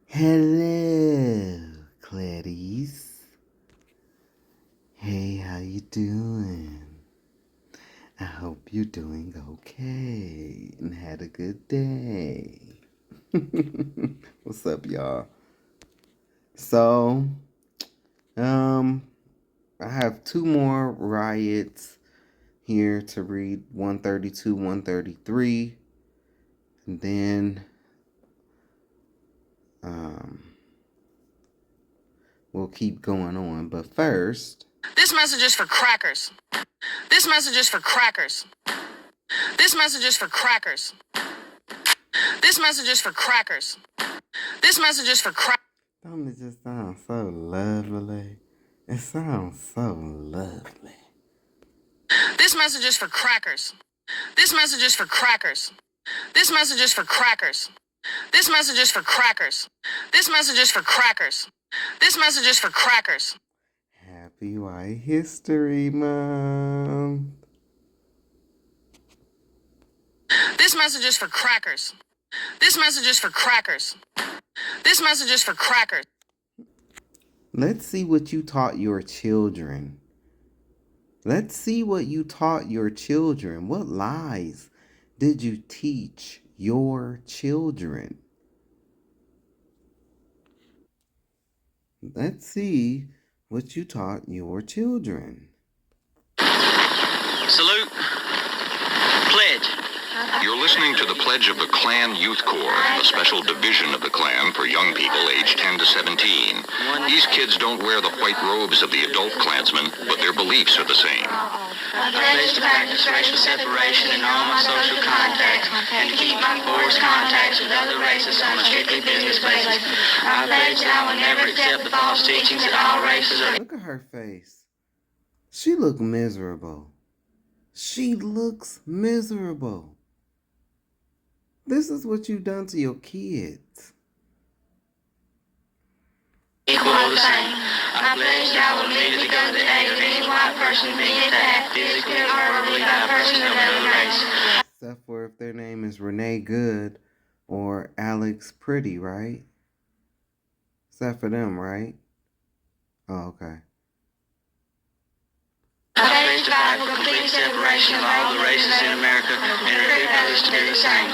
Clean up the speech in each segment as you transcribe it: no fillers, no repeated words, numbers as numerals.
Hello, Clarice. Hey, how you doing? I hope you're doing okay and had a good day. What's up, y'all? So, I have two more riots here to read, 132, 133, and then we'll keep going on. But first, this message is for crackers. This message is for crackers. This message is for crackers. This message is for crackers. This message is for crackers. don't it just sound so lovely? It sounds so lovely. This message is for crackers. This message is for crackers. This message is for crackers. This message is for crackers. This message is for crackers. This message is for crackers. Happy White History Month. This message is for crackers. This message is for crackers. This message is for crackers. Let's see what you taught your children. Let's see what you taught your children. What lies did you teach your children? Let's see what you taught your children. Salute. Pledge. You're listening to the Pledge of the Klan Youth Corps, a special division of the Klan for young people aged 10 to 17. These kids don't wear the white robes of the adult Klansmen, but their beliefs are the same. I pledge to practice racial separation in all my social contacts and to keep my forced contacts with other races on a strictly business basis. I pledge that I will never accept the false teachings that all races are... Look at her face. She looks miserable. She looks miserable. This is what you've done to your kids. equal or the same. I pledge that I will immediately go to the aid of any white person being attacked physically or verbally by a person of another race. Except for if their name is Renee Good or Alex Pretty, right? Except for them, right? Oh, okay. I pledge to fight for complete separation of all the races in America and recruit others to do the same.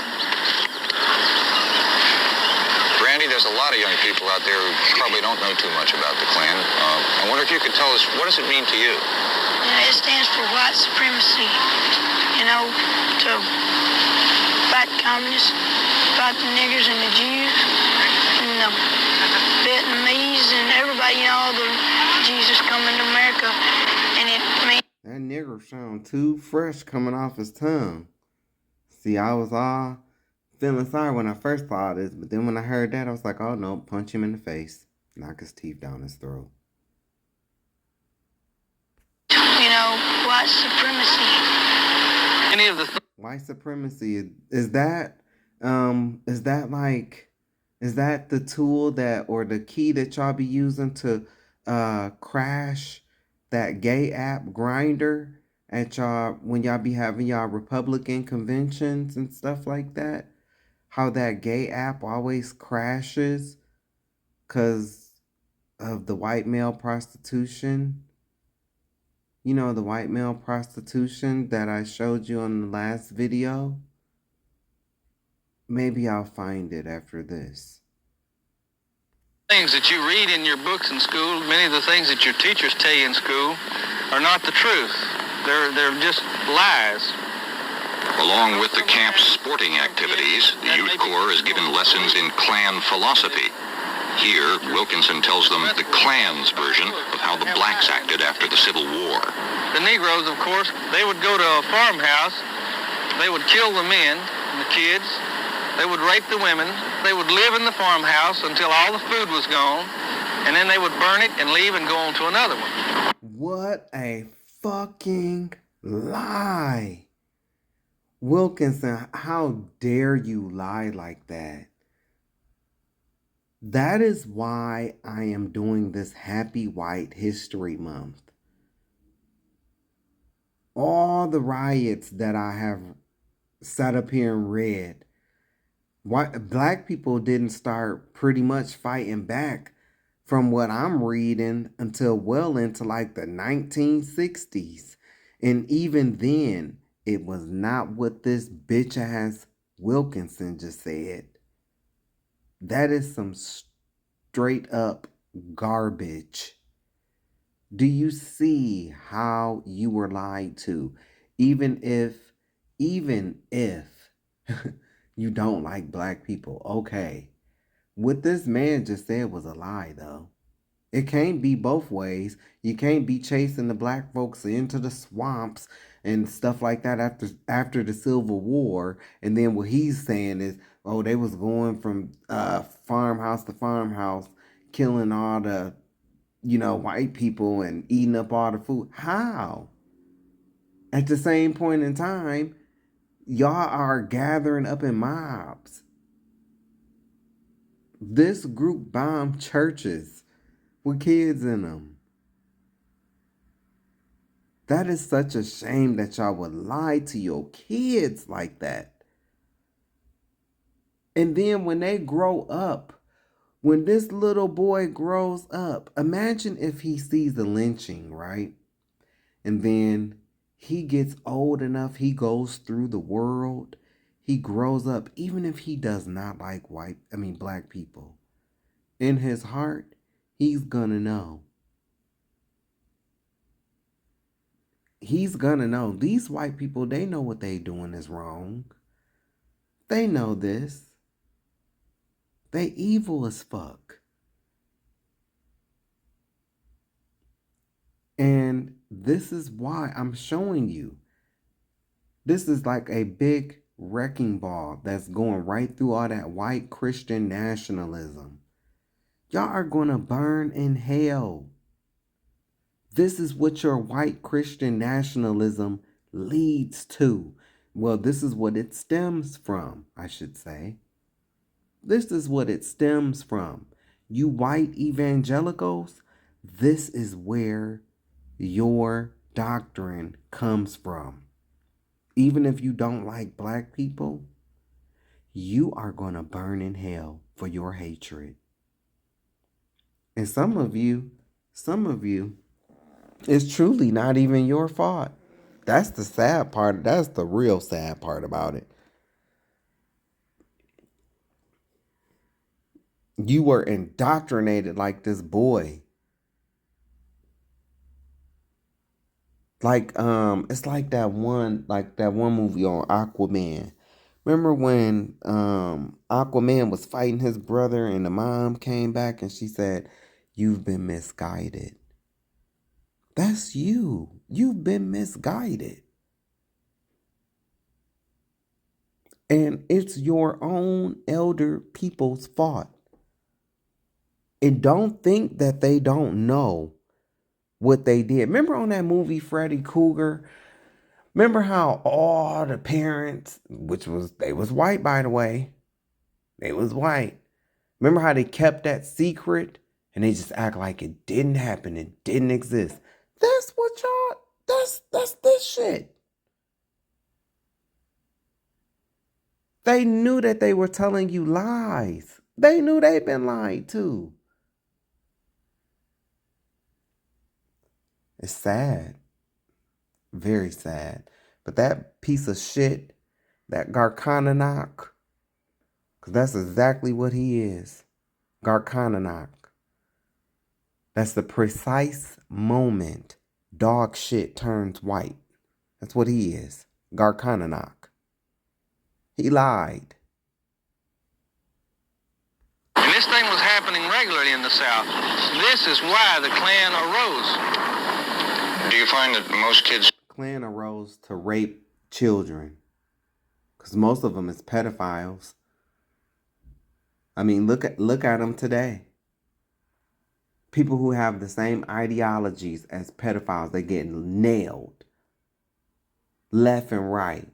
Randy, there's a lot of young people out there who probably don't know too much about the Klan. I wonder if you could tell us, what does it mean to you? It stands for white supremacy, to fight the communists, fight the niggers and the Jews, and the Vietnamese and everybody, all the Jesus coming to America, and it means... That nigger sound too fresh coming off his tongue. See, I was all feeling sorry when I first saw this, but then when I heard that, I was like, oh no, punch him in the face, knock his teeth down his throat. White supremacy. Any of the White supremacy, is that the tool that, or the key that y'all be using to crash that gay app Grindr at y'all when y'all be having y'all Republican conventions and stuff like that? How that gay app always crashes because of the white male prostitution? You know, the white male prostitution that I showed you on the last video? Maybe I'll find it after this. things that you read in your books in school, many of the things that your teachers tell you in school are not the truth. They're just lies. Along with the camp's sporting activities, the Youth Corps is given lessons in Klan philosophy. Here, Wilkinson tells them the Klan's version of how the blacks acted after the Civil War. The Negroes, of course, they would go to a farmhouse, they would kill the men and the kids, they would rape the women, they would live in the farmhouse until all the food was gone, and then they would burn it and leave and go on to another one. What a fucking lie. Wilkinson, how dare you lie like that? That is why I am doing this Happy White History Month. All the riots that I have sat up here and read, Black people didn't start pretty much fighting back from what I'm reading until well into like the 1960s. And even then, it was not what this bitch ass Wilkinson just said. That is some straight up garbage. Do you see how you were lied to? Even if you don't like black people, okay. What this man just said was a lie, though. It can't be both ways. You can't be chasing the black folks into the swamps and stuff like that after the Civil War, and then what he's saying is, oh, they was going from farmhouse to farmhouse, killing all the white people and eating up all the food. How? At the same point in time, y'all are gathering up in mobs. This group bombed churches with kids in them. That is such a shame that y'all would lie to your kids like that. And then when they grow up, when this little boy grows up, imagine if he sees the lynching, right? And then he gets old enough, he goes through the world, he grows up, even if he does not like black people. In his heart, he's gonna know. He's gonna know. These white people, they know what they doing is wrong. They know this. They evil as fuck. And this is why I'm showing you. This is like a big wrecking ball that's going right through all that white Christian nationalism. Y'all are going to burn in hell. This is what your white Christian nationalism leads to. Well, this is what it stems from, I should say. This is what it stems from. You white evangelicals, this is where your doctrine comes from. Even if you don't like black people, you are going to burn in hell for your hatred. And some of you, it's truly not even your fault. That's the sad part. That's the real sad part about it. You were indoctrinated like this boy. It's like that one movie on Aquaman. Remember when Aquaman was fighting his brother and the mom came back and she said, "You've been misguided." That's you. You've been misguided. And it's your own elder people's fault. And don't think that they don't know what they did. Remember on that movie Freddy Krueger? Remember how all the parents, they was white, by the way. They was white. Remember how they kept that secret and they just act like it didn't happen, it didn't exist. That's what y'all, that's this shit. They knew that they were telling you lies. They knew they'd been lied to. It's sad. Very sad. But that piece of shit, that Garkananok, because that's exactly what he is. Garkananok. That's the precise moment dog shit turns white. That's what he is. Garkananok. He lied. And this thing was happening regularly in the South. This is why the Klan arose. Do you find that most kids... Klan arose to rape children. Because most of them is pedophiles. I mean, look at them today. People who have the same ideologies as pedophiles, they get nailed left and right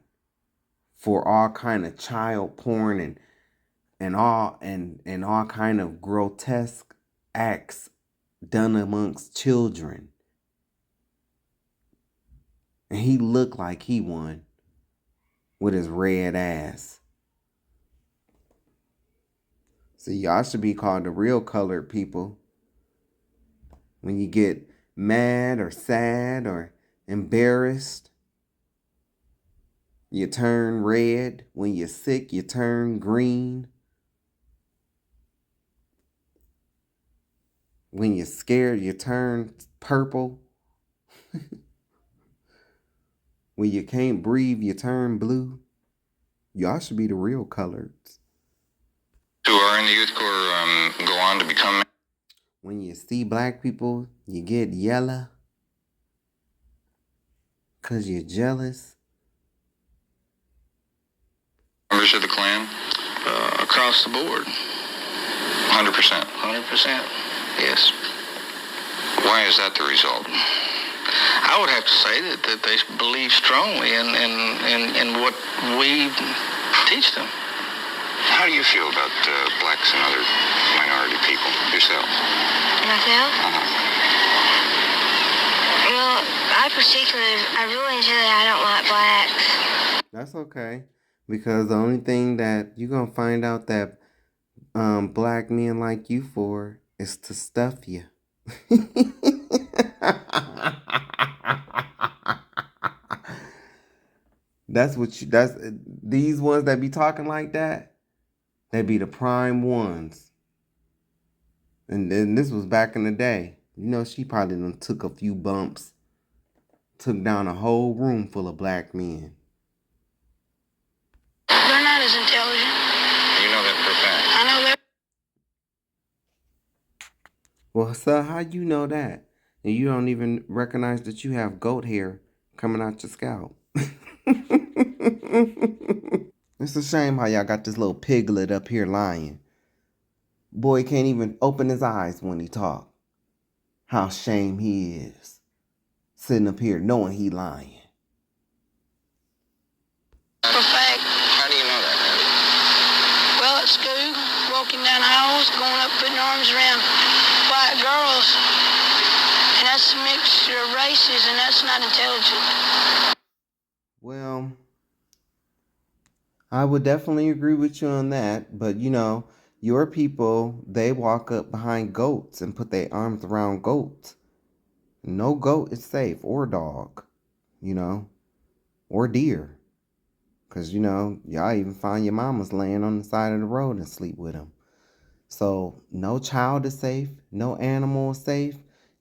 for all kind of child porn and all kind of grotesque acts done amongst children. And he looked like he won with his red ass. So y'all should be called the real colored people. When you get mad or sad or embarrassed, you turn red. When you're sick, you turn green. When you're scared, you turn purple. When you can't breathe, you turn blue. Y'all should be the real coloreds. Who are in the youth corps go on to become... When you see black people, you get yellow because you're jealous. Members of the Klan? Across the board. 100%. 100%. Yes. Why is that the result? I would have to say that they believe strongly in what we teach them. How do you feel about blacks and other minority people yourself? Myself? Well, I really enjoy that I don't like blacks. That's okay. Because the only thing that you're going to find out that black men like you for is to stuff you. These ones that be talking like that, they be the prime ones. And then this was back in the day. You know, she probably done took a few bumps, took down a whole room full of black men. They're not as intelligent. You know that for a fact. I know they're... Well, sir, how you know that? And you don't even recognize that you have goat hair coming out your scalp. It's a shame how y'all got this little piglet up here lying. Boy can't even open his eyes when he talk. How shame he is. Sitting up here knowing he lying. For a fact. How do you know that? Well, at school, walking down halls, going up, putting arms around white girls. And that's a mixture of races, and that's not intelligent. Well, I would definitely agree with you on that. But, you know, your people, they walk up behind goats and put their arms around goats. No goat is safe, or dog, you know, or deer. Because, you know, y'all even find your mamas laying on the side of the road and sleep with them. So no child is safe. No animal is safe.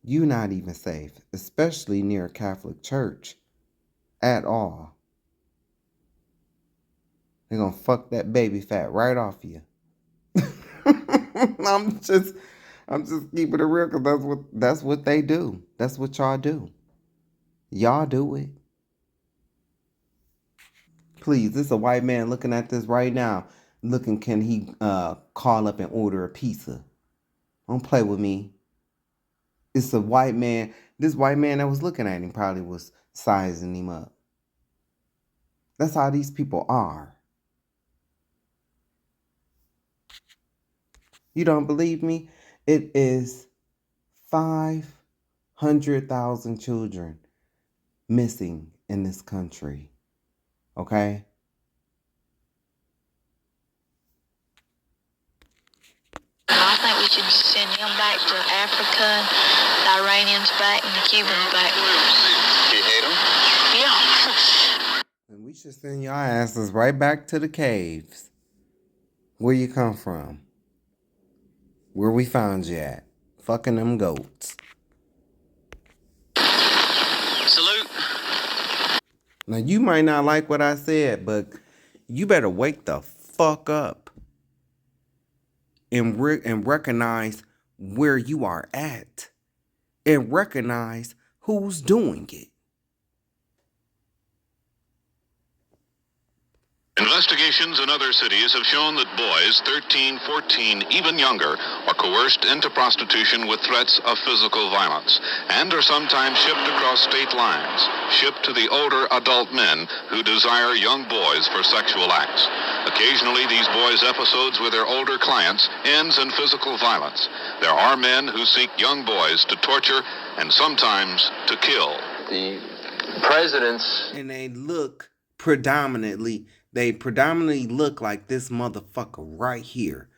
You not even safe, especially near a Catholic church at all. They're going to fuck that baby fat right off you. I'm just keeping it real because that's what they do. That's what y'all do. Y'all do it. Please, this is a white man looking at this right now. Looking, can he call up and order a pizza? Don't play with me. It's a white man. This white man that was looking at him probably was sizing him up. That's how these people are. You don't believe me? It is 500,000 children missing in this country. Okay? I think we should send him back to Africa, the Iranians back, and the Cubans back. You hate them? Yeah. And we should send y'all asses right back to the caves. Where you come from. Where we found you at. Fucking them goats. Salute. Now, you might not like what I said, but you better wake the fuck up and recognize where you are at and recognize who's doing it. Investigations in other cities have shown that boys 13, 14, even younger are coerced into prostitution with threats of physical violence and are sometimes shipped across state lines, shipped to the older adult men who desire young boys for sexual acts. Occasionally, these boys' episodes with their older clients ends in physical violence. There are men who seek young boys to torture and sometimes to kill. The presidents... And they predominantly look like this motherfucker right here.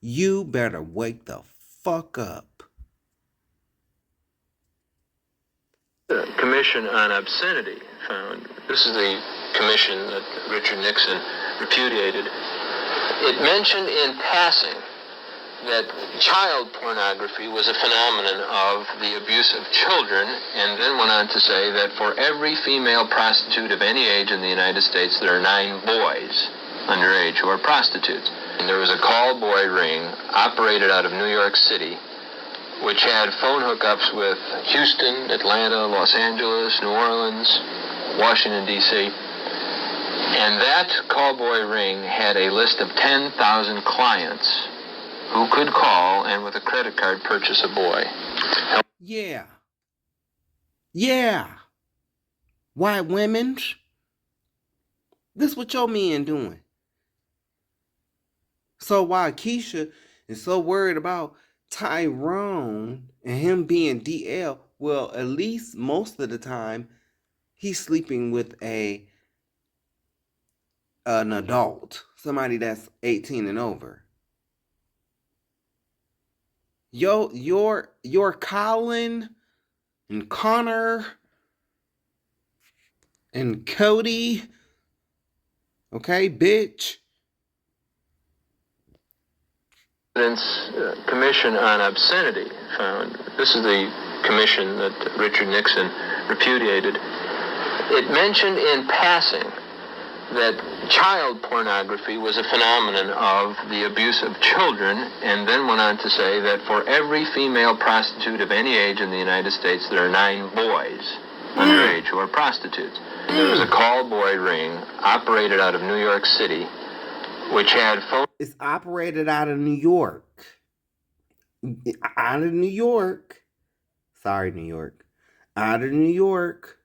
You better wake the fuck up. The Commission on Obscenity found, this is the commission that Richard Nixon repudiated. It mentioned in passing that child pornography was a phenomenon of the abuse of children, and then went on to say that for every female prostitute of any age in the United States, there are 9 boys underage who are prostitutes. And there was a call boy ring operated out of New York City, which had phone hookups with Houston, Atlanta, Los Angeles, New Orleans, Washington, D.C. And that call boy ring had a list of 10,000 clients who could call and with a credit card purchase a boy. Yeah. Yeah. White women. This what your men doing. So while Keisha is so worried about Tyrone and him being DL, well, at least most of the time, he's sleeping with an adult. Somebody that's 18 and over. Your Colin and Connor and Cody, okay, bitch. Presentence Commission on Obscenity found, this is the commission that Richard Nixon repudiated. It mentioned in passing that child pornography was a phenomenon of the abuse of children, and then went on to say that for every female prostitute of any age in the United States, there are 9 boys underage who are prostitutes. There was a call boy ring operated out of New York City, which had phone... It's operated out of New York. Out of New York. Sorry, New York. Out of New York.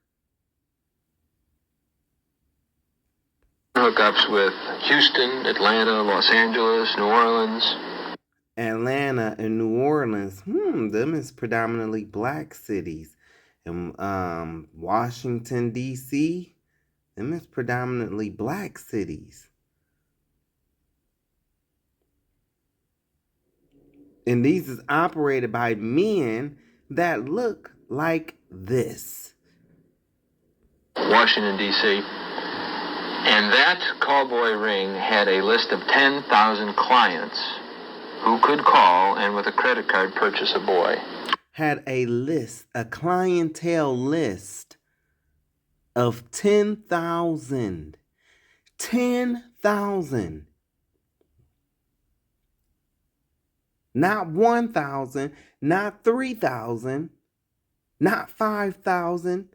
hookups with Houston, Atlanta, Los Angeles, New Orleans. Atlanta and New Orleans, them is predominantly black cities. And Washington, D.C., them is predominantly black cities. And these is operated by men that look like this. Washington, D.C. And that callboy ring had a list of 10,000 clients who could call and with a credit card purchase a boy. Had a list, a clientele list of 10,000. 10,000. Not 1,000, not 3,000, not 5,000,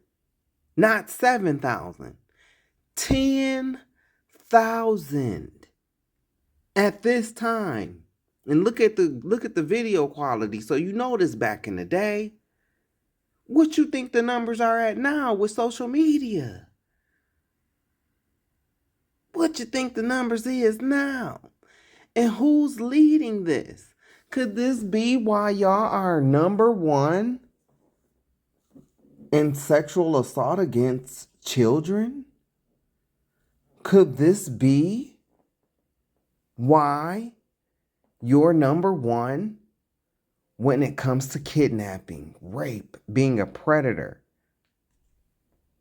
not 7,000. 10,000 at this time. And look at the video quality, so you know this back in the day. What you think the numbers are at now with social media? What you think the numbers is now? And who's leading this? Could this be why y'all are number one in sexual assault against children? Could this be why you're number one when it comes to kidnapping, rape, being a predator?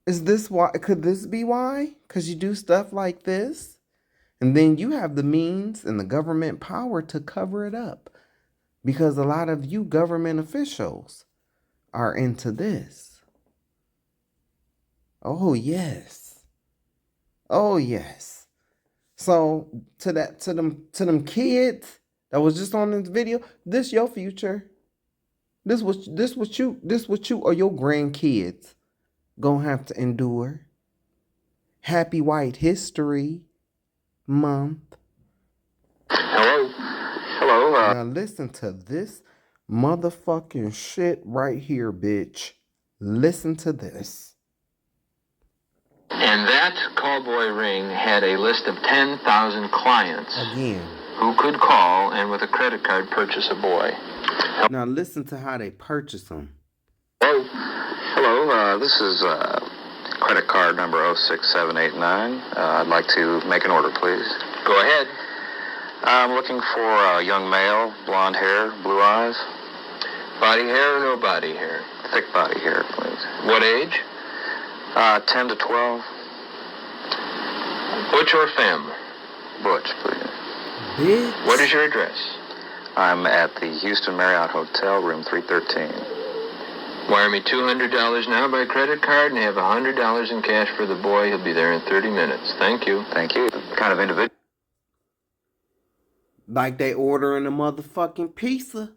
Is this why? Could this be why? Because you do stuff like this? And then you have the means and the government power to cover it up. Because a lot of you government officials are into this. Oh, yes. Oh, yes. So to them kids that was just on this video, this your future. This what you or your grandkids gonna have to endure. Happy White History Month. Hello. Now listen to this motherfucking shit right here, bitch. Listen to this. And that callboy ring had a list of 10,000 clients Again. who could call and with a credit card purchase a boy. Now listen to how they purchase them. Hello, this is credit card number 06789. I'd like to make an order, please. Go ahead. I'm looking for a young male, blonde hair, blue eyes. Body hair or no body hair? Thick body hair, please. What age? 10 to 12. Butch or femme? Butch, please. Bitch. What is your address? I'm at the Houston Marriott Hotel, room 313. Wire me $200 now by credit card and have $100 in cash for the boy. He'll be there in 30 minutes. Thank you. Thank you. The kind of individual. Like they ordering a motherfucking pizza.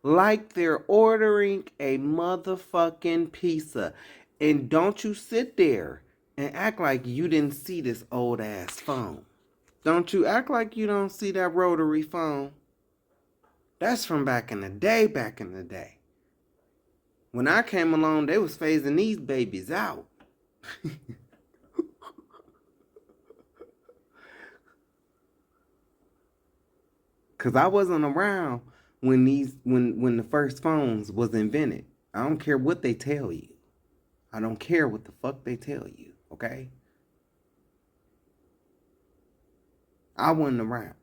Like they're ordering a motherfucking pizza. And don't you sit there and act like you didn't see this old ass phone. Don't you act like you don't see that rotary phone. That's from back in the day. When I came along, they was phasing these babies out. Cause I wasn't around when the first phones was invented. I don't care what they tell you. I don't care what the fuck they tell you, okay? I wasn't around.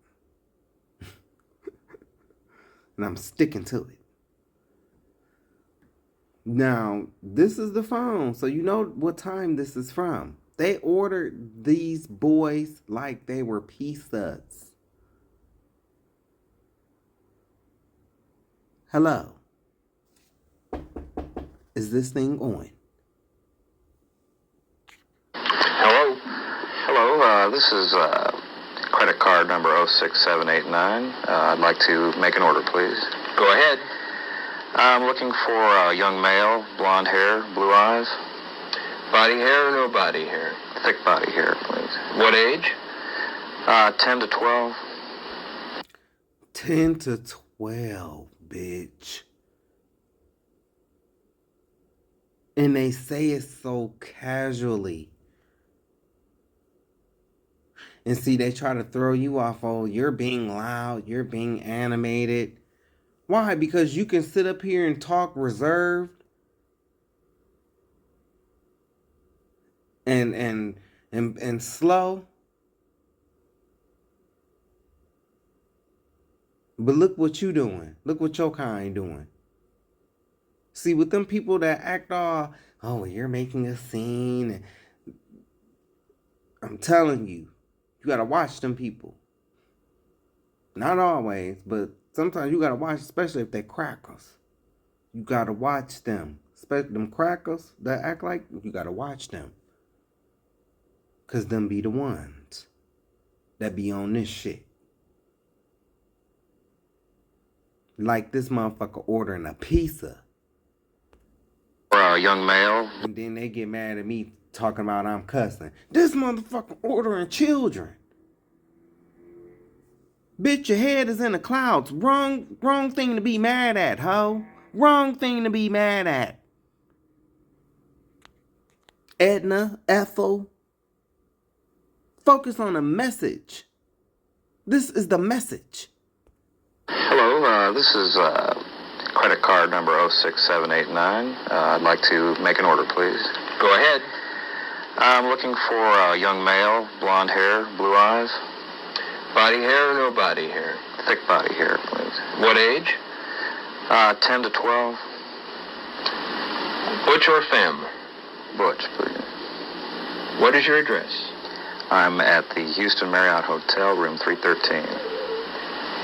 And I'm sticking to it. Now, this is the phone, so you know what time this is from. They ordered these boys like they were pizzas. Hello. Is this thing on? Hello? Hello, this is credit card number 06789. I'd like to make an order, please. Go ahead. I'm looking for a young male, blonde hair, blue eyes. Body hair or no body hair? Thick body hair, please. What age? 10 to 12. 10 to 12, bitch. And they say it so casually. And see, they try to throw you off. Oh, you're being loud. You're being animated. Why? Because you can sit up here and talk reserved. And slow. But look what you doing. Look what your kind doing. See, with them people that act all, oh, you're making a scene. I'm telling you, you gotta watch them people. Not always, but sometimes you gotta watch, especially if they're crackers. You gotta watch them. Especially them crackers that act like, you gotta watch them. Cause them be the ones that be on this shit. Like this motherfucker ordering a pizza. For a young male. And then they get mad at me talking about I'm cussing. This motherfucker ordering children. Bitch, your head is in the clouds. Wrong thing to be mad at, ho. Wrong thing to be mad at. Edna, Ethel. Focus on the message. This is the message. Hello, this is credit card number 06789. I'd like to make an order, please. Go ahead. I'm looking for a young male, blonde hair, blue eyes. Body hair or no body hair? Thick body hair, please. What age? 10 to 12. Butch or femme? Butch, please. What is your address? I'm at the Houston Marriott Hotel, room 313.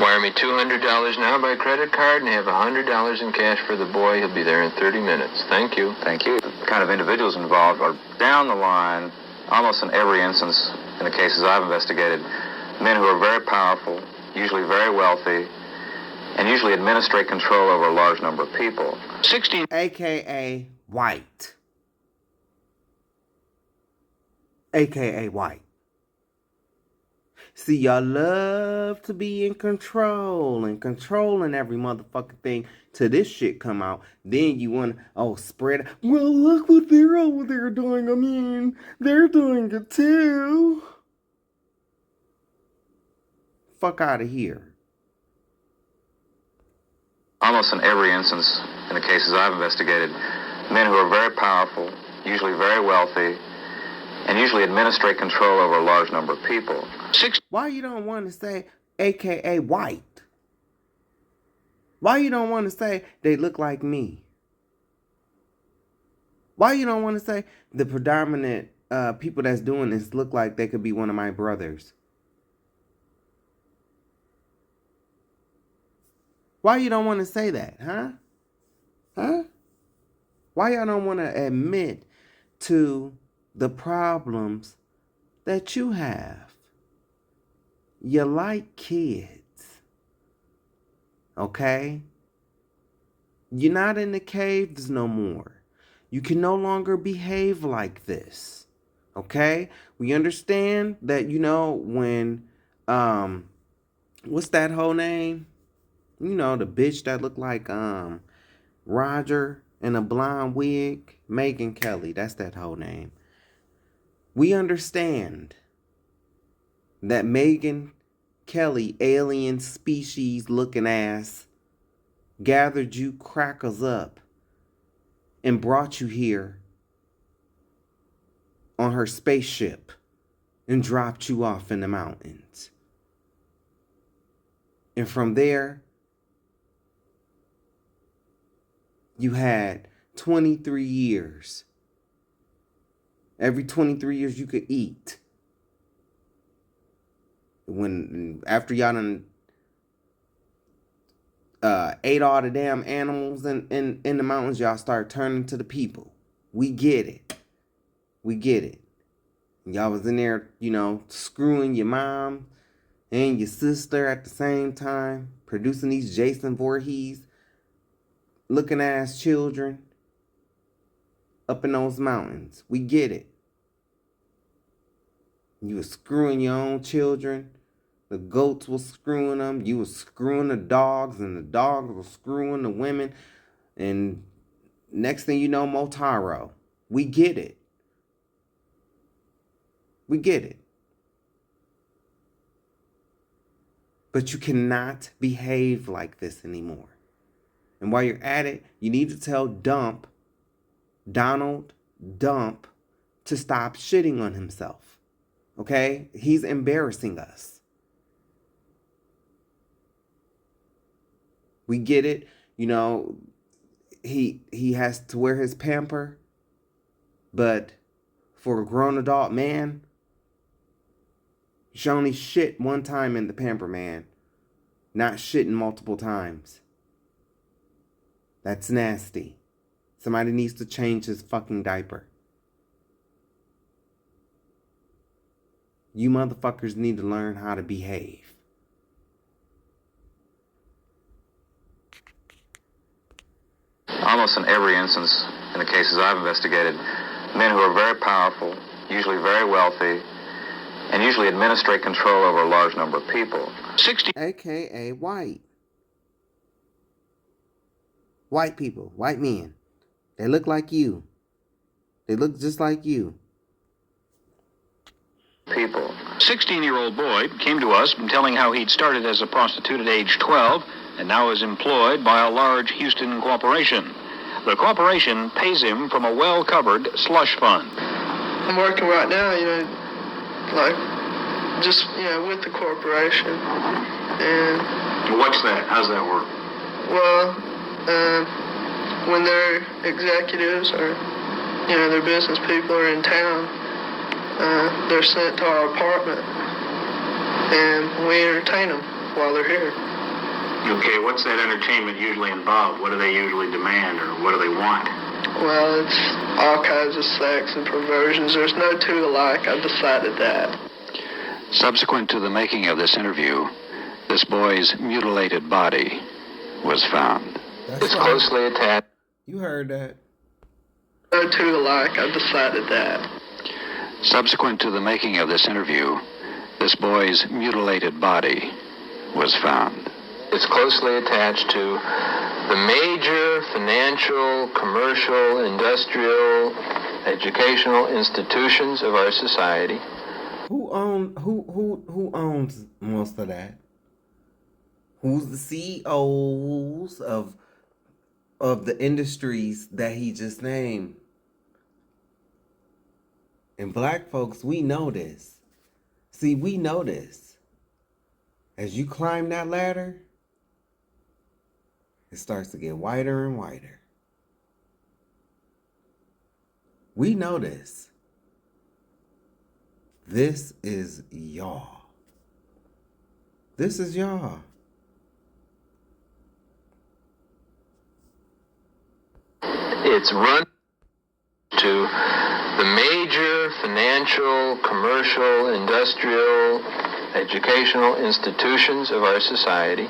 Wire me $200 now by credit card and have $100 in cash for the boy. He'll be there in 30 minutes. Thank you. Thank you. The kind of individuals involved are down the line, almost in every instance in the cases I've investigated, men who are very powerful, usually very wealthy, and usually administrate control over a large number of people. 16. AKA white. AKA white. See, y'all love to be in control and controlling every motherfucking thing till this shit come out. Then you want to, spread it. Well, look what they're over there doing. I mean, they're doing it too. Fuck out of here. Almost in every instance in the cases I've investigated, men who are very powerful, usually very wealthy, and usually administrate control over a large number of people. Why you don't want to say AKA white? Why you don't want to say they look like me? Why you don't want to say the predominant people that's doing this look like they could be one of my brothers? Why you don't want to say that, huh? Huh? Why y'all don't want to admit to the problems that you have? You like kids, okay? You're not in the caves no more. You can no longer behave like this, okay? We understand that, you know, when, what's that whole name? You know, the bitch that looked like, Roger in a blonde wig, Megan Kelly, that's that whole name. We understand that Megan Kelly, alien species looking ass, gathered you crackers up and brought you here on her spaceship and dropped you off in the mountains. And from there, you had 23 years. Every 23 years you could eat. When after y'all done ate all the damn animals in the mountains, y'all start turning to the people. We get it. We get it. Y'all was in there, you know, screwing your mom and your sister at the same time, producing these Jason Voorhees looking ass children up in those mountains. We get it. You was screwing your own children. The goats was screwing them. You was screwing the dogs, and the dogs were screwing the women. And next thing you know, Motaro. We get it. We get it. But you cannot behave like this anymore. And while you're at it, you need to tell Donald Dump, to stop shitting on himself. Okay? He's embarrassing us. We get it. You know, he has to wear his pamper. But for a grown adult man, you should only shit one time in the pamper, man. Not shitting multiple times. That's nasty. Somebody needs to change his fucking diaper. You motherfuckers need to learn how to behave. Almost in every instance, in the cases I've investigated, men who are very powerful, usually very wealthy, and usually administrate control over a large number of people. AKA white. White people, white men. They look like you. They look just like you. People. 16-year-old boy came to us telling how he'd started as a prostitute at age 12 and now is employed by a large Houston corporation. The corporation pays him from a well-covered slush fund. I'm working right now, with the corporation. And what's that? How's that work? Well, when their executives or, their business people are in town, they're sent to our apartment, and we entertain them while they're here. Okay, what's that entertainment usually involve? What do they usually demand, or what do they want? Well, it's all kinds of sex and perversions. There's no two alike. I've decided that. Subsequent to the making of this interview, this boy's mutilated body was found. It's closely attached. You heard that. No two alike. I've decided that. Subsequent to the making of this interview, this boy's mutilated body was found. It's closely attached to the major financial, commercial, industrial, educational institutions of our society. Who owns most of that? Who's the CEOs of the industries that he just named? And black folks, we know this. See, we know this. As you climb that ladder, it starts to get wider and wider. We know this. This is y'all. This is y'all. It's run to the major financial, commercial, industrial, educational institutions of our society.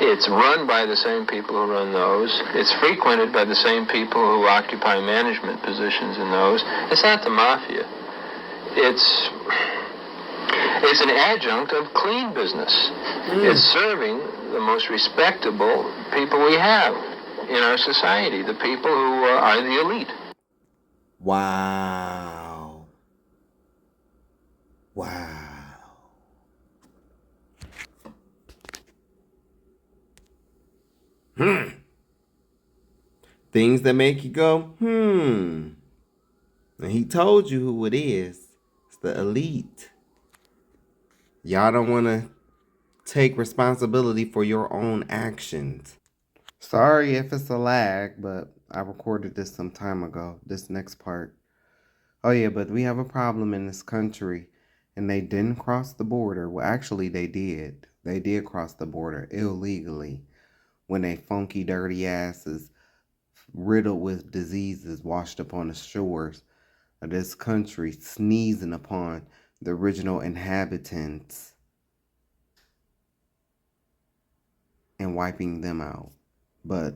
It's run by the same people who run those. It's frequented by the same people who occupy management positions in those. It's not the mafia. It's an adjunct of clean business. It's serving the most respectable people we have in our society, the people who are the elite. Wow. Wow. Things that make you go, And he told you who it is. It's the elite. Y'all don't want to take responsibility for your own actions. Sorry if it's a lag, but I recorded this some time ago, this next part. Oh yeah, but we have a problem in this country, and they didn't cross the border. Well, actually they did. They did cross the border illegally when they funky, dirty asses, riddled with diseases, washed up on the shores of this country, sneezing upon the original inhabitants and wiping them out. But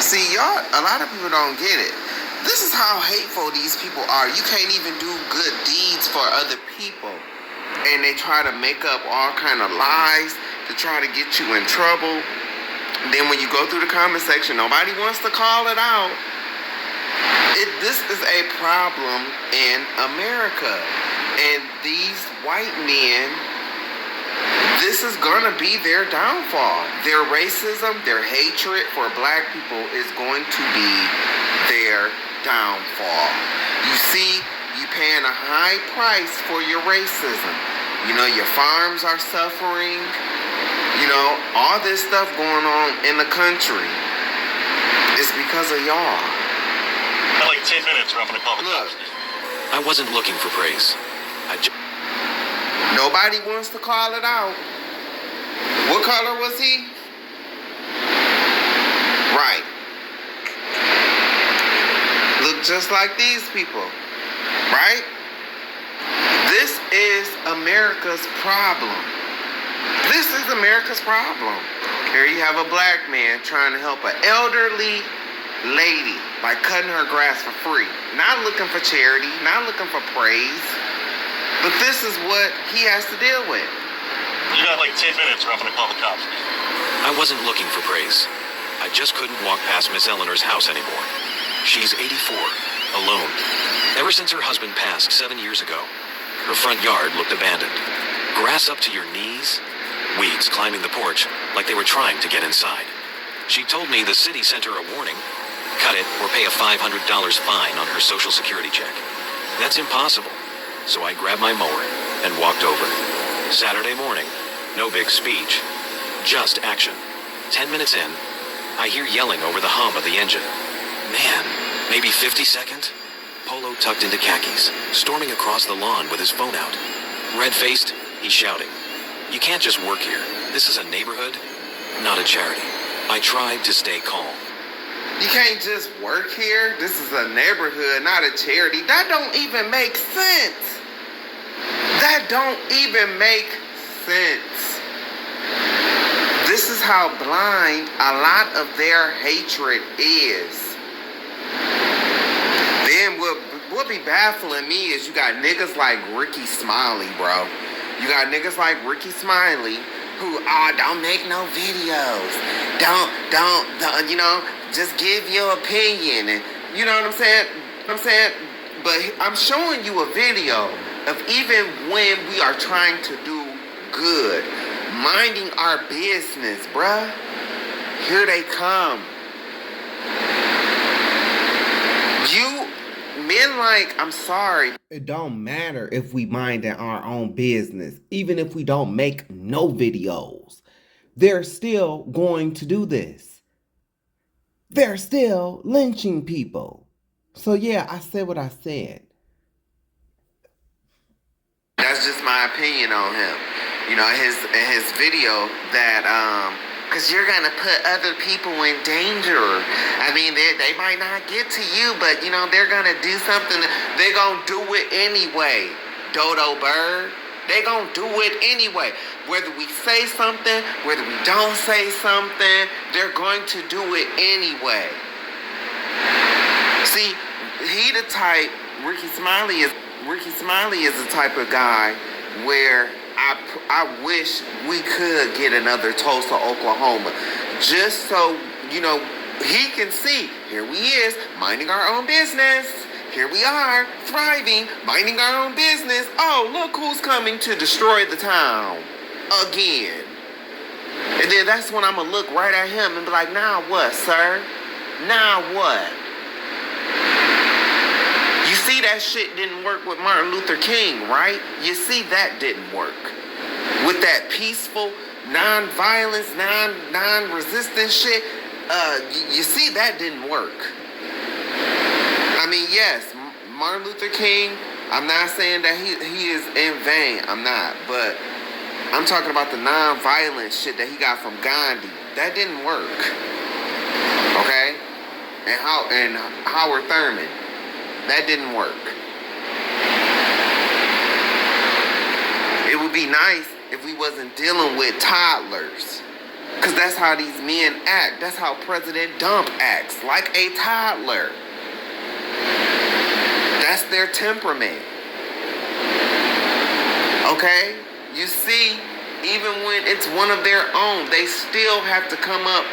see, y'all, a lot of people don't get it. This is how hateful these people are. You can't even do good deeds for other people. And they try to make up all kind of lies to try to get you in trouble. Then when you go through the comment section, nobody wants to call it out. This is a problem in America. And these white men, this is gonna be their downfall. Their racism, their hatred for black people is going to be their downfall. You see, you paying a high price for your racism. You know, your farms are suffering. You know, all this stuff going on in the country is because of y'all. In like 10 minutes, we're gonna call the cops. I wasn't looking for praise. Nobody wants to call it out. What color was he? Right. Look just like these people. Right? This is America's problem. This is America's problem. Here you have a black man trying to help an elderly lady by cutting her grass for free. Not looking for charity, not looking for praise. But this is what he has to deal with. You got like 10 minutes, or I'm gonna call the cops. I wasn't looking for praise. I just couldn't walk past Miss Eleanor's house anymore. She's 84, alone. Ever since her husband passed 7 years ago, her front yard looked abandoned. Grass up to your knees, weeds climbing the porch like they were trying to get inside. She told me the city sent her a warning. Cut it or pay a $500 fine on her Social Security check. That's impossible. So I grabbed my mower and walked over. Saturday morning, no big speech, just action. 10 minutes in, I hear yelling over the hum of the engine. Man, maybe 52nd? Polo tucked into khakis, storming across the lawn with his phone out. Red-faced, he's shouting. You can't just work here. This is a neighborhood, not a charity. I tried to stay calm. You can't just work here. This is a neighborhood, not a charity. That don't even make sense. That don't even make sense. This is how blind a lot of their hatred is. Then what be baffling me is you got niggas like Ricky Smiley, bro. You got niggas like Ricky Smiley who don't make no videos. Don't, you know, just give your opinion. And you know what I'm saying? But I'm showing you a video of even when we are trying to do good, minding our business, bruh. Here they come. men like, I'm sorry. It don't matter if we minding our own business, even if we don't make no videos. They're still going to do this. They're still lynching people. So yeah, I said what I said. That's just my opinion on him. You know, his video that because you're gonna put other people in danger. I mean, they might not get to you, but you know they're gonna do something. They're gonna do it anyway. Dodo bird. They gonna do it anyway. Whether we say something, whether we don't say something, they're going to do it anyway. See, he the type. Ricky Smiley is the type of guy where I wish we could get another Tulsa, Oklahoma, just so you know he can see. Here we is minding our own business. Here we are, thriving, minding our own business. Oh, look who's coming to destroy the town again. And then that's when I'm going to look right at him and be like, now what, sir? Now what? You see that shit didn't work with Martin Luther King, right? You see that didn't work. With that peaceful, non-violence, non-resistance shit, you see that didn't work. I mean, yes, Martin Luther King, I'm not saying that he is in vain. I'm not. But I'm talking about the non-violent shit that he got from Gandhi. That didn't work. Okay? And Howard Thurman. That didn't work. It would be nice if we wasn't dealing with toddlers. Because that's how these men act. That's how President Dump acts. Like a toddler. That's their temperament. Okay? You see, even when it's one of their own, they still have to come up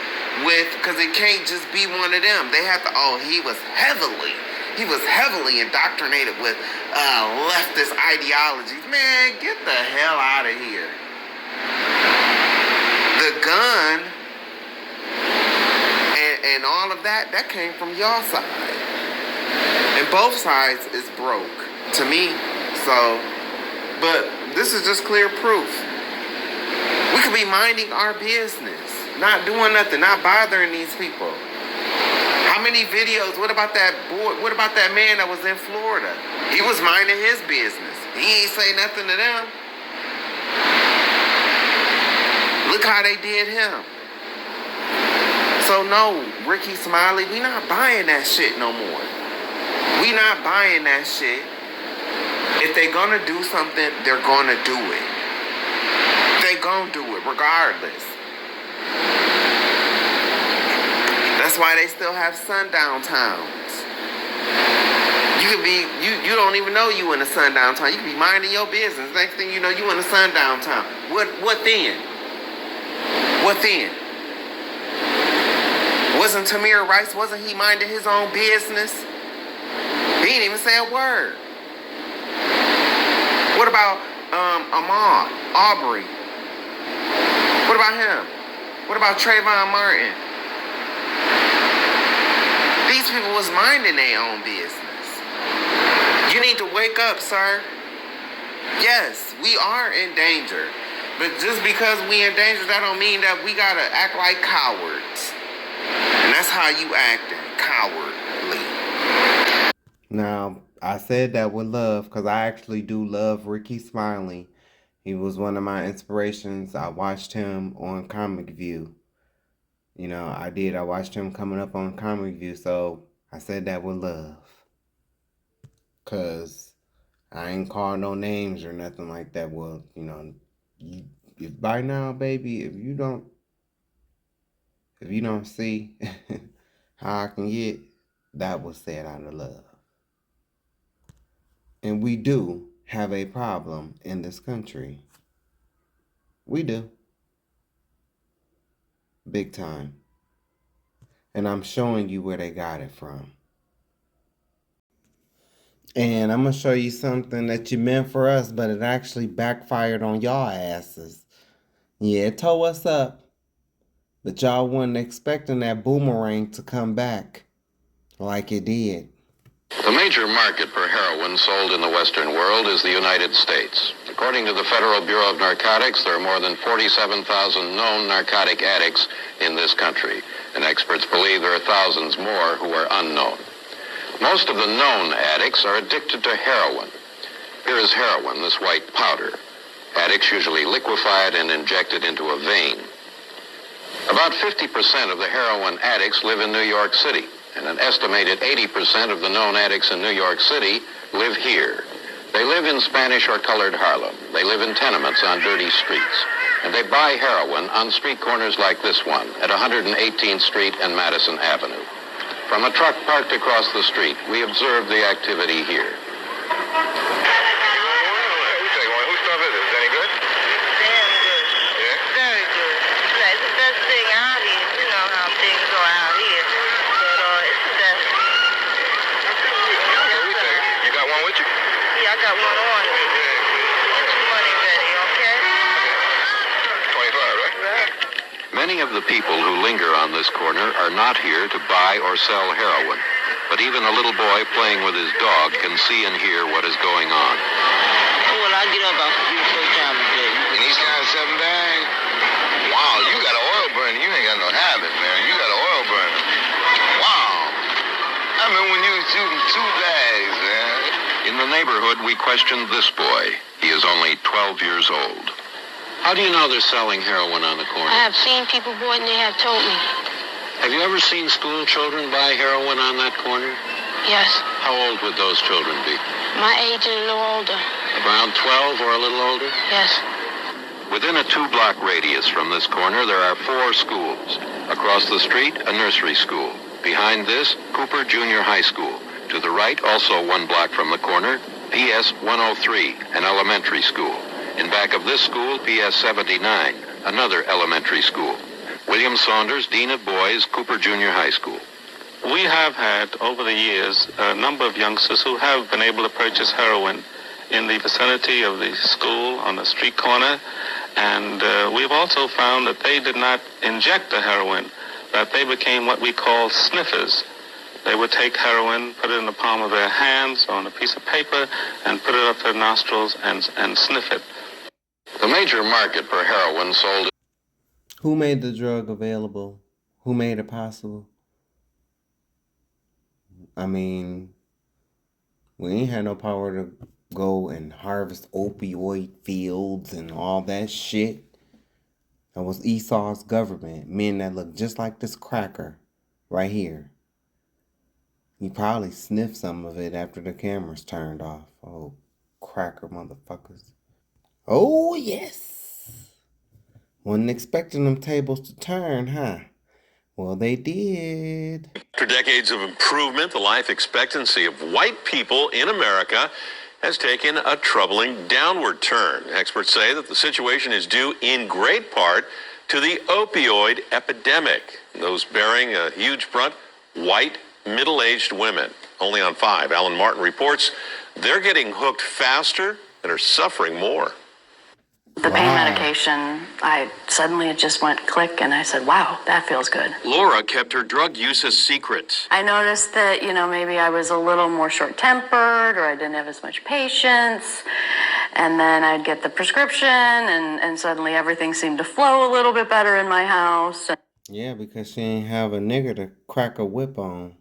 with, because it can't just be one of them. They have to, he was heavily indoctrinated with leftist ideologies. Man, get the hell out of here. The gun and all of that came from y'all side. And both sides is broke to me. So, but this is just clear proof. We could be minding our business, not doing nothing, not bothering these people. How many videos? What about that boy? What about that man that was in Florida? He was minding his business. He ain't say nothing to them. Look how they did him. So no, Ricky Smiley, we not buying that shit no more. We not buying that shit. If they gonna do something, they're gonna do it. They gonna do it regardless. That's why they still have sundown towns. You could be, you don't even know you in a sundown town. You could be minding your business. Next thing you know, you in a sundown town. What then? What then? Wasn't Tamir Rice, wasn't he minding his own business? He didn't even say a word. What about Ahmaud Arbery? What about him? What about Trayvon Martin? These people was minding their own business. You need to wake up, sir. Yes, we are in danger. But just because we in danger, that don't mean that we gotta act like cowards. And that's how you acting, cowardly. Now, I said that with love because I actually do love Ricky Smiley. He was one of my inspirations. I watched him on Comic View. You know, I did. I watched him coming up on Comic View, so I said that with love. Because I ain't called no names or nothing like that. Well, you know, if by now, baby, if you don't see how I can get, that was said out of love. And we do have a problem in this country. We do. Big time. And I'm showing you where they got it from. And I'm going to show you something that you meant for us, but it actually backfired on y'all asses. Yeah, it tore us up. But y'all wasn't expecting that boomerang to come back like it did. The major market for heroin sold in the Western world is the United States. According to the Federal Bureau of Narcotics, there are more than 47,000 known narcotic addicts in this country, and experts believe there are thousands more who are unknown. Most of the known addicts are addicted to heroin. Here is heroin, this white powder. Addicts usually liquefy it and inject it into a vein. About 50% of the heroin addicts live in New York City, and an estimated 80% of the known addicts in New York City live here. They live in Spanish or colored Harlem. They live in tenements on dirty streets. And they buy heroin on street corners like this one at 118th Street and Madison Avenue. From a truck parked across the street, we observe the activity here. I got one on. Get your money ready, okay? 25, right? Many of the people who linger on this corner are not here to buy or sell heroin. But even a little boy playing with his dog can see and hear what is going on. Well, I get up about 3 times a day. And these guys 7 bags? Wow, you got an oil burner. You ain't got no habit, man. You got an oil burner. Wow. I remember when you was shooting 2 bags, man. In the neighborhood, we questioned this boy. He is only 12 years old. How do you know they're selling heroin on the corner? I have seen people boy and they have told me. Have you ever seen school children buy heroin on that corner? Yes. How old would those children be? My age and a little older. Around 12 or a little older? Yes. Within a 2-block radius from this corner, there are 4 schools. Across the street, a nursery school. Behind this, Cooper Junior High School. To the right, also 1 block from the corner, PS 103, an elementary school. In back of this school, PS 79, another elementary school. William Saunders, Dean of Boys, Cooper Junior High School. We have had, over the years, a number of youngsters who have been able to purchase heroin in the vicinity of the school on the street corner. And we've also found that they did not inject the heroin, that they became what we call sniffers. They would take heroin, put it in the palm of their hands on a piece of paper, and put it up their nostrils and sniff it. The major market for heroin sold... Who made the drug available? Who made it possible? I mean, we ain't had no power to go and harvest opioid fields and all that shit. That was Esau's government. Men that look just like this cracker right here. He probably sniffed some of it after the cameras turned off. Oh, cracker motherfuckers. Oh, yes. Wasn't expecting them tables to turn, huh? Well, they did. After decades of improvement, the life expectancy of white people in America has taken a troubling downward turn. Experts say that the situation is due in great part to the opioid epidemic. Those bearing a huge brunt, white, middle-aged women. Only on 5, Alan Martin reports they're getting hooked faster and are suffering more. The pain medication, it just went click, and I said, wow, that feels good. Laura kept her drug use a secret. I noticed that, maybe I was a little more short-tempered, or I didn't have as much patience, and then I'd get the prescription, and suddenly everything seemed to flow a little bit better in my house. Yeah, because she ain't have a nigger to crack a whip on.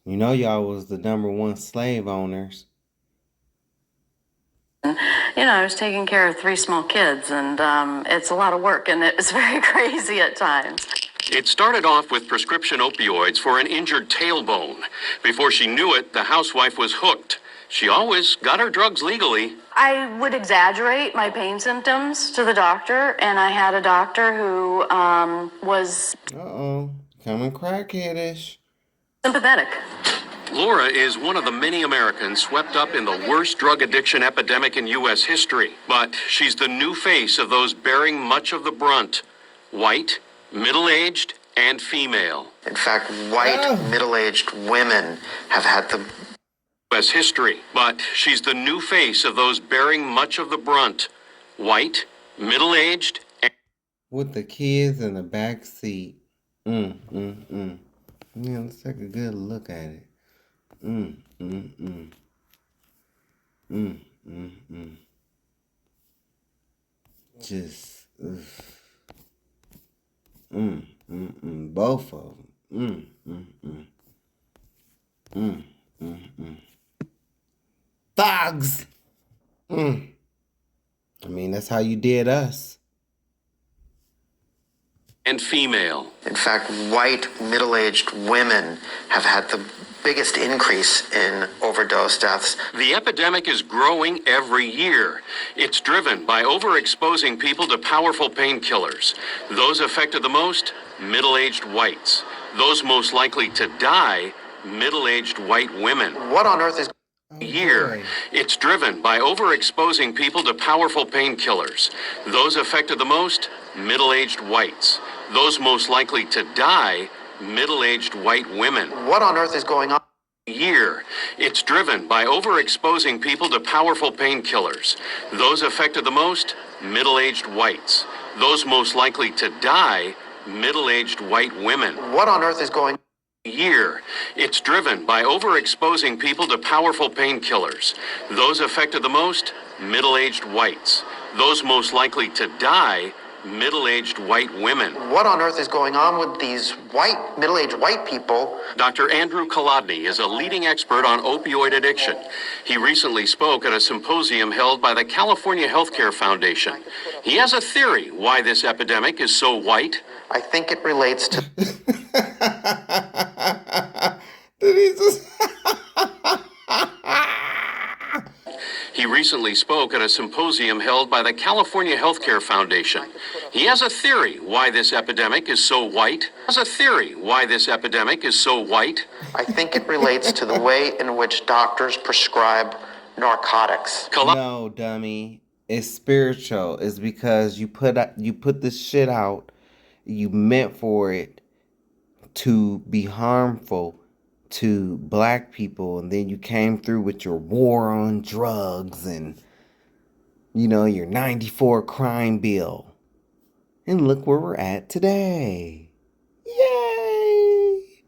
You know y'all was the #1 slave owners. I was taking care of 3 small kids, and it's a lot of work, and it's very crazy at times. It started off with prescription opioids for an injured tailbone. Before she knew it, the housewife was hooked. She always got her drugs legally. I would exaggerate my pain symptoms to the doctor, and I had a doctor who was... coming crackheadish. Sympathetic. Laura is one of the many Americans swept up in the worst drug addiction epidemic in U.S. history. But she's the new face of those bearing much of the brunt. White, middle-aged, and female. In fact, white, middle-aged women have had the U.S. history. But she's the new face of those bearing much of the brunt. White, middle-aged, and... with the kids in the back seat. Yeah, let's take a good look at it. Just, both of them. Thugs. I mean, that's how you did us. And female. In fact, white middle-aged women have had the biggest increase in overdose deaths. The epidemic is growing every year. It's driven by overexposing people to powerful painkillers. Those affected the most, middle-aged whites. Those most likely to die, middle-aged white women. What on earth is year? It's driven by overexposing people to powerful painkillers. Those affected the most, middle-aged whites. Those most likely to die, middle-aged white women. What on earth is going on? Year. It's driven by overexposing people to powerful painkillers. Those affected the most, middle-aged whites. Those most likely to die, middle-aged white women. What on earth is going on? Year. It's driven by overexposing people to powerful painkillers. Those affected the most, middle-aged whites. Those most likely to die, middle-aged white women. What on earth is going on with these middle-aged white people? Dr. Andrew Kolodny is a leading expert on opioid addiction. He recently spoke at a symposium held by the California Healthcare Foundation. He has a theory why this epidemic is so white. I think it relates to... He recently spoke at a symposium held by the California Healthcare Foundation. He has a theory why this epidemic is so white. I think it relates to the way in which doctors prescribe narcotics. No, dummy. It's spiritual. It's because you put this shit out. You meant for it to be harmful to black people, and then you came through with your war on drugs and, you know, your 94 crime bill. And look where we're at today. Yay!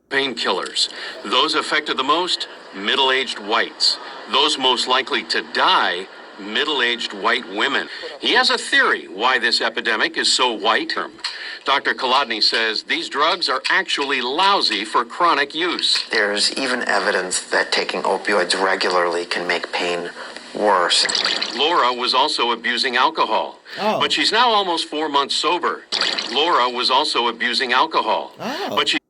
Painkillers. Those affected the most, middle-aged whites. Those most likely to die, middle-aged white women. He has a theory why this epidemic is so white. Dr. Kolodny says these drugs are actually lousy for chronic use. There's even evidence that taking opioids regularly can make pain worse. Laura was also abusing alcohol, but she's now almost 4 months sober.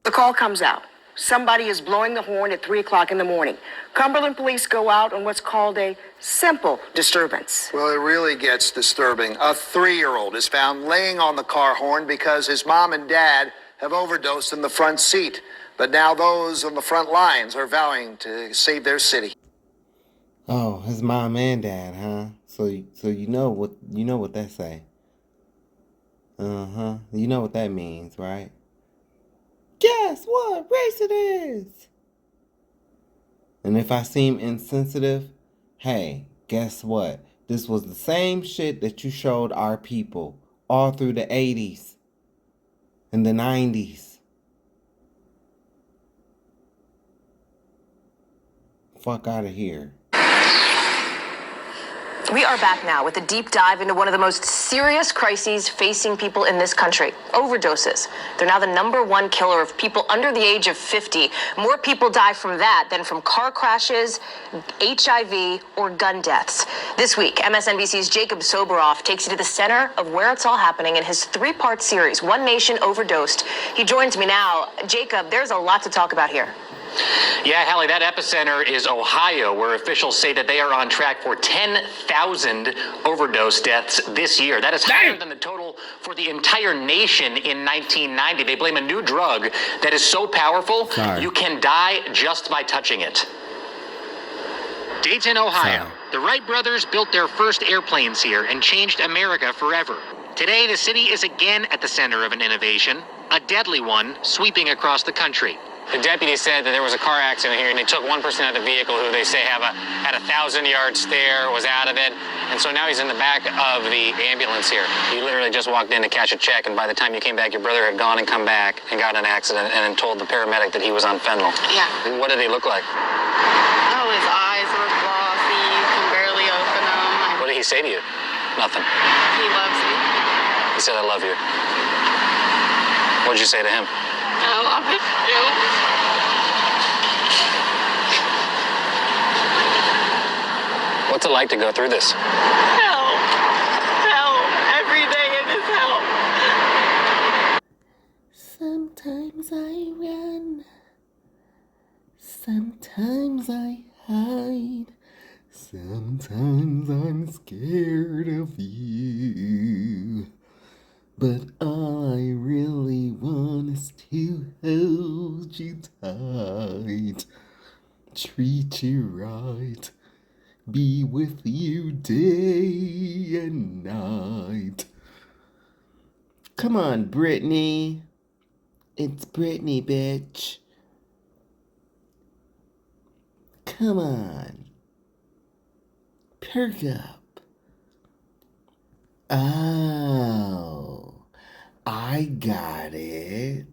The call comes out. Somebody is blowing the horn at 3 o'clock in the morning. Cumberland police go out on what's called a simple disturbance. Well, it really gets disturbing. A 3-year-old is found laying on the car horn because his mom and dad have overdosed in the front seat. But now those on the front lines are vowing to save their city. Oh, his mom and dad, huh? So you know what that say. You know what that means, right? Guess what race it is? And if I seem insensitive, hey, guess what? This was the same shit that you showed our people all through the 80s and the 90s. Fuck out of here. We are back now with a deep dive into one of the most serious crises facing people in this country, overdoses. They're now the #1 killer of people under the age of 50. More people die from that than from car crashes, HIV, or gun deaths. This week, MSNBC's Jacob Soboroff takes you to the center of where it's all happening in his 3-part series, One Nation Overdosed. He joins me now. Jacob, there's a lot to talk about here. Yeah, Hallie, that epicenter is Ohio, where officials say that they are on track for 10,000 overdose deaths this year. That is higher than the total for the entire nation in 1990. They blame a new drug that is so powerful, you can die just by touching it. Dayton, Ohio. The Wright brothers built their first airplanes here and changed America forever. Today, the city is again at the center of an innovation, a deadly one sweeping across the country. The deputy said that there was a car accident here, and they took one person out of the vehicle who they say had a 1,000-yard stare, was out of it, and so now he's in the back of the ambulance here. You literally just walked in to cash a check, and by the time you came back, your brother had gone and come back and got in an accident and then told the paramedic that he was on fentanyl. Yeah. What did he look like? Oh, his eyes were glossy. You can barely open them. What did he say to you? Nothing. He loves me. He said, I love you. What did you say to him? I love him too. What's it like to go through this? Hell. Hell. Every day it is hell. Sometimes I run. Sometimes I hide. Sometimes I'm scared of you. But all I really want is to hold you tight. Treat you right. Be with you day and night. Come on, Brittany. It's Brittany, bitch. Come on. Perk up. Oh, I got it.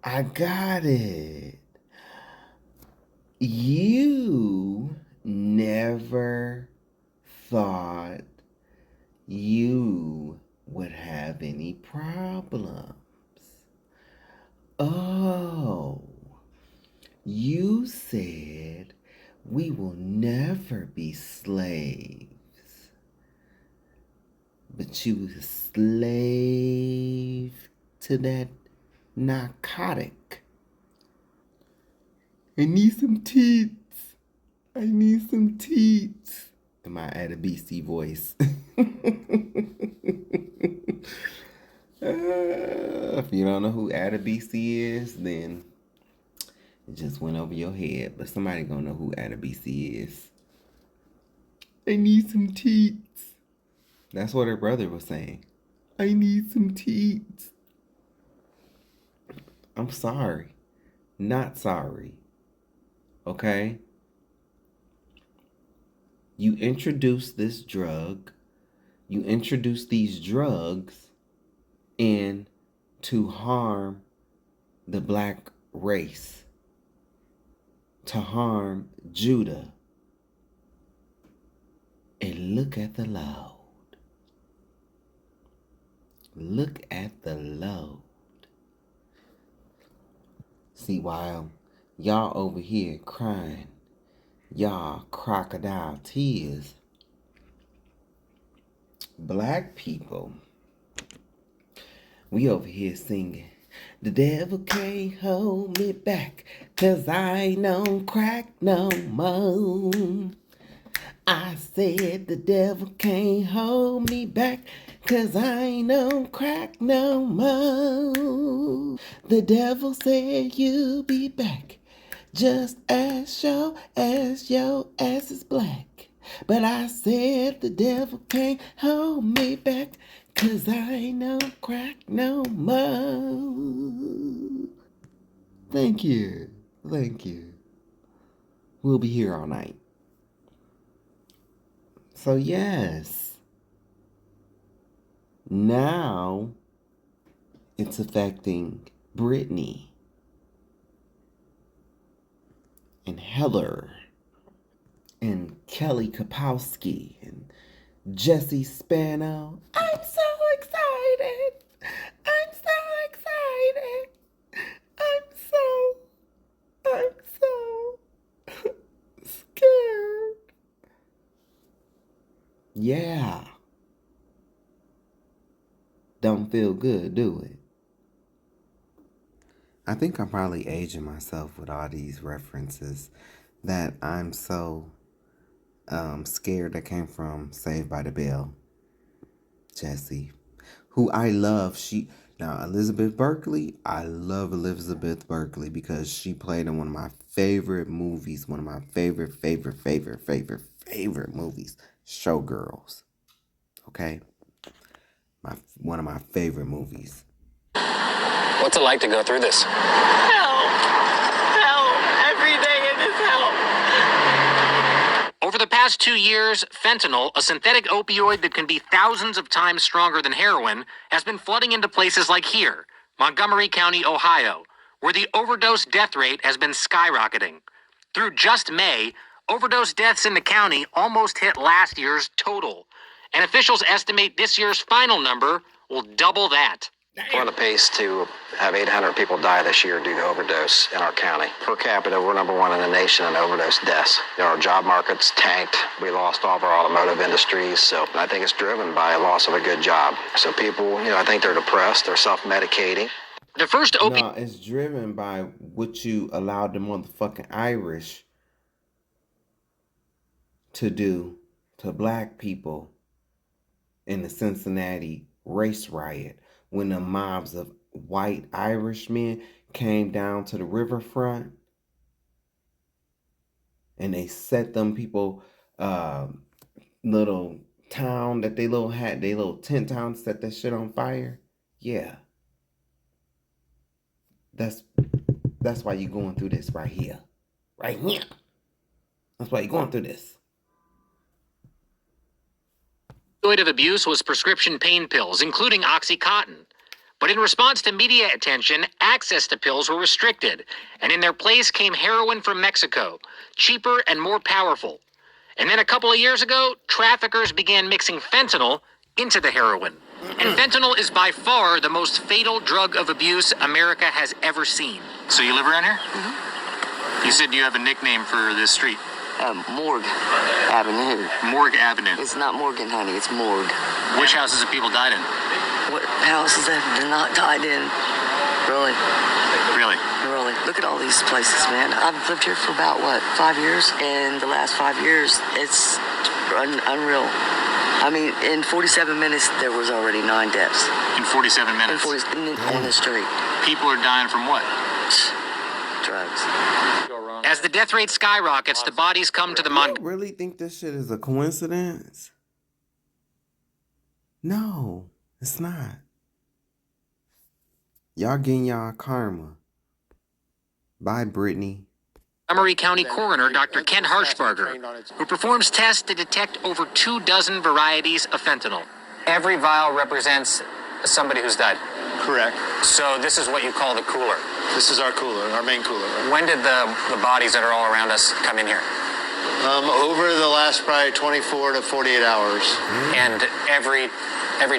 I got it. You never thought you would have any problems. Oh, you said we will never be slaves. But you was a slave to that narcotic. I need some teats. I need some teats. Am I at a BC voice? If you don't know who Ada BC is, then it just went over your head. But somebody gonna know who Ada BC is. I need some teats. That's what her brother was saying. I need some teats. I'm sorry. Not sorry. Okay? You introduced this drug. You introduced these drugs in to harm the black race. To harm Judah. And look at the load. Look at the load. See, while y'all over here crying, y'all crocodile tears, black people, we over here singing, the devil can't hold me back, 'cause I ain't on crack no more. I said the devil can't hold me back, 'cause I ain't on crack no more. The devil said you'll be back, just as sure as your ass is black. But I said the devil can't hold me back, 'cause I ain't on crack no more. Thank you. Thank you. We'll be here all night. So yes, now it's affecting Brittany and Heller and Kelly Kapowski and Jesse Spano. I'm so excited. I'm so excited. I'm so scared. Yeah. Don't feel good, do it? I think I'm probably aging myself with all these references that I'm so scared that came from Saved by the Bell. Jessie, who I love. Now, Elizabeth Berkley, I love Elizabeth Berkley because she played in one of my favorite movies, one of my favorite movies, Showgirls. Okay? One of my favorite movies. What's it like to go through this? Hell. past 2 years, fentanyl, a synthetic opioid that can be thousands of times stronger than heroin, has been flooding into places like here, Montgomery County, Ohio, where the overdose death rate has been skyrocketing. Through just May, overdose deaths in the county almost hit last year's total, and officials estimate this year's final number will double that. We're on the pace to have 800 people die this year due to overdose in our county. Per capita, we're number one in the nation in overdose deaths. Our job market's tanked. We lost all of our automotive industries, so I think it's driven by a loss of a good job. So people, I think they're depressed, they're self-medicating. The first No, it's driven by what you allowed the motherfucking Irish to do to black people in the Cincinnati race riot when the mobs of white Irishmen came down to the riverfront and they set them people little town that they had, they little tent town, set that shit on fire. Yeah. That's why you're going through this right here. Right here. That's why you're going through this. Opioid of abuse was prescription pain pills, including OxyContin. But in response to media attention, access to pills were restricted, and in their place came heroin from Mexico, cheaper and more powerful. And then a couple of years ago, traffickers began mixing fentanyl into the heroin. And fentanyl is by far the most fatal drug of abuse America has ever seen. So you live around here? Mm-hmm. You said you have a nickname for this street. Morgue Avenue. Morgue Avenue. It's not Morgan, honey. It's Morgue. Which houses have people died in? What houses have not died in? Really? Really? Really. Look at all these places, man. I've lived here for about, 5 years? And the last 5 years, it's unreal. I mean, in 47 minutes, there was already 9 deaths. In 47 minutes? On the street. People are dying from what? Drugs. As the death rate skyrockets, the bodies come to the You really think this shit is a coincidence? No, it's not. Y'all getting y'all karma. Bye, Brittany. Montgomery County Coroner Dr. Ken Harshbarger, who performs tests to detect over 24 varieties of fentanyl. Every vial represents somebody who's died. Correct. So this is what you call the cooler. This is our cooler, our main cooler. Right? When did the bodies that are all around us come in here? Over the last probably 24 to 48 hours. And every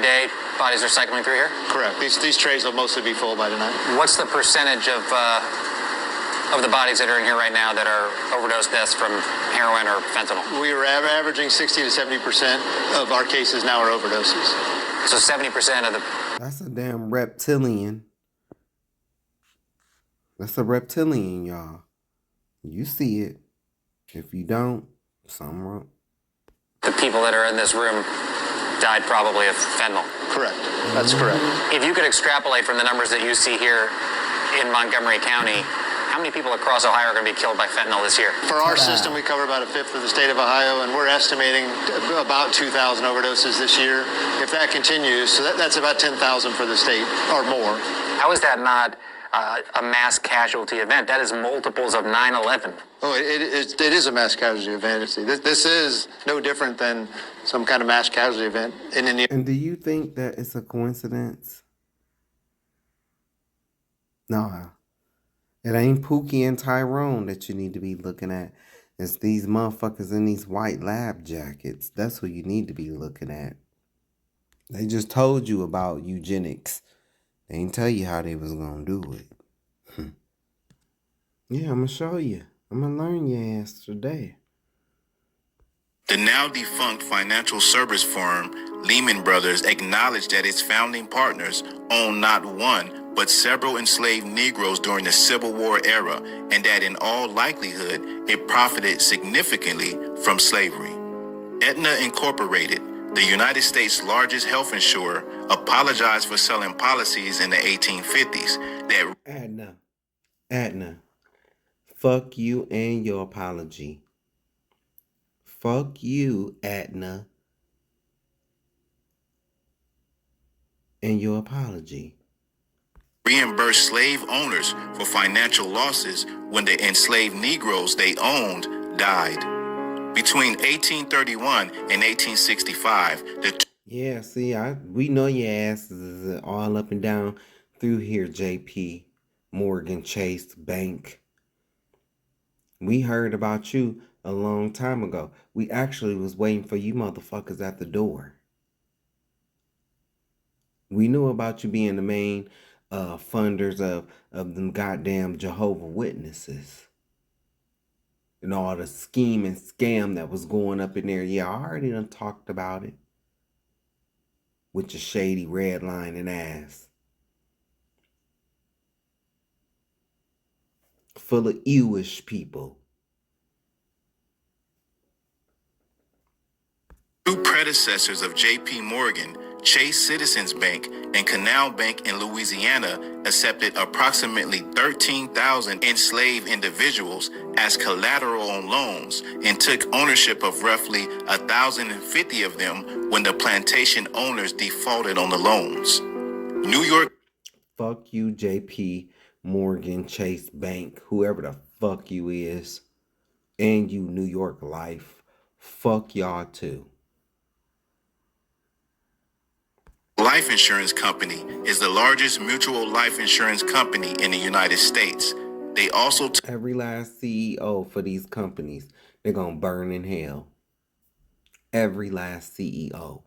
day, bodies are cycling through here? Correct. These trays will mostly be full by tonight. What's the percentage of the bodies that are in here right now that are overdose deaths from heroin or fentanyl? We were averaging 60 to 70% of our cases now are overdoses. So 70% of the... That's a damn reptilian. That's a reptilian, y'all. You see it. If you don't, something wrong. The people that are in this room died probably of fentanyl. Correct. That's correct. If you could extrapolate from the numbers that you see here in Montgomery County, how many people across Ohio are going to be killed by fentanyl this year? For our system, we cover about a fifth of the state of Ohio, and we're estimating about 2,000 overdoses this year. If that continues, so that's about 10,000 for the state or more. How is that not a mass casualty event? That is multiples of 9/11. Oh, it is a mass casualty event. This is no different than some kind of mass casualty event in India. And do you think that it's a coincidence? No. It ain't Pookie and Tyrone that you need to be looking at. It's these motherfuckers in these white lab jackets. That's who you need to be looking at. They just told you about eugenics. They didn't tell you how they was going to do it. Yeah, I'm going to show you. I'm going to learn your ass today. The now defunct financial service firm Lehman Brothers acknowledged that its founding partners owned not one, but several enslaved Negroes during the Civil War era, and that in all likelihood, it profited significantly from slavery. Aetna Incorporated, the United States' largest health insurer, apologized for selling policies in the 1850s that... Aetna, fuck you and your apology. Fuck you, Aetna, and your apology. Reimbursed slave owners for financial losses when the enslaved Negroes they owned died. Between 1831 and 1865, Yeah, see, we know your ass is all up and down through here, JP Morgan Chase Bank. We heard about you a long time ago. We actually was waiting for you motherfuckers at the door. We knew about you being the main funders of them goddamn Jehovah Witnesses. And all the scheme and scam that was going up in there. Yeah, I already done talked about it. With your shady redlining ass. Full of ewish people. two predecessors of J.P. Morgan, Chase Citizens Bank and Canal Bank in Louisiana, accepted approximately 13,000 enslaved individuals as collateral on loans and took ownership of roughly 1,050 of them when the plantation owners defaulted on the loans. New York. Fuck you, JP Morgan Chase Bank, whoever the fuck you is, and you New York Life. Fuck y'all too. Life Insurance Company is the largest mutual life insurance company in the United States. They also every last CEO for these companies, they're gonna burn in hell. Every last CEO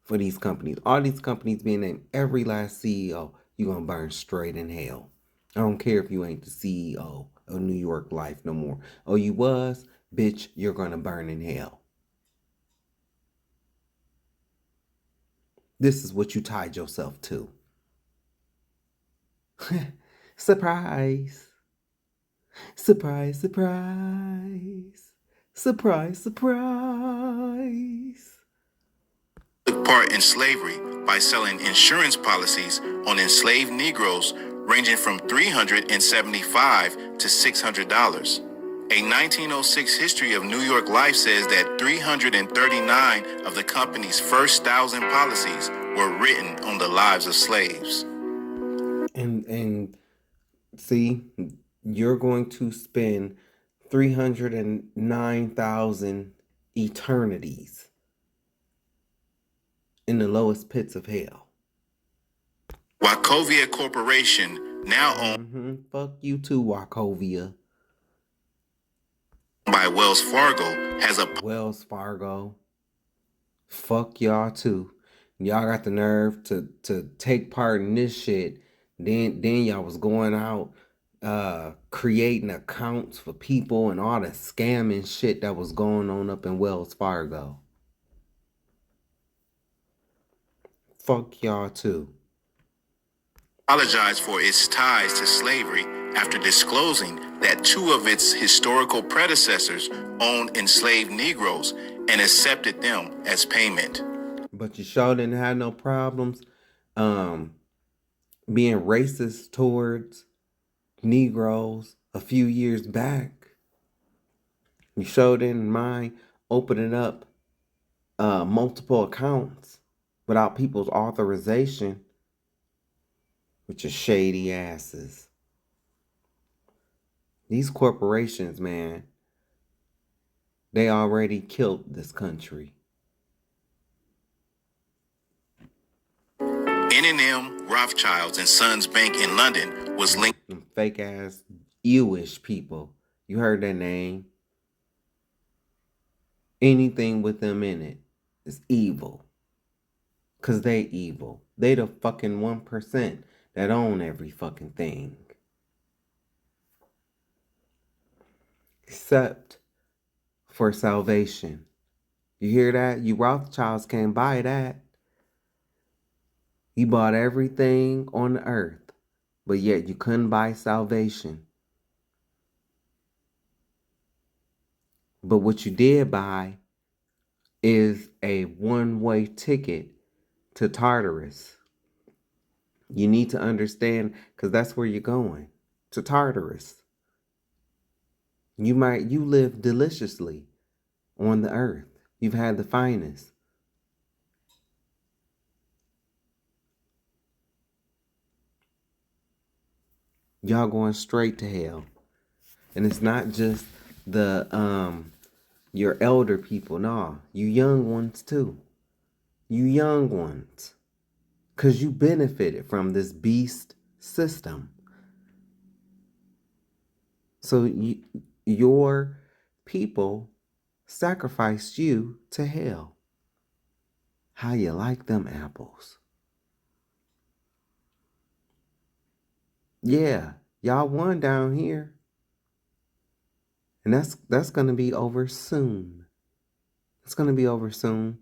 for these companies, all these companies being named, every last CEO, you're gonna burn straight in hell. I don't care if you ain't the CEO of New York Life no more. Oh, you was? Bitch, you're gonna burn in hell. This is what you tied yourself to. Surprise. Surprise, surprise. Surprise, surprise. Took part in slavery by selling insurance policies on enslaved Negroes ranging from $375 to $600. A 1906 history of New York Life says that 339 of the company's first 1,000 policies were written on the lives of slaves. And see, you're going to spend 309,000 eternities in the lowest pits of hell. Wachovia Corporation, now owned fuck you too, Wachovia. By Wells Fargo, has a Wells Fargo. Fuck y'all too. Y'all got the nerve to take part in this shit. Then y'all was going out creating accounts for people and all the scamming shit that was going on up in Wells Fargo. Fuck y'all too. Apologized for its ties to slavery after disclosing that two of its historical predecessors owned enslaved Negroes and accepted them as payment. But you sure didn't have no problems being racist towards Negroes a few years back. You sure didn't mind opening up multiple accounts without people's authorization with your shady asses. These corporations, man, they already killed this country. N&M Rothschilds and Sons Bank in London was linked. Them fake ass Jewish people. You heard that name. Anything with them in it is evil. Cause they evil. They the fucking 1% that own every fucking thing. Except for salvation. You hear that? You Rothschilds can't buy that. You bought everything on the earth, but yet you couldn't buy salvation. But what you did buy is a one-way ticket to Tartarus. You need to understand, because that's where you're going, to Tartarus. You live deliciously on the earth. You've had the finest. Y'all going straight to hell. And it's not just the Your elder people, nah. You young ones too. You young ones. Because you benefited from this beast system. So your people sacrificed you to hell. How you like them apples? Yeah, y'all won down here. And that's going to be over soon. It's going to be over soon.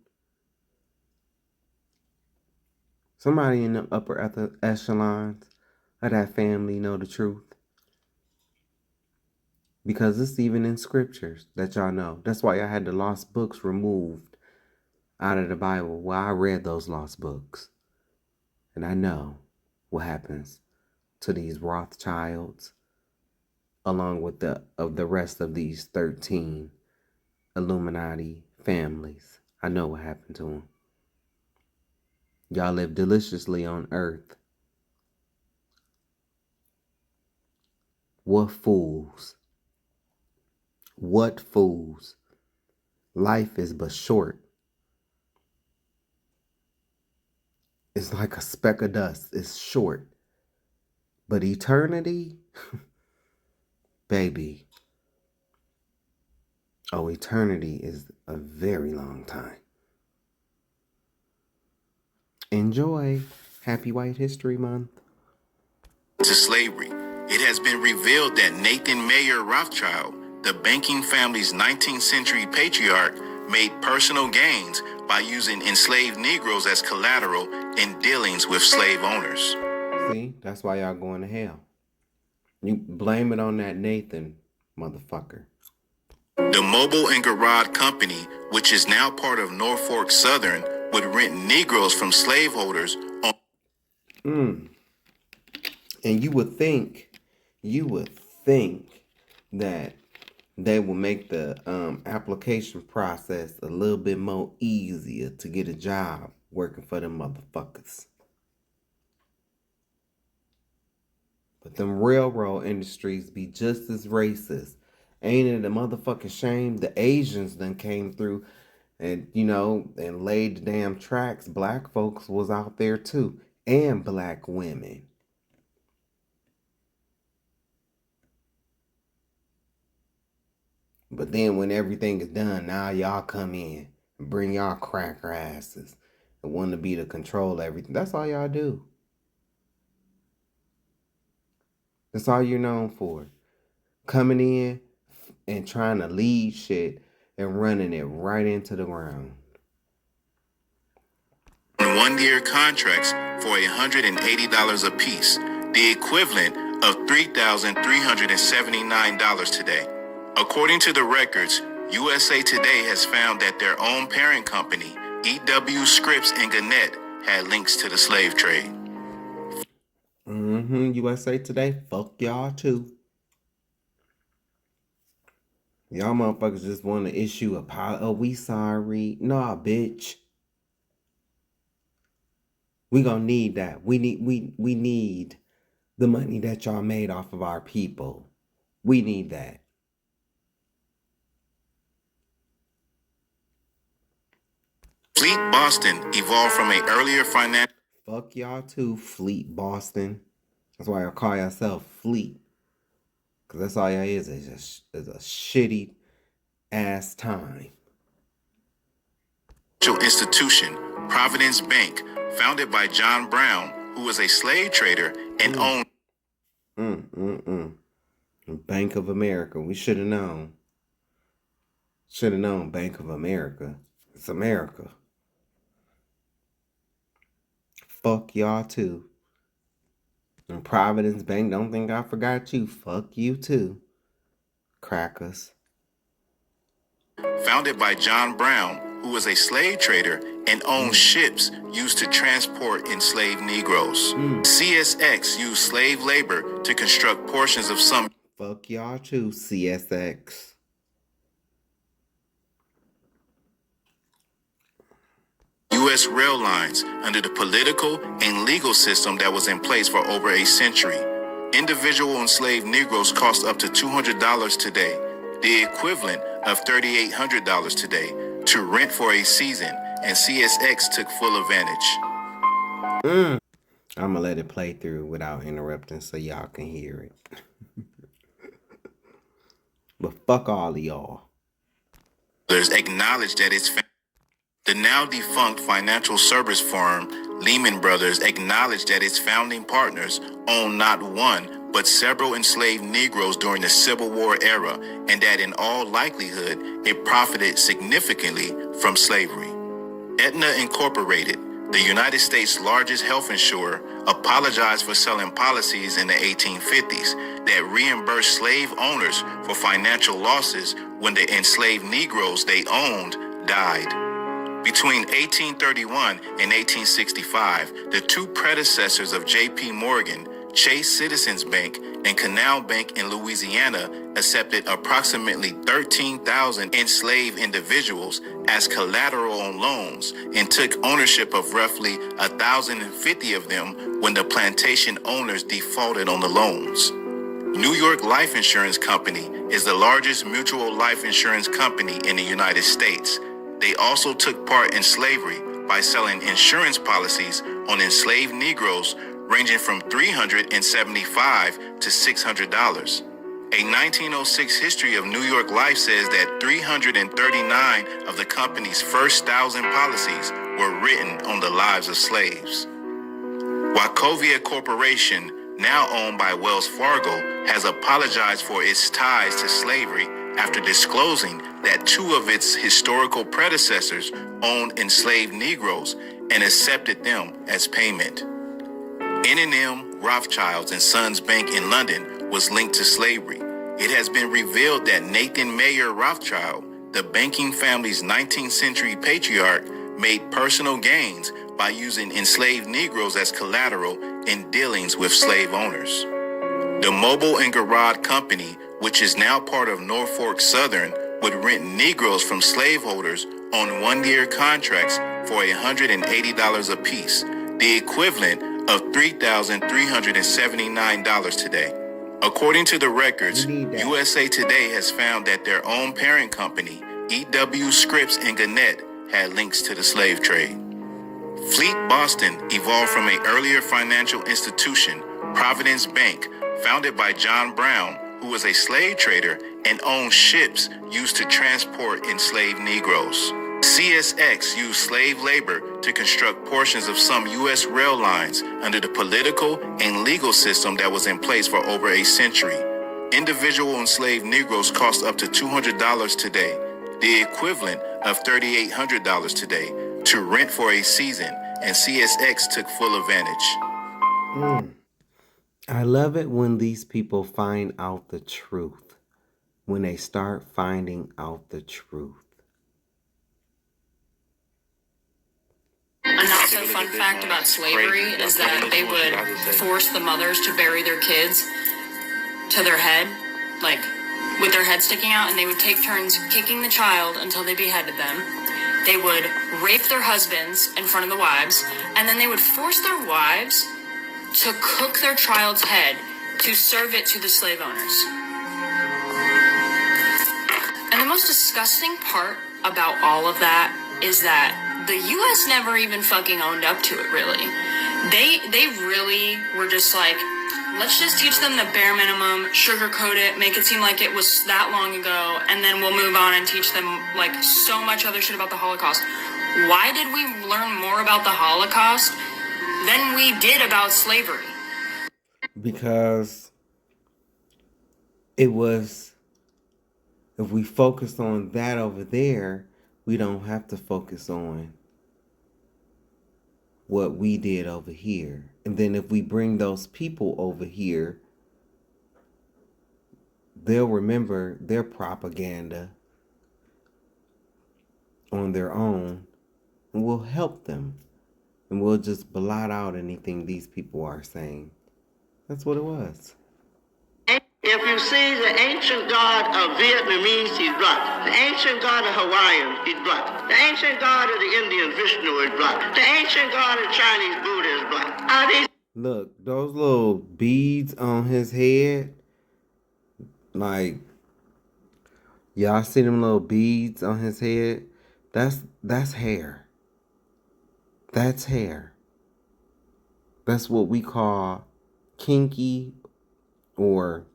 Somebody in the upper echelons of that family know the truth. Because it's even in scriptures that y'all know. That's why I had the lost books removed out of the Bible. Well, I read those lost books. And I know what happens to these Rothschilds, along with the rest of these 13 Illuminati families. I know what happened to them. Y'all live deliciously on earth. What fools. What fools. Life is but short. It's like a speck of dust. It's short. But eternity, baby. Oh, eternity is a very long time. Enjoy. Happy White History Month. To slavery, it has been revealed that Nathan Mayer Rothschild, the banking family's 19th century patriarch, made personal gains by using enslaved Negroes as collateral in dealings with slave owners. See, that's why y'all going to hell. You blame it on that Nathan motherfucker. The Mobile and Garage Company, which is now part of Norfolk Southern, would rent Negroes from slaveholders on... And you would think that they will make the application process a little bit more easier to get a job working for them motherfuckers. But them railroad industries be just as racist. Ain't it a motherfucking shame? The Asians done came through and, and laid the damn tracks. Black folks was out there too. And black women. But then when everything is done, now y'all come in and bring y'all cracker asses and want to be to control everything. That's all y'all do. That's all you're known for. Coming in and trying to lead shit and running it right into the ground. One-year contracts for $180 apiece, the equivalent of $3,379 today. According to the records, USA Today has found that their own parent company, E.W. Scripps and Gannett, had links to the slave trade. USA Today, fuck y'all too. Y'all motherfuckers just want to issue a pile. Oh, we sorry. Nah, bitch. We gonna need that. We need the money that y'all made off of our people. We need that. Fleet Boston evolved from an earlier financial... Fuck y'all too, Fleet Boston. That's why I call yourself Fleet. Because that's all y'all is a shitty ass time. Institution, Providence Bank, founded by John Brown, who was a slave trader and owned... Bank of America. We should have known. Should have known Bank of America. It's America. Fuck y'all too. And Providence Bank, don't think I forgot you. Fuck you too. Crackers. Founded by John Brown, who was a slave trader and owned ships used to transport enslaved Negroes. CSX used slave labor to construct portions of some... Fuck y'all too, CSX. U.S. rail lines under the political and legal system that was in place for over a century. Individual enslaved Negroes cost up to $200 today, the equivalent of $3,800 today to rent for a season, and CSX took full advantage. I'm gonna let it play through without interrupting so y'all can hear it. But fuck all of y'all. There's acknowledged that the now defunct financial service firm Lehman Brothers acknowledged that its founding partners owned not one, but several enslaved Negroes during the Civil War era, and that in all likelihood, it profited significantly from slavery. Aetna Incorporated, the United States' largest health insurer, apologized for selling policies in the 1850s that reimbursed slave owners for financial losses when the enslaved Negroes they owned died. Between 1831 and 1865, the two predecessors of J.P. Morgan, Chase Citizens Bank and Canal Bank in Louisiana, accepted approximately 13,000 enslaved individuals as collateral on loans and took ownership of roughly 1,050 of them when the plantation owners defaulted on the loans. New York Life Insurance Company is the largest mutual life insurance company in the United States. They also took part in slavery by selling insurance policies on enslaved Negroes ranging from $375 to $600. A 1906 history of New York Life says that 339 of the company's first 1,000 policies were written on the lives of slaves. Wachovia Corporation, now owned by Wells Fargo, has apologized for its ties to slavery after disclosing that two of its historical predecessors owned enslaved Negroes and accepted them as payment. N&M Rothschilds and Sons Bank in London was linked to slavery. It has been revealed that Nathan Mayer Rothschild, the banking family's 19th century patriarch, made personal gains by using enslaved Negroes as collateral in dealings with slave owners. The Mobile and Garage Company, which is now part of Norfolk Southern, would rent Negroes from slaveholders on one-year contracts for $180 apiece, the equivalent of $3,379 today. According to the records, USA Today has found that their own parent company, E.W. Scripps and Gannett, had links to the slave trade. Fleet Boston evolved from an earlier financial institution, Providence Bank, founded by John Brown, who was a slave trader and owned ships used to transport enslaved Negroes. CSX used slave labor to construct portions of some U.S. rail lines under the political and legal system that was in place for over a century. Individual enslaved Negroes cost up to $200 today, the equivalent of $3,800 today, to rent for a season, and CSX took full advantage. I love it when these people find out the truth. When they start finding out the truth. A not so fun fact about slavery is that they would force the mothers to bury their kids to their head, like with their head sticking out, and they would take turns kicking the child until they beheaded them. They would rape their husbands in front of the wives, and then they would force their wives to cook their child's head to serve it to the slave owners. And the most disgusting part about all of that is that the U.S. never even fucking owned up to it, really. They really were just like, let's just teach them the bare minimum, sugarcoat it, make it seem like it was that long ago, and then we'll move on and teach them, like, so much other shit about the Holocaust. Why did we learn more about the Holocaust than we did about slavery? Because it was, if we focus on that over there, we don't have to focus on what we did over here. And then if we bring those people over here, they'll remember their propaganda on their own, and we'll help them. And we'll just blot out anything these people are saying. That's what it was. If you see the ancient god of Vietnamese, he's black. The ancient god of Hawaiians, he's black. The ancient god of the Indian, Vishnu, is black. The ancient god of Chinese Buddha is black. Are these? Look, those little beads on his head, like, Y'all see them little beads on his head? That's hair. That's hair. That's what we call kinky, or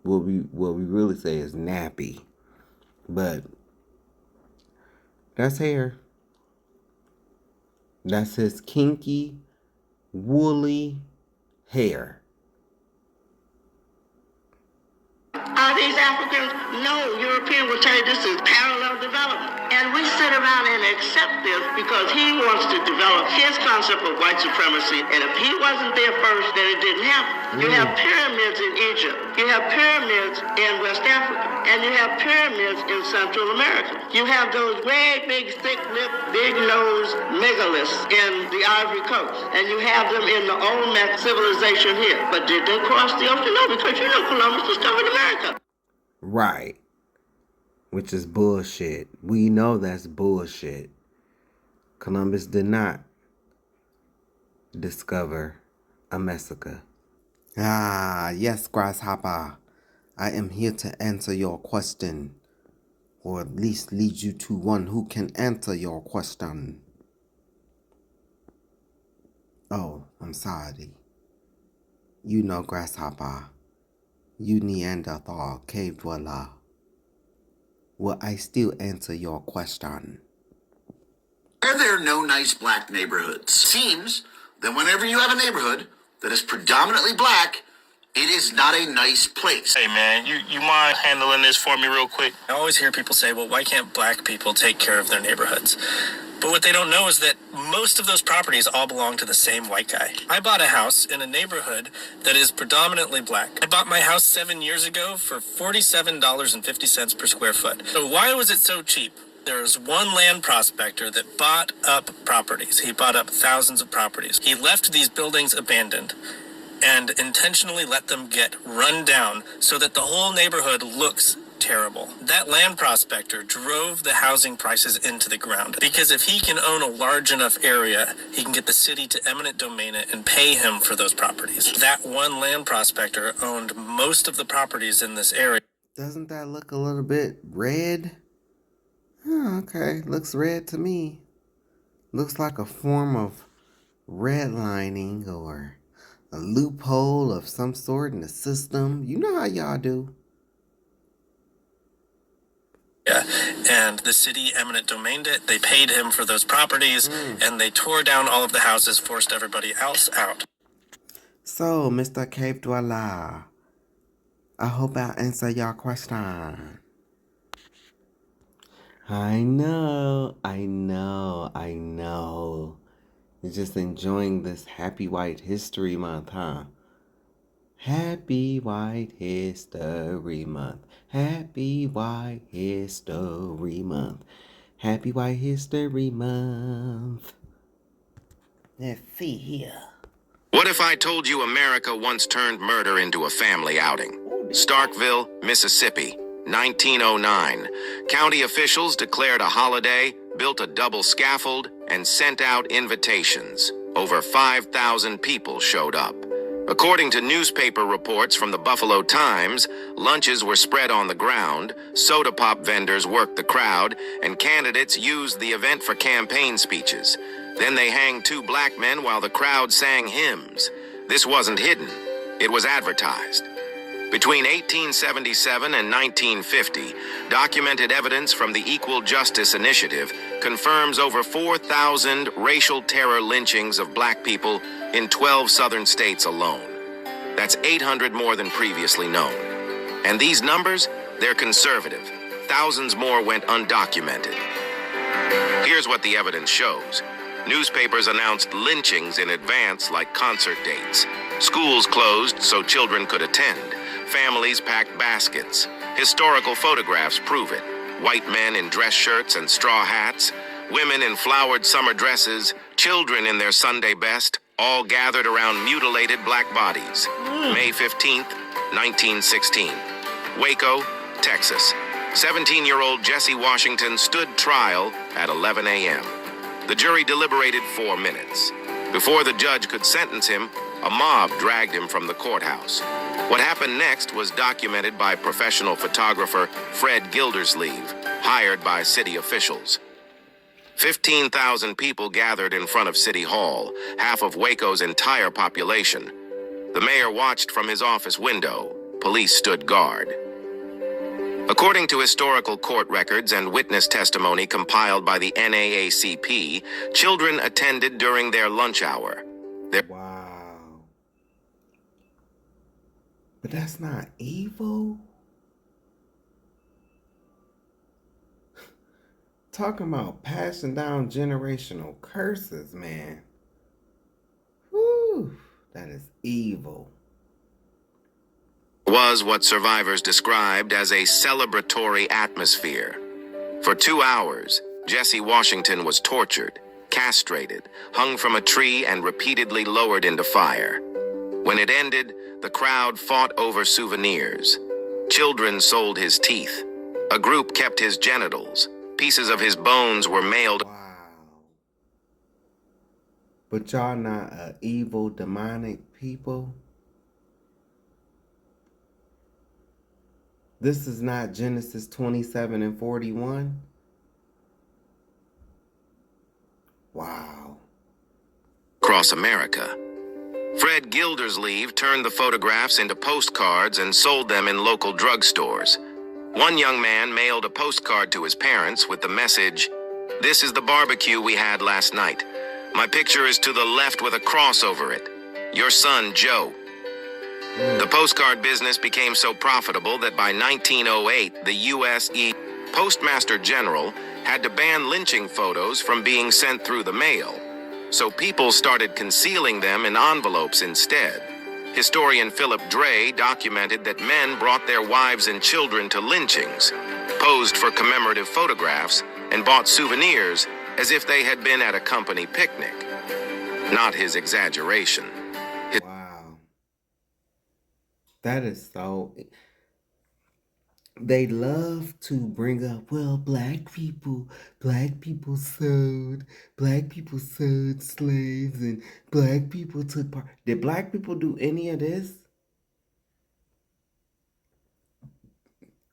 what we really say is nappy. But that's hair. That's his kinky, woolly hair. Are these Africans? No, European will tell you this is parallel development. And we sit around and accept this because he wants to develop his concept of white supremacy. And if he wasn't there first, then it didn't happen. You have pyramids in Egypt. You have pyramids in West Africa. And you have pyramids in Central America. You have those great big thick-lipped, big-nosed megaliths in the Ivory Coast. And you have them in the Olmec civilization here. But did they cross the ocean? No, because you know Columbus discovered America. Right. Which is bullshit. We know that's bullshit. Columbus did not discover Amessica. Ah, yes, Grasshopper. I am here to answer your question. Or at least lead you to one who can answer your question. Oh, I'm sorry. You know, Grasshopper. You Neanderthal cave dweller. Will I still answer your question? Are there no nice black neighborhoods? Seems that whenever you have a neighborhood that is predominantly black, it is not a nice place. Hey man, you mind handling this for me real quick? I always hear people say, well, why can't black people take care of their neighborhoods? But what they don't know is that most of those properties all belong to the same white guy. I bought a house in a neighborhood that is predominantly black. I bought my house 7 years ago for $47.50 per square foot. So why was it so cheap? There's one land prospector that bought up properties. He bought up thousands of properties. He left these buildings abandoned and intentionally let them get run down so that the whole neighborhood looks terrible. That land prospector drove the housing prices into the ground because if he can own a large enough area, he can get the city to eminent domain it and pay him for those properties. That one land prospector owned most of the properties in this area. Doesn't that look a little bit red? Oh, okay, looks red to me. Looks like a form of redlining or a loophole of some sort in the system. You know how y'all do. Yeah, and the city eminent domained it. They paid him for those properties, and they tore down all of the houses, forced everybody else out. So, Mr. Cave Dweller, I hope I answer your question. I know. You're just enjoying this Happy White History Month, huh? Happy White History Month. Happy White History Month. Happy White History Month. Let's see here. What if I told you America once turned murder into a family outing? Starkville, Mississippi, 1909. County officials declared a holiday, built a double scaffold, and sent out invitations. Over 5,000 people showed up. According to newspaper reports from the Buffalo Times, lunches were spread on the ground, soda pop vendors worked the crowd, and candidates used the event for campaign speeches. Then they hanged two black men while the crowd sang hymns. This wasn't hidden. It was advertised. Between 1877 and 1950, documented evidence from the Equal Justice Initiative confirms over 4,000 racial terror lynchings of black people in 12 southern states alone. That's 800 more than previously known. And these numbers, they're conservative. Thousands more went undocumented. Here's what the evidence shows. Newspapers announced lynchings in advance like concert dates. Schools closed so children could attend. Families packed baskets. Historical photographs prove it. White men in dress shirts and straw hats, women in flowered summer dresses, children in their Sunday best, all gathered around mutilated black bodies. May 15th, 1916. Waco, Texas. 17-year-old Jesse Washington stood trial at 11 a.m. The jury deliberated 4 minutes. Before the judge could sentence him, a mob dragged him from the courthouse. What happened next was documented by professional photographer Fred Gildersleeve, hired by city officials. 15,000 people gathered in front of City Hall, half of Waco's entire population. The mayor watched from his office window. Police stood guard. According to historical court records and witness testimony compiled by the NAACP, children attended during their lunch hour. Wow. But that's not evil? Talking about passing down generational curses, man. Whew, that is evil. Was what survivors described as a celebratory atmosphere. For 2 hours, Jesse Washington was tortured, castrated, hung from a tree, and repeatedly lowered into fire. When it ended, the crowd fought over souvenirs. Children sold his teeth. A group kept his genitals. Pieces of his bones were mailed. But y'all not evil, demonic people? This is not Genesis 27 and 41? Wow. Across America. Fred Gildersleeve turned the photographs into postcards and sold them in local drugstores. One young man mailed a postcard to his parents with the message, "This is the barbecue we had last night. My picture is to the left with a cross over it. Your son, Joe." The postcard business became so profitable that by 1908, the U.S. Postmaster General had to ban lynching photos from being sent through the mail. So people started concealing them in envelopes instead. Historian Philip Dre documented that men brought their wives and children to lynchings, posed for commemorative photographs, and bought souvenirs as if they had been at a company picnic. Not his exaggeration. Wow. That is so... They love to bring up, well, black people sold slaves, and black people took part. Did black people do any of this?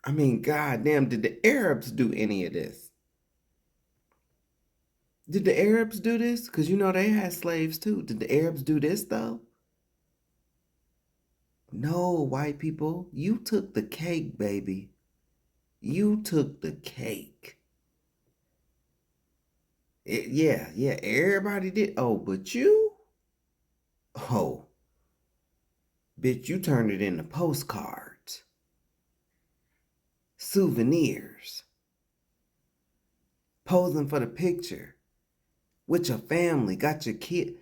I mean, goddamn, did the Arabs do any of this? Did the Arabs do this? Because you know they had slaves too. Did the Arabs do this though? No, white people, you took the cake, baby. You took the cake. Yeah, everybody did. Oh, but you? Oh, bitch, you turned it into postcards. Souvenirs. Posing for the picture. With your family, got your kid.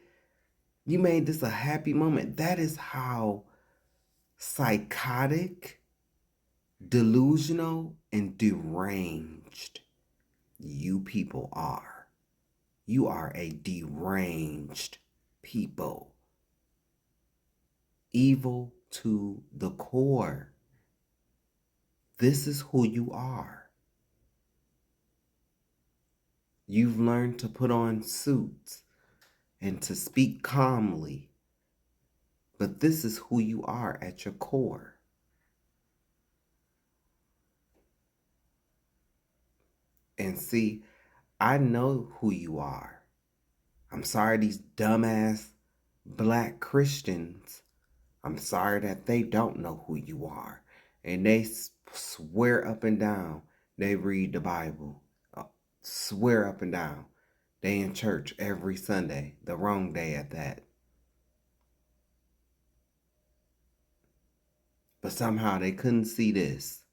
You made this a happy moment. That is how psychotic, delusional, and deranged you people are. You are a deranged people. Evil to the core. This is who you are. You've learned to put on suits and to speak calmly. But this is who you are at your core. And see, I know who you are. I'm sorry these dumbass black Christians, I'm sorry that they don't know who you are. And they swear up and down they read the Bible. Swear up and down they in church every Sunday, the wrong day at that. But somehow they couldn't see this.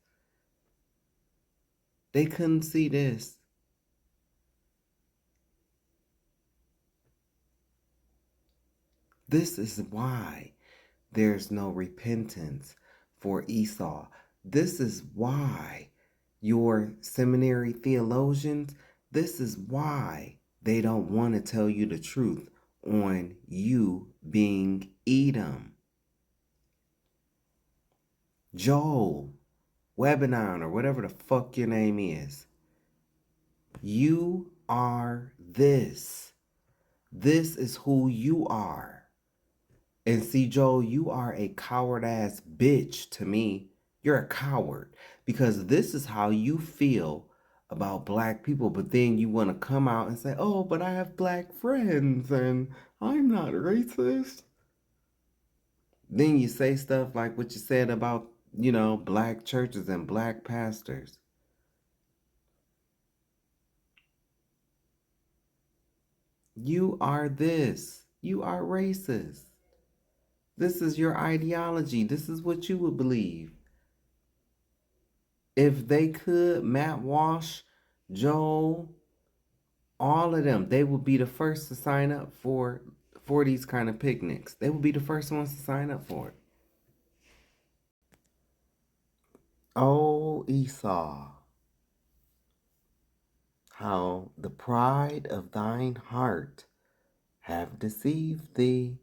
They couldn't see this. This is why there's no repentance for Esau. This is why your seminary theologians, this is why they don't want to tell you the truth on you being Edom. Joel, Webinar, or whatever the fuck your name is. You are this. This is who you are. And see, Joel, you are a coward ass bitch to me. You're a coward because this is how you feel about black people, but then you want to come out and say, oh, but I have black friends and I'm not racist. Then you say stuff like what you said about, black churches and black pastors. You are this. You are racist. This is your ideology. This is what you would believe. If they could, Matt Walsh, Joel, all of them, they would be the first to sign up for these kind of picnics. They would be the first ones to sign up for it. Oh, Esau, how the pride of thine heart have deceived thee,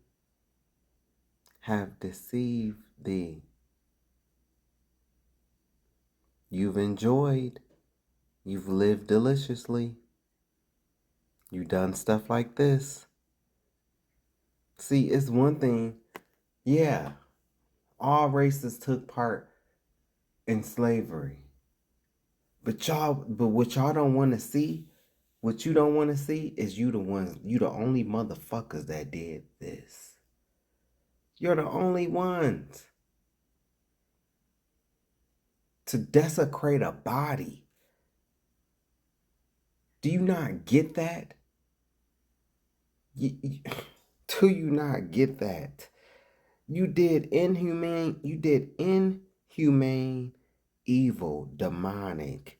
have deceived thee. You've enjoyed, you've lived deliciously, you've done stuff like this. See, it's one thing, yeah, all races took part in slavery. But what y'all don't want to see, what you don't want to see is you the only motherfuckers that did this. You're the only ones to desecrate a body. Do you not get that? Do you not get that? You did inhumane, evil, demonic,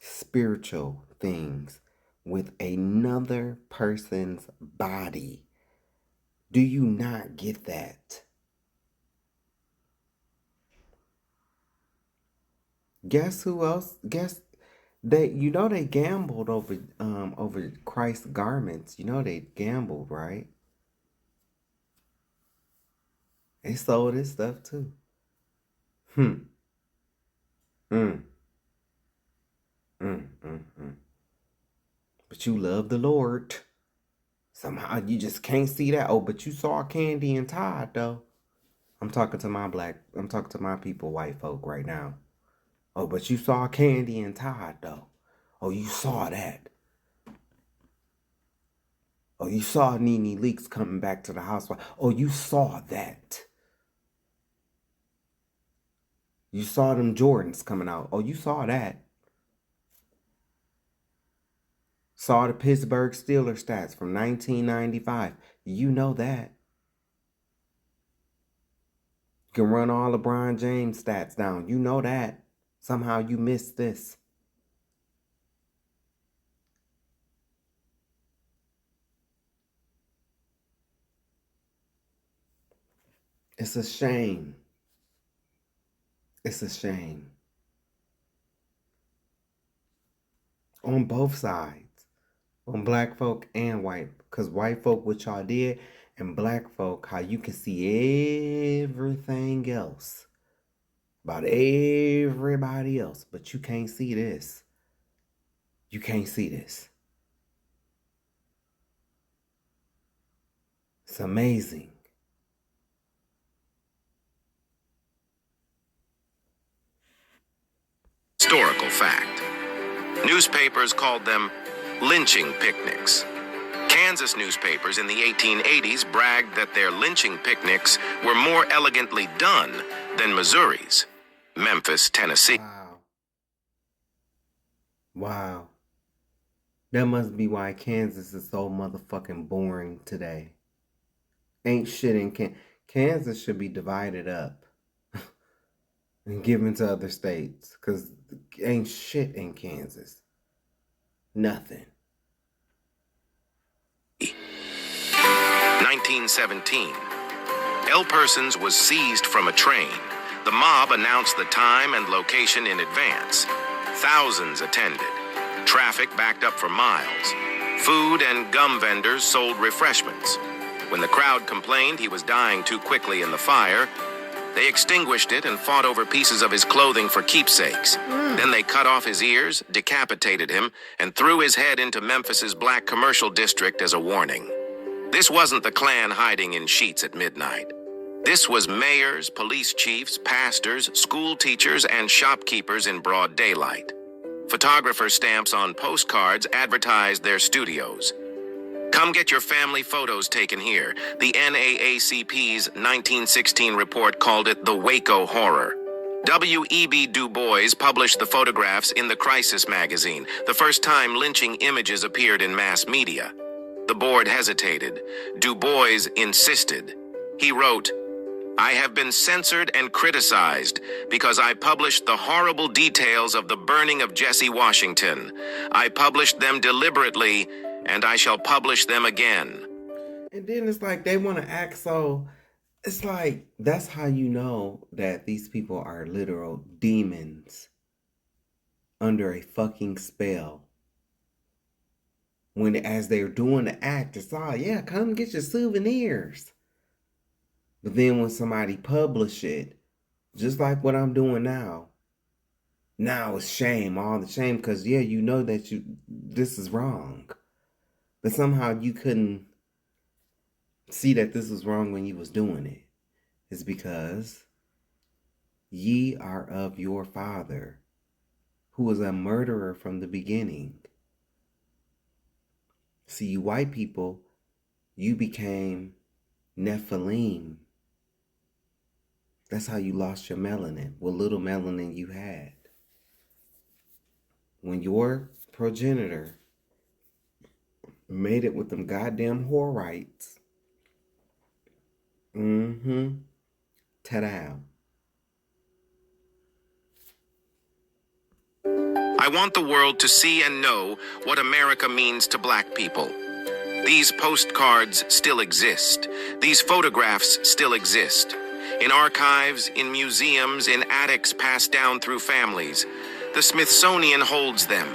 spiritual things with another person's body. Do you not get that? Guess who else? Guess they gambled over Christ's garments. They gambled, right? They sold his stuff too. But you love the Lord. Somehow you just can't see that. Oh, but you saw Candy and Todd though. I'm talking to my people, white folk right now. Oh, but you saw Candy and Todd though. Oh, you saw that. Oh, you saw Nene Leakes coming back to the house. Oh, you saw that. You saw them Jordans coming out. Oh, you saw that. Saw the Pittsburgh Steelers stats from 1995. You know that. You can run all LeBron James stats down. You know that. Somehow you missed this. It's a shame. It's a shame. On both sides. On black folk and white. Because white folk, what y'all did, and black folk, how you can see everything else. About everybody else. But you can't see this. You can't see this. It's amazing. Historical fact. Newspapers called them lynching picnics. Kansas newspapers in the 1880s bragged that their lynching picnics were more elegantly done than Missouri's. Memphis, Tennessee. Wow. That must be why Kansas is so motherfucking boring today. Ain't shit in Kansas should be divided up and given to other states. Because ain't shit in Kansas. Nothing. 1917. L. Persons was seized from a train. The mob announced the time and location in advance. Thousands attended. Traffic backed up for miles. Food and gum vendors sold refreshments. When the crowd complained he was dying too quickly in the fire, they extinguished it and fought over pieces of his clothing for keepsakes. Then they cut off his ears, decapitated him, and threw his head into Memphis's black commercial district as a warning. This wasn't the Klan hiding in sheets at midnight. This was mayors, police chiefs, pastors, school teachers, and shopkeepers in broad daylight. Photographer stamps on postcards advertised their studios. Come get your family photos taken here. The NAACP's 1916 report called it the Waco Horror. W.E.B. Du Bois published the photographs in the Crisis magazine, the first time lynching images appeared in mass media. The board hesitated. Du Bois insisted. He wrote, "I have been censored and criticized because I published the horrible details of the burning of Jesse Washington. I published them deliberately, and I shall publish them again." And then it's like they want to act so. It's like that's how you know that these people are literal demons under a fucking spell. When as they're doing the act, it's all, yeah, come get your souvenirs. But then when somebody publish it, just like what I'm doing now it's shame, all the shame, because yeah, you know that this is wrong. But somehow you couldn't see that this was wrong when you was doing it. It's because ye are of your father, who was a murderer from the beginning. See, you white people, you became Nephilim. That's how you lost your melanin, what little melanin you had. When your progenitor made it with them goddamn Horites, ta-da. I want the world to see and know what America means to black people. These postcards still exist. These photographs still exist. In archives, in museums, in attics passed down through families. The Smithsonian holds them.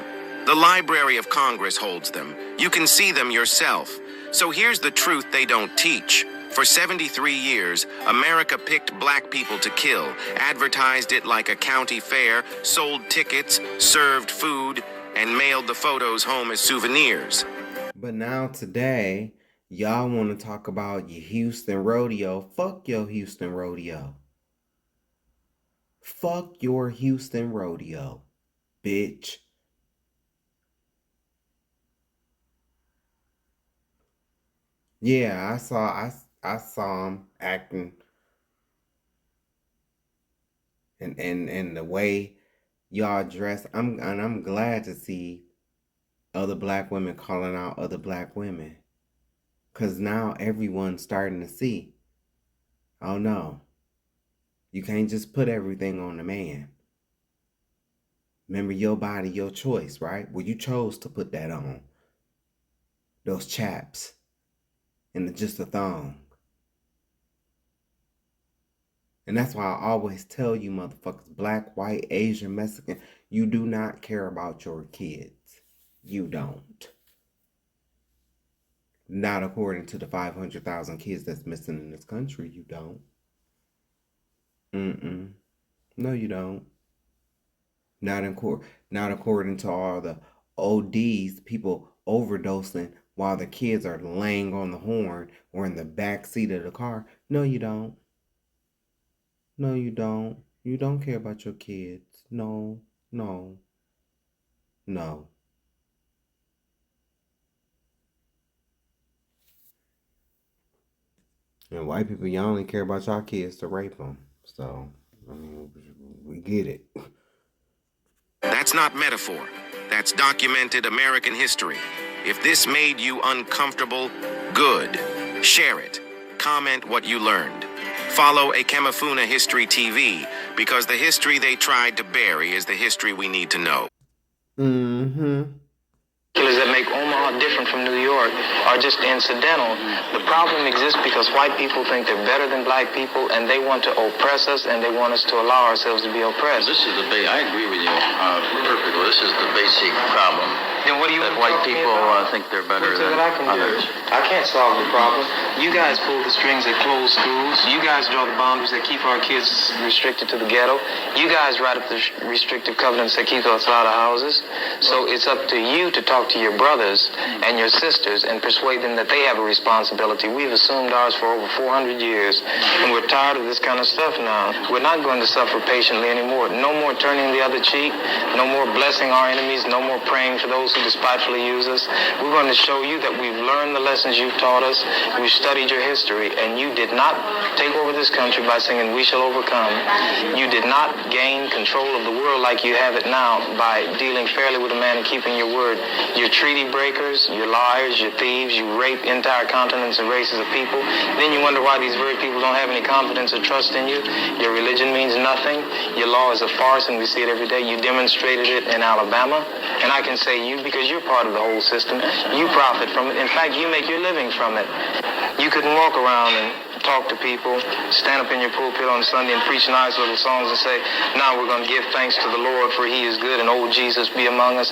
The Library of Congress holds them. You can see them yourself. So here's the truth they don't teach. For 73 years, America picked black people to kill, advertised it like a county fair, sold tickets, served food, and mailed the photos home as souvenirs. But now today, y'all want to talk about your Houston rodeo. Fuck your Houston rodeo. Fuck your Houston rodeo, bitch. Yeah, I saw him acting and the way y'all dress. I'm glad to see other black women calling out other black women. 'Cause now everyone's starting to see, oh no, you can't just put everything on the man. Remember, your body, your choice, right? Well, you chose to put that on. Those chaps and just a thong. And that's why I always tell you motherfuckers, black, white, Asian, Mexican, you do not care about your kids. You don't. Not according to the 500,000 kids that's missing in this country, you don't. No, you don't. Not according to all the ODs, people overdosing while the kids are laying on the horn or in the back seat of the car. No, you don't. No, you don't. You don't care about your kids. No. And white people, y'all only care about y'all kids to rape them. So, I mean, we get it. That's not metaphor. That's documented American history. If this made you uncomfortable, good. Share it. Comment what you learned. Follow a Kemafuna History TV, because the history they tried to bury is the history we need to know. Killers that make Omaha different from New York are just incidental. The problem exists because white people think they're better than black people, and they want to oppress us, and they want us to allow ourselves to be oppressed. I agree with you perfectly. This is the basic problem. Then what do you that white people think they're better than others. I can't solve the problem. You guys pull the strings that close schools. You guys draw the boundaries that keep our kids restricted to the ghetto. You guys write up the restrictive covenants that keep us out of houses. So it's up to you to talk to your brothers and your sisters and persuade them that they have a responsibility. We've assumed ours for over 400 years, and we're tired of this kind of stuff now. We're not going to suffer patiently anymore. No more turning the other cheek. No more blessing our enemies. No more praying for those who despitefully use us. We're going to show you that we've learned the lessons you've taught us. We've studied your history, and you did not take over this country by singing "We Shall Overcome." You did not gain control of the world like you have it now by dealing fairly with a man and keeping your word. You're treaty breakers, you're liars, you're thieves, you rape entire continents and races of people. Then you wonder why these very people don't have any confidence or trust in you. Your religion means nothing. Your law is a farce, and we see it every day. You demonstrated it in Alabama, and I can say you because you're part of the whole system. You profit from it. In fact, you make your living from it. You couldn't walk around and talk to people, stand up in your pulpit on Sunday and preach nice little songs and say, now we're going to give thanks to the Lord for he is good and old Jesus be among us.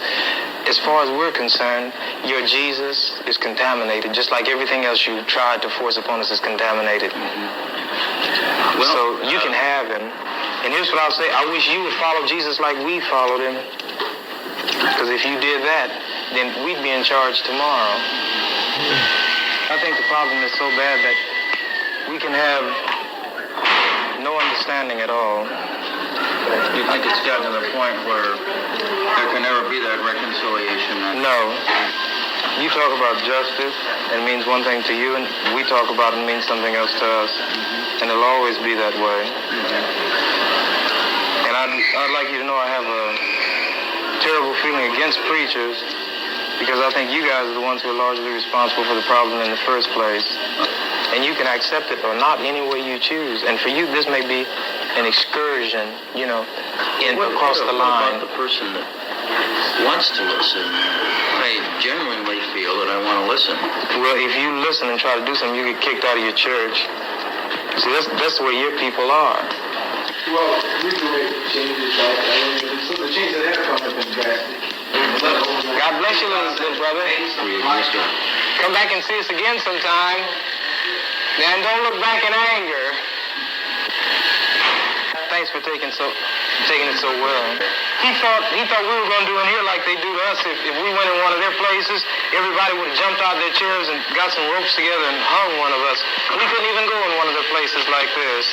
As far as we're concerned, your Jesus is contaminated, just like everything else you tried to force upon us is contaminated. So you can have him. And here's what I'll say, I wish you would follow Jesus like we followed him. Because if you did that, then we'd be in charge tomorrow. I think the problem is so bad that we can have no understanding at all. You think it's gotten to the point where there can never be that reconciliation? No. You talk about justice, and it means one thing to you, and we talk about it and means something else to us. And it'll always be that way. And I'd like you to know I have a terrible feeling against preachers, because I think you guys are the ones who are largely responsible for the problem in the first place. And you can accept it or not any way you choose. And for you, this may be an excursion, across the line. What about the person that wants to listen? I genuinely feel that I want to listen. Well, if you listen and try to do something, you get kicked out of your church. See, that's where your people are. Well, we can make changes, right? So the changes that have come have been drastic. God bless you, little brother. Come back and see us again sometime. And don't look back in anger. Thanks for taking it so well. He thought we were going to do in here like they do to us. If we went in one of their places, everybody would have jumped out of their chairs and got some ropes together and hung one of us. We couldn't even go in one of their places like this.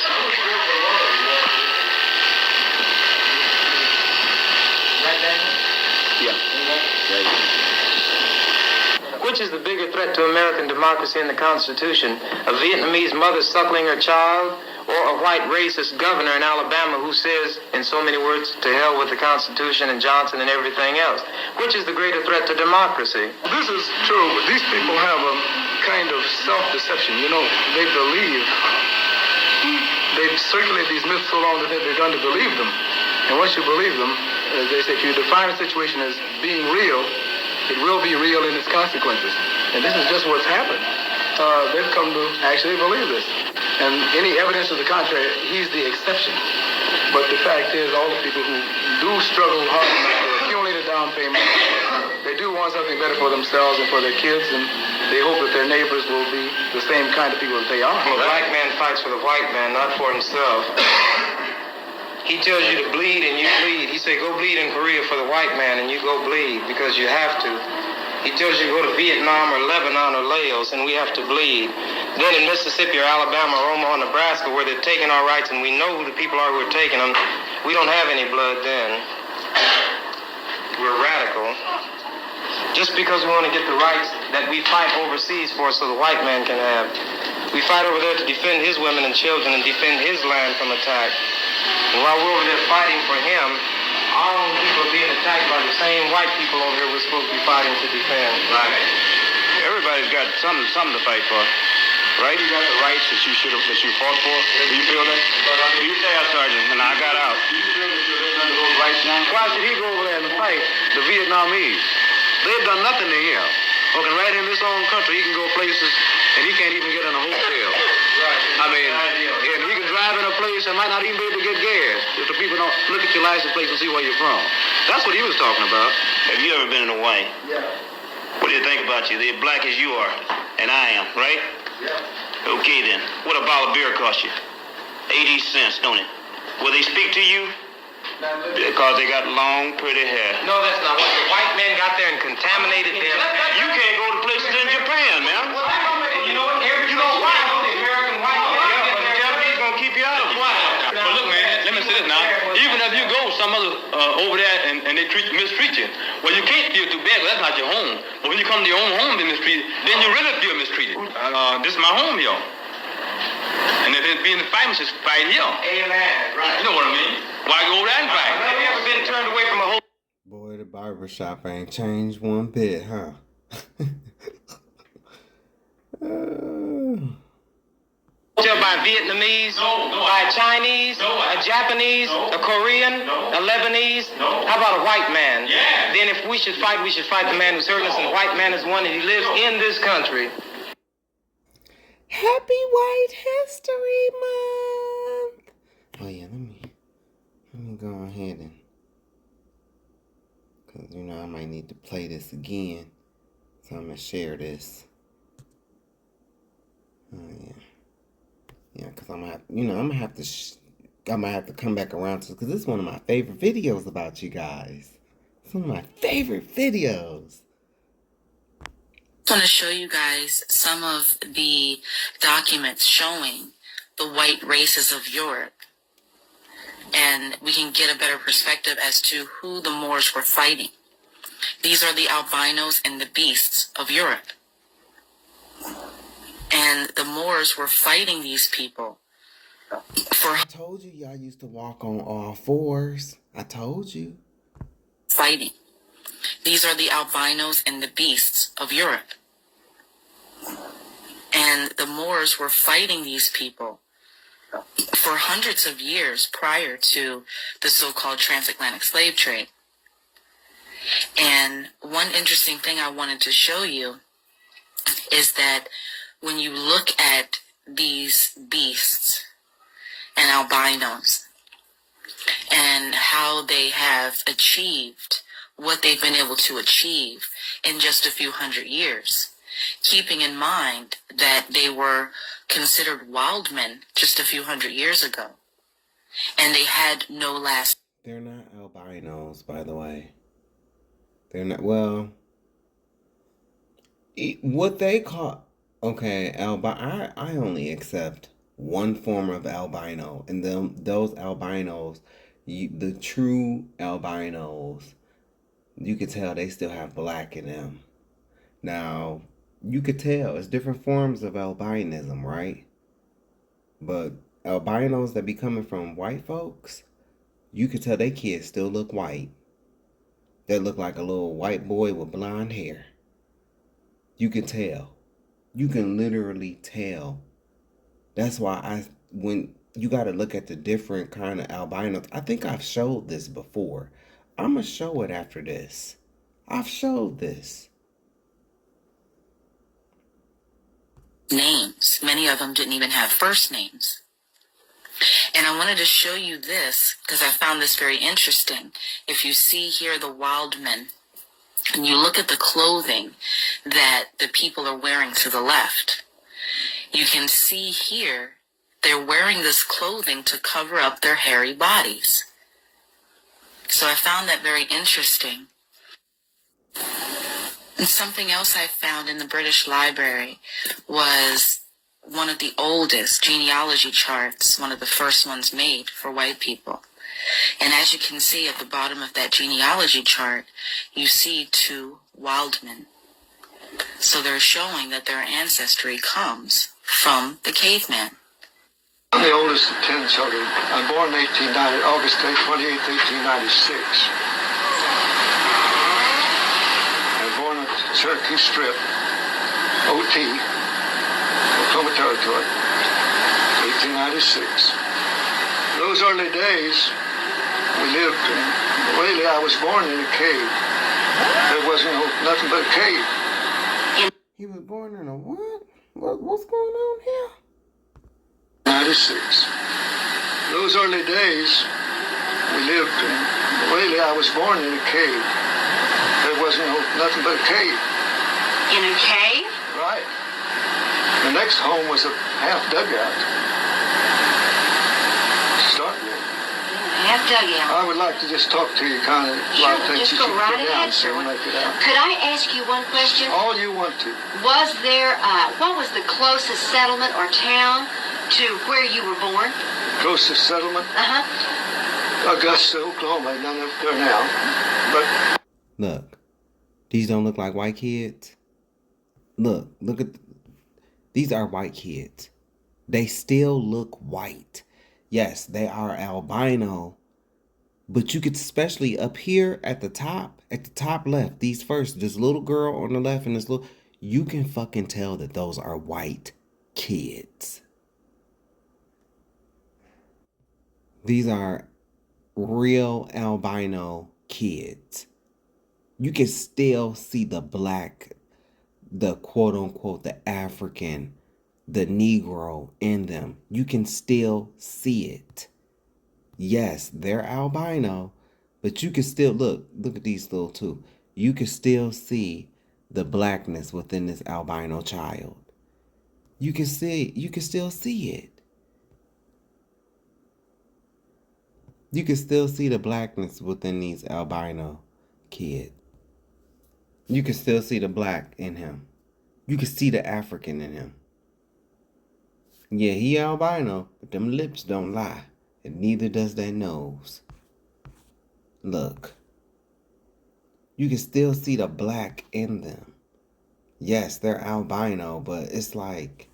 Which is the bigger threat to American democracy and the Constitution? A Vietnamese mother suckling her child, or a white racist governor in Alabama who says, in so many words, to hell with the Constitution and Johnson and everything else? Which is the greater threat to democracy? This is true, but these people have a kind of self-deception. They believe. They've circulated these myths so long that they've begun to believe them. And once you believe them, as they say, if you define a situation as being real, it will be real in its consequences. And this is just what's happened. They've come to actually believe this. And any evidence to the contrary, he's the exception. But the fact is, all the people who do struggle hard enough to accumulate a down payment, they do want something better for themselves and for their kids, and they hope that their neighbors will be the same kind of people that they are. Well, a black man fights for the white man, not for himself. He tells you to bleed and you bleed. He said, go bleed in Korea for the white man, and you go bleed because you have to. He tells you to go to Vietnam or Lebanon or Laos, and we have to bleed. Then in Mississippi or Alabama or Omaha, Nebraska, where they're taking our rights, and we know who the people are who are taking them, we don't have any blood then. We're radical. Just because we want to get the rights that we fight overseas for so the white man can have. We fight over there to defend his women and children and defend his land from attack. And while we're over there fighting for him, our own people are being attacked by the same white people over here we're supposed to be fighting to defend. Right. Everybody's got something to fight for. Right? You got the rights that you fought for. Do you feel that? You say that, Sergeant, and I got out. Do you feel that you're living under those rights now? Why should he go over there and fight the Vietnamese? They've done nothing to him. Working right in his own country, he can go places and he can't even get in a hotel. Right. I mean, and he can drive in a place and might not even be able to get gas if the people look at your license plate and see where you're from. That's what he was talking about. Have you ever been in Hawaii? Yeah. What do you think about you? They're black as you are, and I am, right? Yeah. Okay then. What a bottle of beer cost you? 80 cents, don't it? Will they speak to you? Because they got long, pretty hair. No, that's not what the white men got there and contaminated them. You can't go to places in Japan, man. You know what? You know why? The American white men. Yeah, but the Japanese gonna keep you out of why? But look, man, let me say this now. Even if you go some other over there and they mistreat you, well, you can't feel too bad, 'cause that's not your home. But when you come to your own home and mistreated, then you really feel mistreated. This is my home here. And if it's being the fight, we should fight here. Amen. Right. You know what I mean? Why go over there and fight? Have you ever been turned away from a whole... Boy, the barbershop ain't changed one bit, huh? By Vietnamese, by a Chinese, a Japanese, a Korean, a Lebanese. How about a white man? Yeah. Then if we should fight the man who's hurting us, and the white man is one, and he lives in this country. Happy White History Month! Oh yeah, let me go ahead and, cause you know I might need to play this again, so I'm gonna share this. Oh yeah, cause I'm gonna have to come back around to, cause this is one of my favorite videos about you guys. It's one of my favorite videos. I want to show you guys some of the documents showing the white races of Europe, and we can get a better perspective as to who the Moors were fighting. These are the albinos and the beasts of Europe, and the Moors were fighting these people for... I told you y'all used to walk on all fours. I told you. Fighting. These are the albinos and the beasts of Europe. And the Moors were fighting these people for hundreds of years prior to the so-called transatlantic slave trade. And one interesting thing I wanted to show you is that when you look at these beasts and albinos and how they have achieved what they've been able to achieve in just a few hundred years, keeping in mind that they were considered wild men just a few hundred years ago, and they had no last... They're not albinos, by the way. They're not, well, what they call, okay, I only accept one form of albino, and those albinos, the true albinos, you could tell they still have black in them. Now, you could tell it's different forms of albinism, right? But albinos that be coming from white folks, you could tell they kids still look white. They look like a little white boy with blonde hair. You can tell. You can literally tell. That's why when you got to look at the different kind of albinos. I think I've showed this before. I'm going to show it after this. I've showed this. Names. Many of them didn't even have first names. And I wanted to show you this because I found this very interesting. If you see here the wild men, and you look at the clothing that the people are wearing to the left, you can see here they're wearing this clothing to cover up their hairy bodies. So I found that very interesting. And something else I found in the British Library was one of the oldest genealogy charts, one of the first ones made for white people. And as you can see at the bottom of that genealogy chart, you see two wild men. So they're showing that their ancestry comes from the caveman. I'm the oldest of 10 children. I'm born in August 28th, 1896. I'm born at Cherokee Strip, OT, Oklahoma Territory, 1896. Those early days, we lived in, really I was born in a cave. There wasn't nothing but a cave. He was born in a what? What's going on here? 96. Those early days, We lived in, lately I was born in a cave. There wasn't nothing but a cave. In a cave? Right. The next home was a half dugout. To start with. Half dugout. I would like to just talk to you kind of Sure, like things just you go should right put down ahead, sir. so you make it out. Could I ask you one question? All you want to. Was there, what was the closest settlement or town to where you were born? Closest settlement? Uh-huh. Augusta, Oklahoma. None of there now. But Look, these don't look like white kids. Look at, these are white kids. They still look white. Yes, they are albino, but you could, especially up here at the top left, these first, this little girl on the left and this little, you can fucking tell that those are white kids. These are real albino kids. You can still see the black, the quote unquote, the African, the Negro in them. You can still see it. Yes, they're albino, but you can still look at these little two. You can still see the blackness within this albino child. You can still see it. You can still see the blackness within these albino kids. You can still see the black in him. You can see the African in him. Yeah, he albino, but them lips don't lie. And neither does that nose. Look. You can still see the black in them. Yes, they're albino, but it's like,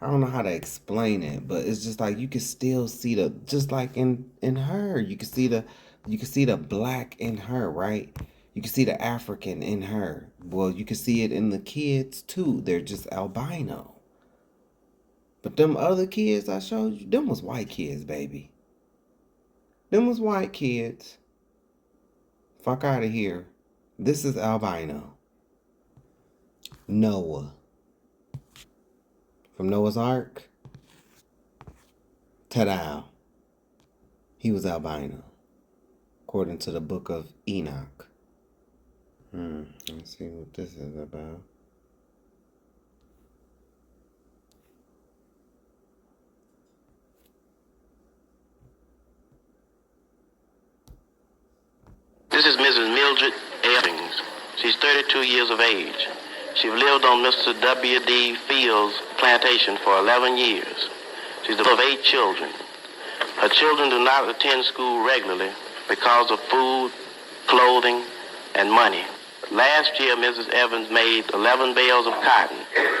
I don't know how to explain it, but it's just like you can still see the, just like in her, you can see the black in her, right? You can see the African in her. Well, you can see it in the kids too. They're just albino. But them other kids I showed you, them was white kids, baby. Them was white kids. Fuck out of here. This is albino. Noah. From Noah's Ark. Ta-da. He was albino. According to the book of Enoch. Let's see what this is about. This is Mrs. Mildred Evans. She's 32 years of age. She's lived on Mr. W.D. Fields' plantation for 11 years. She's the mother of 8 children. Her children do not attend school regularly because of food, clothing, and money. Last year, Mrs. Evans made 11 bales of cotton.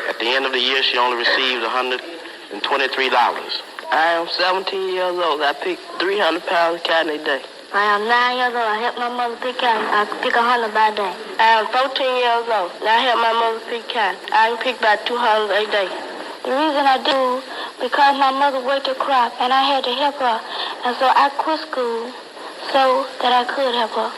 At the end of the year, she only received $123. I am 17 years old. I pick 300 pounds of cotton a day. I am 9 years old. I help my mother pick cotton. I can pick 100 by day. I am 14 years old. I help my mother pick cotton. I can pick about 200 a day. The reason I do, because my mother worked a crop and I had to help her. And so I quit school so that I could help her.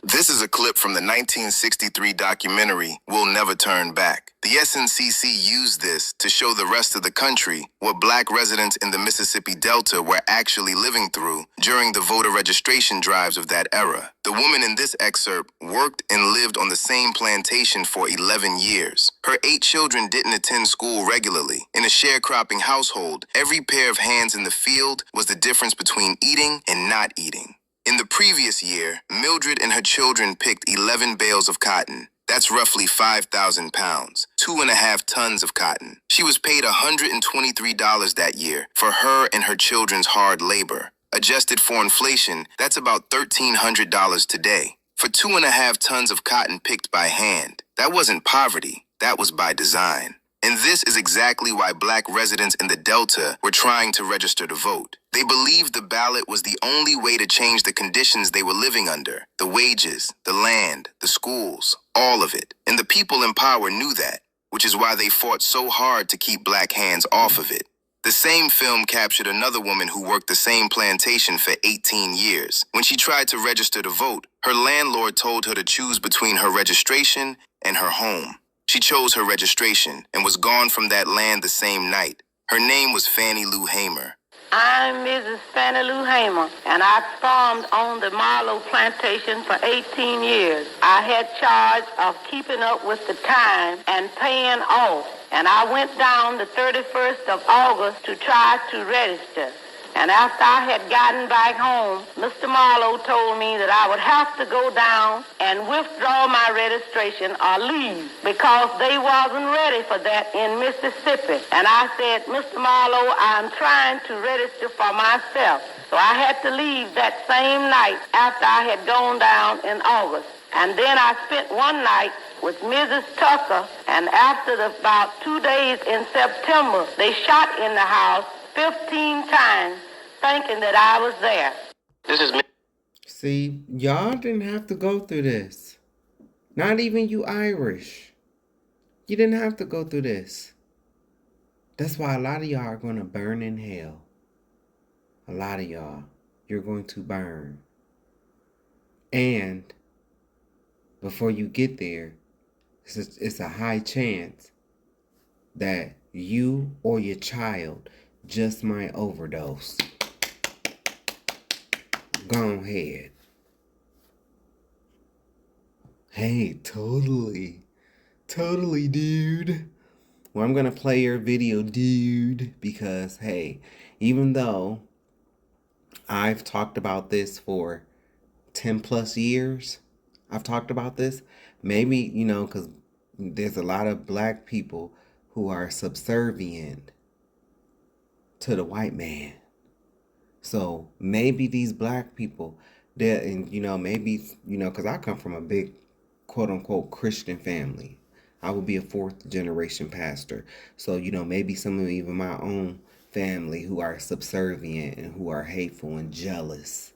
This is a clip from the 1963 documentary, We'll Never Turn Back. The SNCC used this to show the rest of the country what black residents in the Mississippi Delta were actually living through during the voter registration drives of that era. The woman in this excerpt worked and lived on the same plantation for 11 years. Her 8 children didn't attend school regularly. In a sharecropping household, every pair of hands in the field was the difference between eating and not eating. In the previous year, Mildred and her children picked 11 bales of cotton. That's roughly 5,000 pounds, 2.5 tons of cotton. She was paid $123 that year for her and her children's hard labor. Adjusted for inflation, that's about $1,300 today. For 2.5 tons of cotton picked by hand, that wasn't poverty, that was by design. And this is exactly why black residents in the Delta were trying to register to vote. They believed the ballot was the only way to change the conditions they were living under. The wages, the land, the schools, all of it. And the people in power knew that, which is why they fought so hard to keep black hands off of it. The same film captured another woman who worked the same plantation for 18 years. When she tried to register to vote, her landlord told her to choose between her registration and her home. She chose her registration and was gone from that land the same night. Her name was Fannie Lou Hamer. I'm Mrs. Fannie Lou Hamer, and I farmed on the Marlowe plantation for 18 years. I had charge of keeping up with the time and paying off, and I went down the 31st of August to try to register. And after I had gotten back home, Mr. Marlowe told me that I would have to go down and withdraw my registration or leave because they wasn't ready for that in Mississippi. And I said, Mr. Marlowe, I'm trying to register for myself. So I had to leave that same night after I had gone down in August. And then I spent one night with Mrs. Tucker, and after about 2 days in September, they shot in the house 15 times, thinking that I was there. This is me. See, y'all didn't have to go through this. Not even you Irish. You didn't have to go through this. That's why a lot of y'all are going to burn in hell. A lot of y'all, you're going to burn. And before you get there, it's a high chance that you or your child just might overdose. Go ahead. Hey, totally, dude. Well, I'm gonna play your video, dude, because hey, even though I've talked about this for 10 plus years, I've talked about this, maybe, because there's a lot of black people who are subservient to the white man. So maybe these black people, and maybe, because I come from a big quote unquote Christian family. I would be a 4th generation pastor. So, maybe some of even my own family who are subservient and who are hateful and jealous,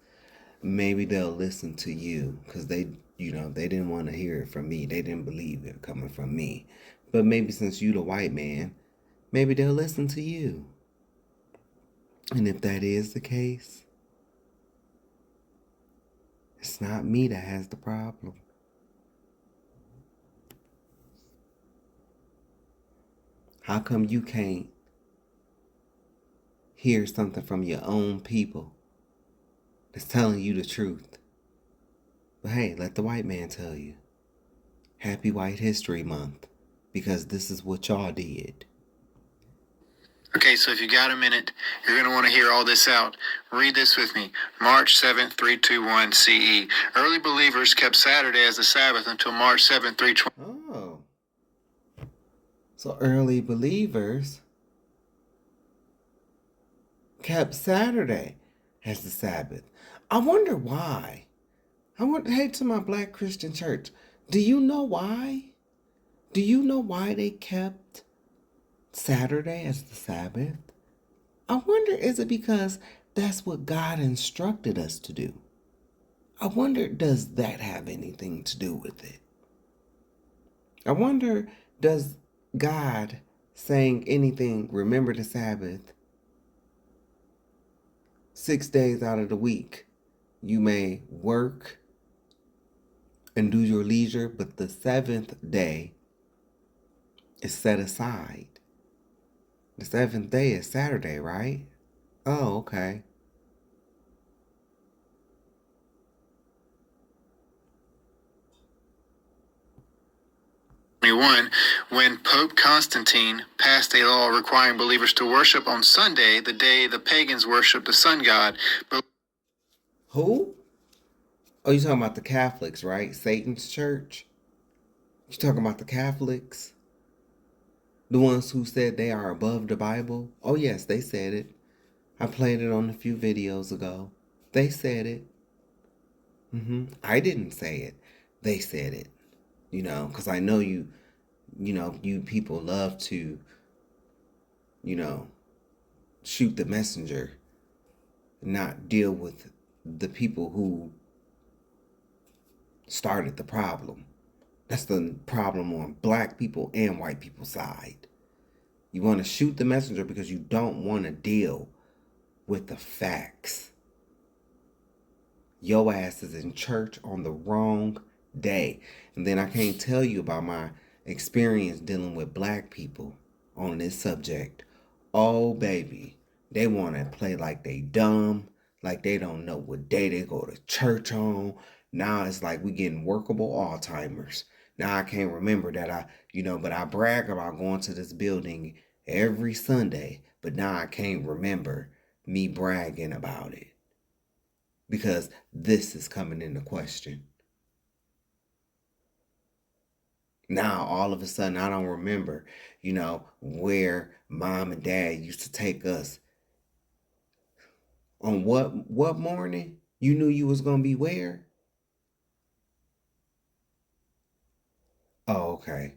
maybe they'll listen to you because they didn't want to hear it from me. They didn't believe it coming from me. But maybe since you the white man, maybe they'll listen to you. And if that is the case, it's not me that has the problem. How come you can't hear something from your own people that's telling you the truth? But hey, let the white man tell you. Happy White History Month, because this is what y'all did. Okay, so if you got a minute, you're going to want to hear all this out. Read this with me. March 7th, 321 CE. Early believers kept Saturday as the Sabbath until March 7th, 320. Oh. So early believers kept Saturday as the Sabbath. I wonder why. Hey, to my black Christian church, do you know why? Do you know why they kept Saturday as the Sabbath? I wonder, is it because that's what God instructed us to do? I wonder, does that have anything to do with it? I wonder, does God saying anything, remember the Sabbath, 6 days out of the week, you may work and do your leisure, but the 7th day is set aside. The 7th day is Saturday, right? Oh, okay. When Pope Constantine passed a law requiring believers to worship on Sunday, the day the pagans worshiped the sun god. Who? Oh, you're talking about the Catholics, right? Satan's church? You're talking about the Catholics? The ones who said they are above the Bible? Oh, yes, they said it. I played it on a few videos ago. They said it. I didn't say it. They said it. Because I know you people love to, shoot the messenger, not deal with the people who started the problem. That's the problem on black people and white people's side. You want to shoot the messenger because you don't want to deal with the facts. Your ass is in church on the wrong day. And then I can't tell you about my experience dealing with black people on this subject. Oh, baby. They want to play like they dumb, like they don't know what day they go to church on. Now it's like we getting workable Alzheimer's. Now I can't remember that but I brag about going to this building every Sunday, but now I can't remember me bragging about it because this is coming into question. Now, all of a sudden, I don't remember, where mom and dad used to take us. On what morning you knew you was gonna be where? Oh, okay.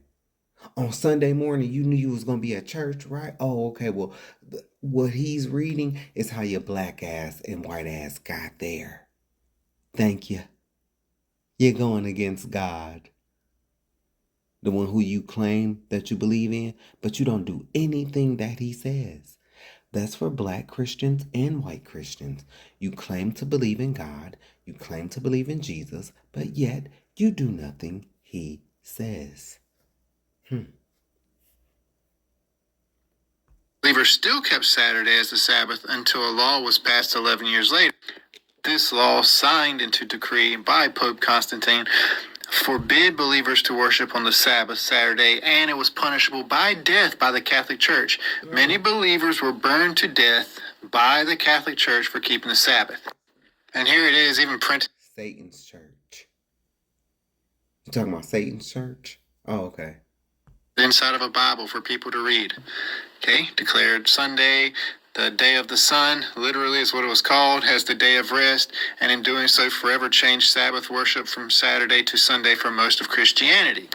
On Sunday morning, you knew you was gonna be at church, right? Oh, okay. Well, what he's reading is how your black ass and white ass got there. Thank you. You're going against God, the one who you claim that you believe in, but you don't do anything that he says. That's for black Christians and white Christians. You claim to believe in God, you claim to believe in Jesus, but yet you do nothing he says. Believers still kept Saturday as the Sabbath until a law was passed 11 years later. This law, signed into decree by Pope Constantine, forbid believers to worship on the Sabbath, Saturday, and it was punishable by death by the Catholic Church. Many believers were burned to death by the Catholic Church for keeping the Sabbath. And here it is, even printed. Satan's church. You talking about Satan's church? Oh, okay. Inside of a Bible for people to read. Okay, declared Sunday, the day of the sun, literally is what it was called, has the day of rest, and in doing so forever changed Sabbath worship from Saturday to Sunday for most of Christianity.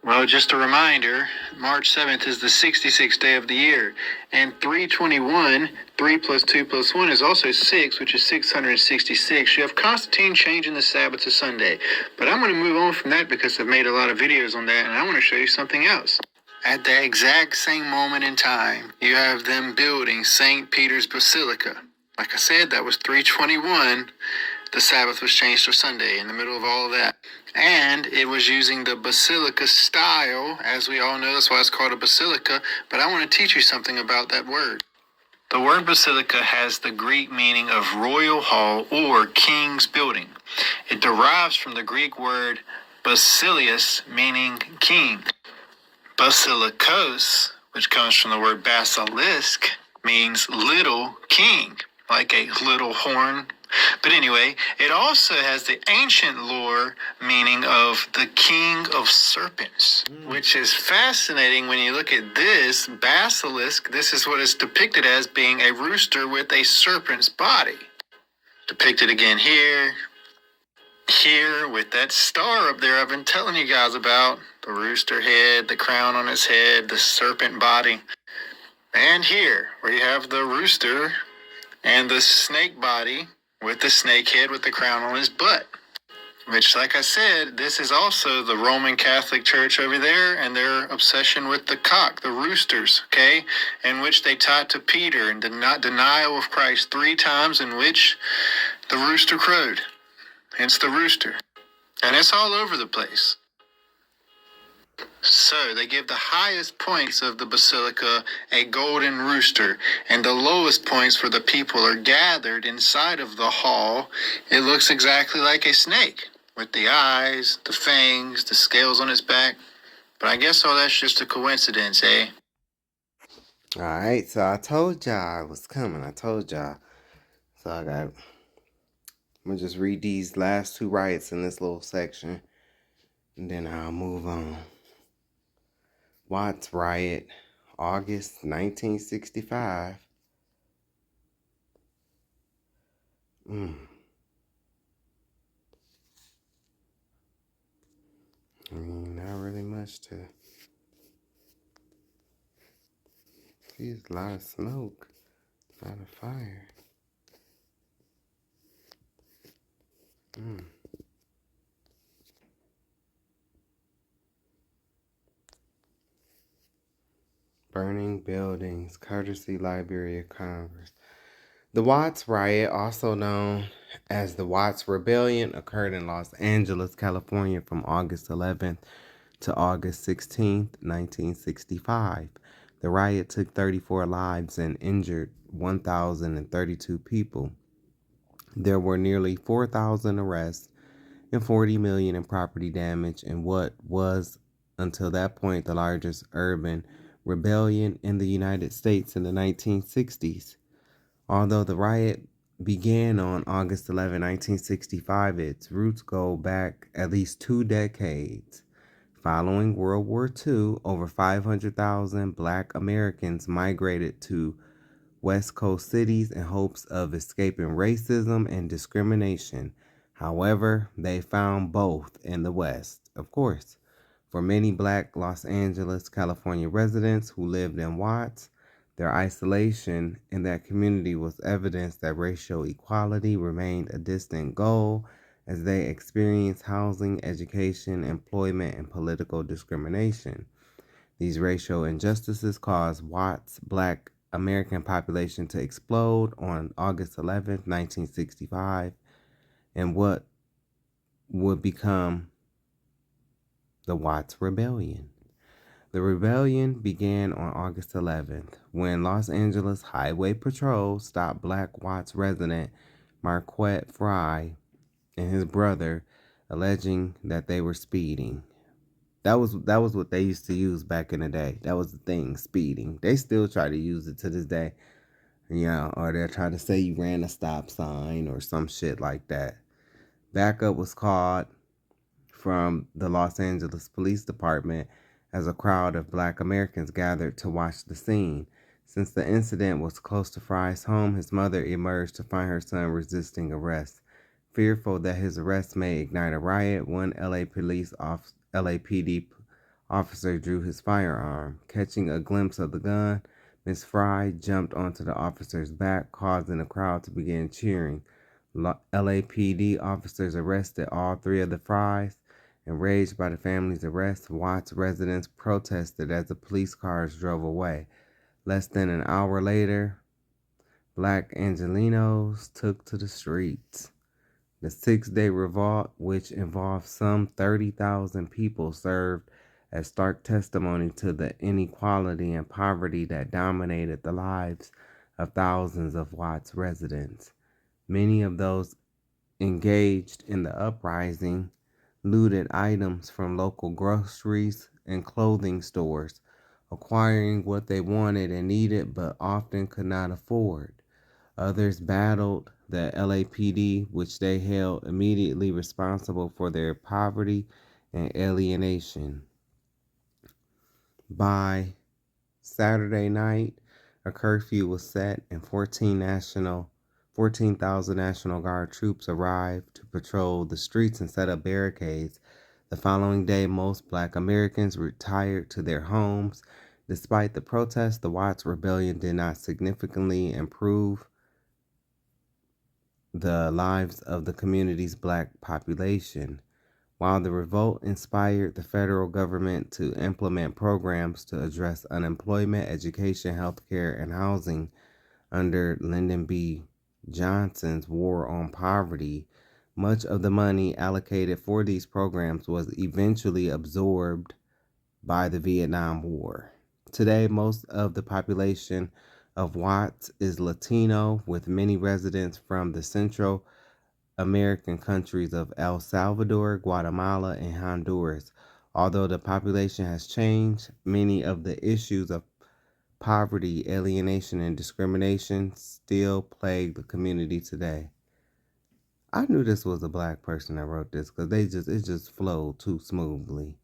Well, just a reminder, March 7th is the 66th day of the year, and 321, 3 plus 2 plus 1 is also 6, which is 666. You have Constantine changing the Sabbath to Sunday, but I'm going to move on from that because I've made a lot of videos on that, and I want to show you something else. At the exact same moment in time, you have them building St. Peter's Basilica. Like I said, that was 321. The Sabbath was changed to Sunday in the middle of all of that. And it was using the basilica style. As we all know, that's why it's called a basilica. But I want to teach you something about that word. The word basilica has the Greek meaning of royal hall or king's building. It derives from the Greek word basileus, meaning king. Basilikos, which comes from the word basilisk, means little king, like a little horn. But anyway, it also has the ancient lore meaning of the king of serpents, which is fascinating when you look at this basilisk. This is what is depicted as being a rooster with a serpent's body. Depicted again here with that star up there I've been telling you guys about. The rooster head, the crown on his head, the serpent body. And here, where you have the rooster and the snake body with the snake head with the crown on his butt. Which, like I said, this is also the Roman Catholic Church over there and their obsession with the cock, the roosters, okay? In which they taught to Peter and denial of Christ 3 times in which the rooster crowed. Hence the rooster. And it's all over the place. So they give the highest points of the basilica a golden rooster, and the lowest points where the people are gathered inside of the hall, it looks exactly like a snake, with the eyes, the fangs, the scales on its back. But I guess all that's just a coincidence, eh? Alright, so I told y'all I was coming. I told y'all. So I'm going to just read these last 2 riots in this little section, and then I'll move on. Watts riot, August 1965. Not really much to see. There's a lot of smoke, a lot of fire. Burning buildings, courtesy Library of Congress. The Watts riot, also known as the Watts Rebellion, occurred in Los Angeles, California from August 11th to August 16th, 1965. The riot took 34 lives and injured 1,032 people. There were nearly 4,000 arrests and 40 million in property damage in what was, until that point, the largest urban rebellion in the United States in the 1960s. Although the riot began on August 11, 1965, its roots go back at least 2 decades. Following World War II, over 500,000 Black Americans migrated to West Coast cities in hopes of escaping racism and discrimination. However, they found both in the West, of course. For many Black Los Angeles, California residents who lived in Watts, their isolation in that community was evidence that racial equality remained a distant goal as they experienced housing, education, employment, and political discrimination. These racial injustices caused Watts' Black American population to explode on August 11, 1965, in what would become the Watts Rebellion. The rebellion began on August 11th when Los Angeles Highway Patrol stopped Black Watts resident Marquette Fry and his brother, alleging that they were speeding. That was what they used to use back in the day. That was the thing, speeding. They still try to use it to this day. Or they're trying to say you ran a stop sign or some shit like that. Backup was called from the Los Angeles Police Department as a crowd of Black Americans gathered to watch the scene. Since the incident was close to Fry's home, his mother emerged to find her son resisting arrest. Fearful that his arrest may ignite a riot, one LAPD officer drew his firearm. Catching a glimpse of the gun, Miss Fry jumped onto the officer's back, causing the crowd to begin cheering. LAPD officers arrested all 3 of the Frys. Enraged by the family's arrest, Watts residents protested as the police cars drove away. Less than an hour later, Black Angelenos took to the streets. The 6-day revolt, which involved some 30,000 people, served as stark testimony to the inequality and poverty that dominated the lives of thousands of Watts residents. Many of those engaged in the uprising looted items from local groceries and clothing stores, acquiring what they wanted and needed but often could not afford. Others battled the LAPD, which they held immediately responsible for their poverty and alienation. By Saturday night, a curfew was set and 14,000 National Guard troops arrived to patrol the streets and set up barricades. The following day, most Black Americans retired to their homes. Despite the protests, the Watts Rebellion did not significantly improve the lives of the community's Black population. While the revolt inspired the federal government to implement programs to address unemployment, education, healthcare, and housing under Lyndon B. Johnson's War on Poverty, much of the money allocated for these programs was eventually absorbed by the Vietnam War. Today, most of the population of Watts is Latino, with many residents from the Central American countries of El Salvador, Guatemala, and Honduras. Although the population has changed, many of the issues of poverty, alienation, and discrimination still plague the community today. I knew this was a Black person that wrote this because it just flowed too smoothly.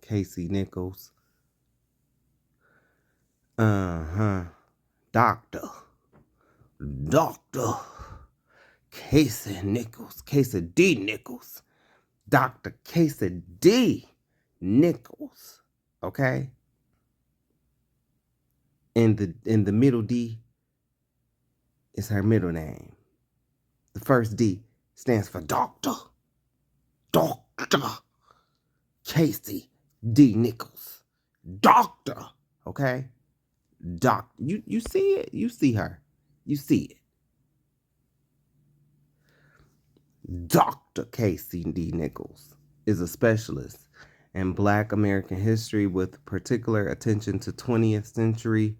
Casey Nichols. Doctor Casey Nichols. Casey D. Nichols. Dr. Casey D. Nichols. Okay? And the middle D is her middle name. The first D stands for doctor. Doctor Casey D. Nichols. Doctor. Okay? You see it? You see her. You see it. Dr. Casey D. Nichols is a specialist and Black American history with particular attention to 20th century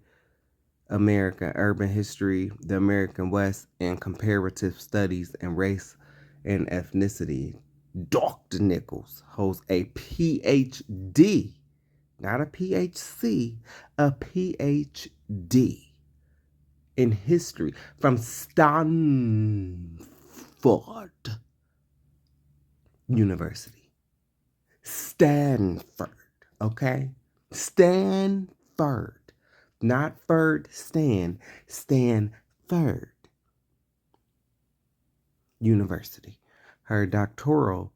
American urban history, the American West, and comparative studies in race and ethnicity. Dr. Nichols holds a PhD, not a PhD, a PhD in history from Stanford University. Stanford, okay? Stanford. Not Ferd Stan, Stanford University. Her doctoral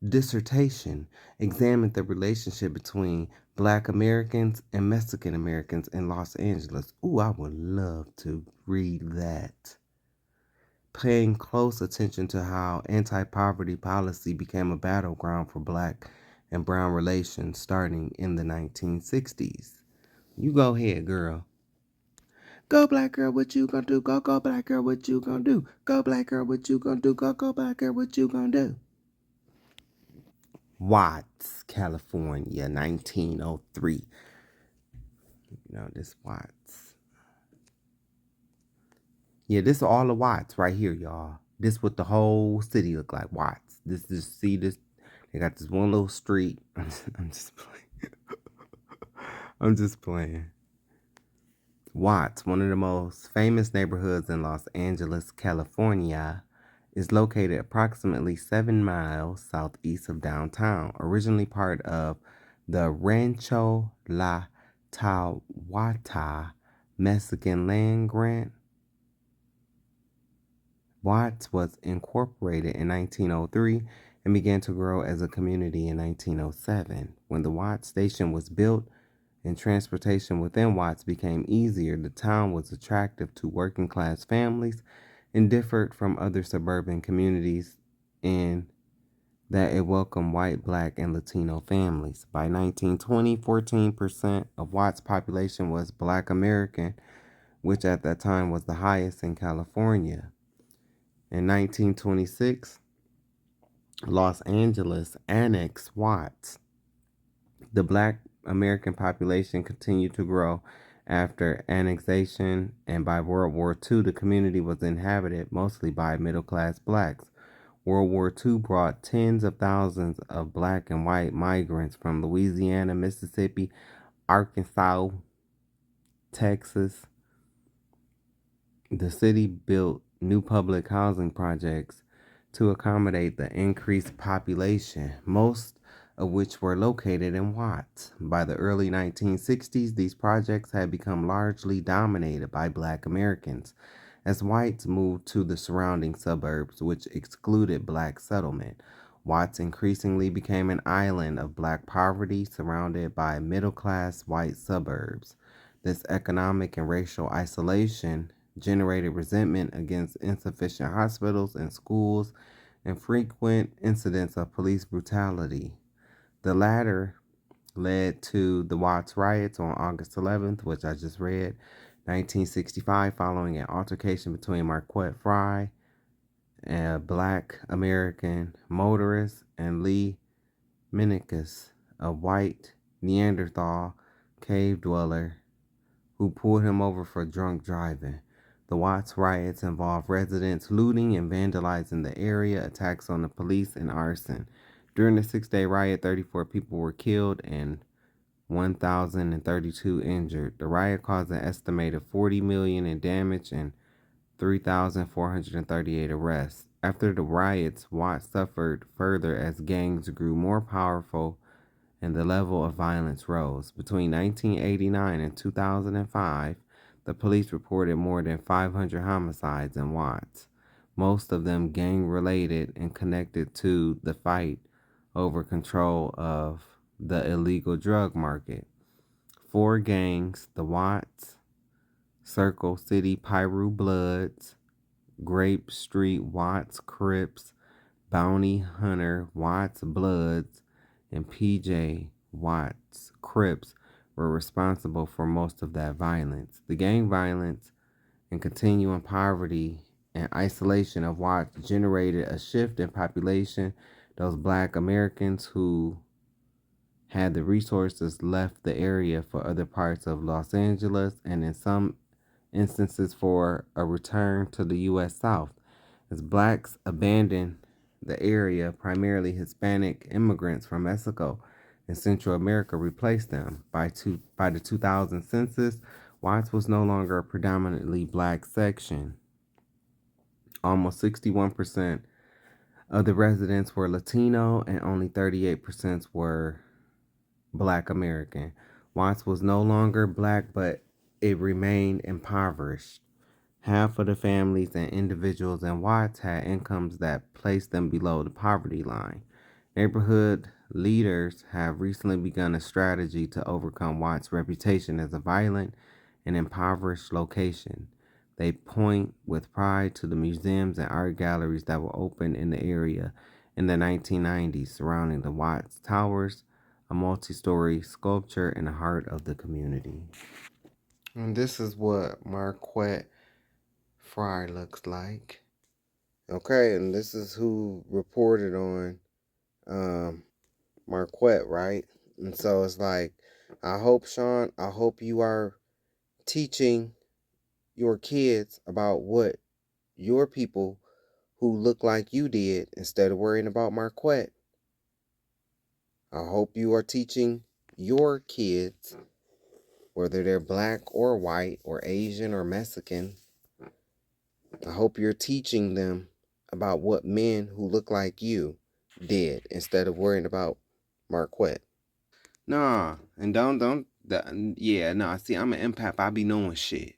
dissertation examined the relationship between Black Americans and Mexican Americans in Los Angeles. Ooh, I would love to read that. Paying close attention to how anti-poverty policy became a battleground for Black and Brown relations starting in the 1960s. You go ahead, girl. Go black girl, what you gonna do? Go black girl, what you gonna do? Go black girl, what you gonna do? Go black girl, what you gonna do? Watts, California, 1903. You know, this Watts. Yeah, this is all the Watts right here, y'all. This what the whole city look like, Watts. This is, see this, they got this one little street. I'm just playing. I'm just playing. Watts, one of the most famous neighborhoods in Los Angeles, California, is located approximately 7 miles southeast of downtown. Originally part of the Rancho La Tawata Mexican land grant, Watts was incorporated in 1903 and began to grow as a community in 1907. When the Watts station was built, and transportation within Watts became easier, the town was attractive to working class families and differed from other suburban communities in that it welcomed white, Black, and Latino families. By 1920, 14% of Watts' population was Black American, which at that time was the highest in California. In 1926, Los Angeles annexed Watts. The Black American population continued to grow after annexation, and by World War II, the community was inhabited mostly by middle-class Blacks. World War II brought tens of thousands of Black and white migrants from Louisiana, Mississippi, Arkansas, Texas. The city built new public housing projects to accommodate the increased population, most of which were located in Watts. By the early 1960s, these projects had become largely dominated by Black Americans, as whites moved to the surrounding suburbs, which excluded Black settlement. Watts increasingly became an island of Black poverty surrounded by middle-class white suburbs. This economic and racial isolation generated resentment against insufficient hospitals and schools and frequent incidents of police brutality. The latter led to the Watts riots on August 11th, which I just read, 1965, following an altercation between Marquette Fry, a Black American motorist, and Lee Minicus, a white Neanderthal cave dweller, who pulled him over for drunk driving. The Watts riots involved residents looting and vandalizing the area, attacks on the police, and arson. During the 6-day riot, 34 people were killed and 1,032 injured. The riot caused an estimated $40 million in damage and 3,438 arrests. After the riots, Watts suffered further as gangs grew more powerful and the level of violence rose. Between 1989 and 2005, the police reported more than 500 homicides in Watts, most of them gang-related and connected to the fight over control of the illegal drug market. 4 gangs, the Watts, Circle City Piru Bloods, Grape Street Watts Crips, Bounty Hunter Watts Bloods, and PJ Watts Crips were responsible for most of that violence. The gang violence and continuing poverty and isolation of Watts generated a shift in population. Those Black Americans who had the resources, left the area for other parts of Los Angeles and in some instances for a return to the U.S. South. As blacks abandoned the area, primarily Hispanic immigrants from Mexico and Central America replaced them. By the 2000 census, Watts was no longer a predominantly black section. Almost 61% of the residents were Latino and only 38% were Black American. Watts was no longer black, but it remained impoverished. Half of the families and individuals in Watts had incomes that placed them below the poverty line. Neighborhood leaders have recently begun a strategy to overcome Watts' reputation as a violent and impoverished location. They point with pride to the museums and art galleries that were opened in the area in the 1990s surrounding the Watts Towers, a multi-story sculpture in the heart of the community. And this is what Marquette Fry looks like. Okay, and this is who reported on Marquette, right? And so it's like, I hope, Sean, I hope you are teaching your kids about what your people who look like you did instead of worrying about Marquette. I hope you are teaching your kids, whether they're black or white or Asian or Mexican, I hope you're teaching them about what men who look like you did instead of worrying about Marquette. Nah, and see, I'm an empath. I be knowing shit.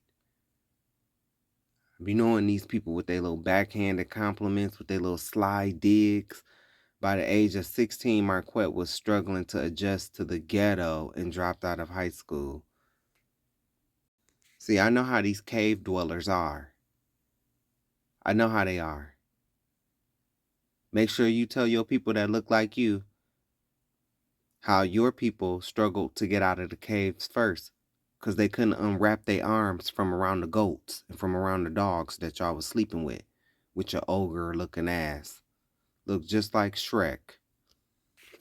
I be knowing these people with their little backhanded compliments, with their little sly digs. By the age of 16, Marquette was struggling to adjust to the ghetto and dropped out of high school. See, I know how these cave dwellers are. I know how they are. Make sure you tell your people that look like you how your people struggled to get out of the caves first, because they couldn't unwrap their arms from around the goats and from around the dogs that y'all was sleeping with your ogre-looking ass. Look just like Shrek.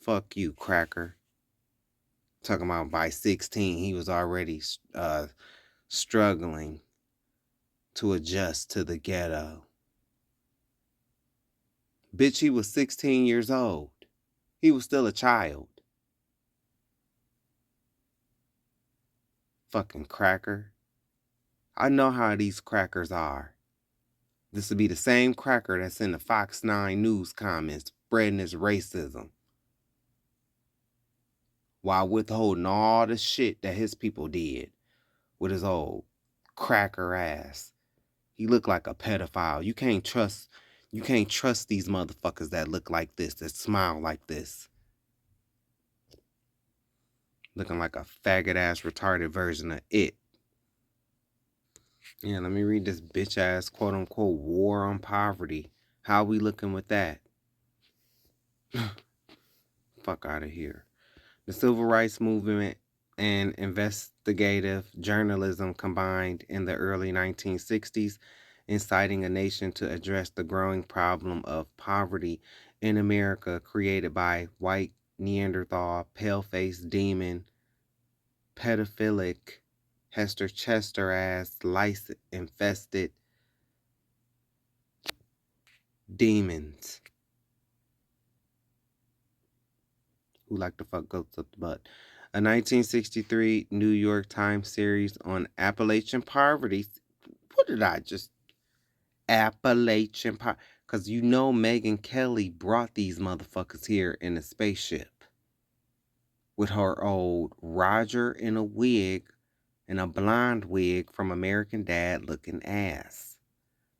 Fuck you, cracker. Talking about by 16, he was already struggling to adjust to the ghetto. Bitch, he was 16 years old. He was still a child. Fucking cracker. I know how these crackers are. This would be the same cracker that's in the Fox 9 News comments spreading his racism while withholding all the shit that his people did with his old cracker ass. He looked like a pedophile. You can't trust these motherfuckers that look like this, that smile like this. Looking like a faggot ass retarded version of it. Yeah, let me read this bitch ass quote unquote war on poverty. How we looking with that? Fuck out of here. The civil rights movement and investigative journalism combined in the early 1960s, inciting a nation to address the growing problem of poverty in America created by white Neanderthal, pale-faced demon, pedophilic, Hester Chester-ass, lice-infested demons who like to fuck goats up the butt. A 1963 New York Times series on Appalachian poverty. What did I just... Appalachian poverty. Because you know Megyn Kelly brought these motherfuckers here in a spaceship. With her old Roger in a wig, and a blonde wig from American Dad looking ass.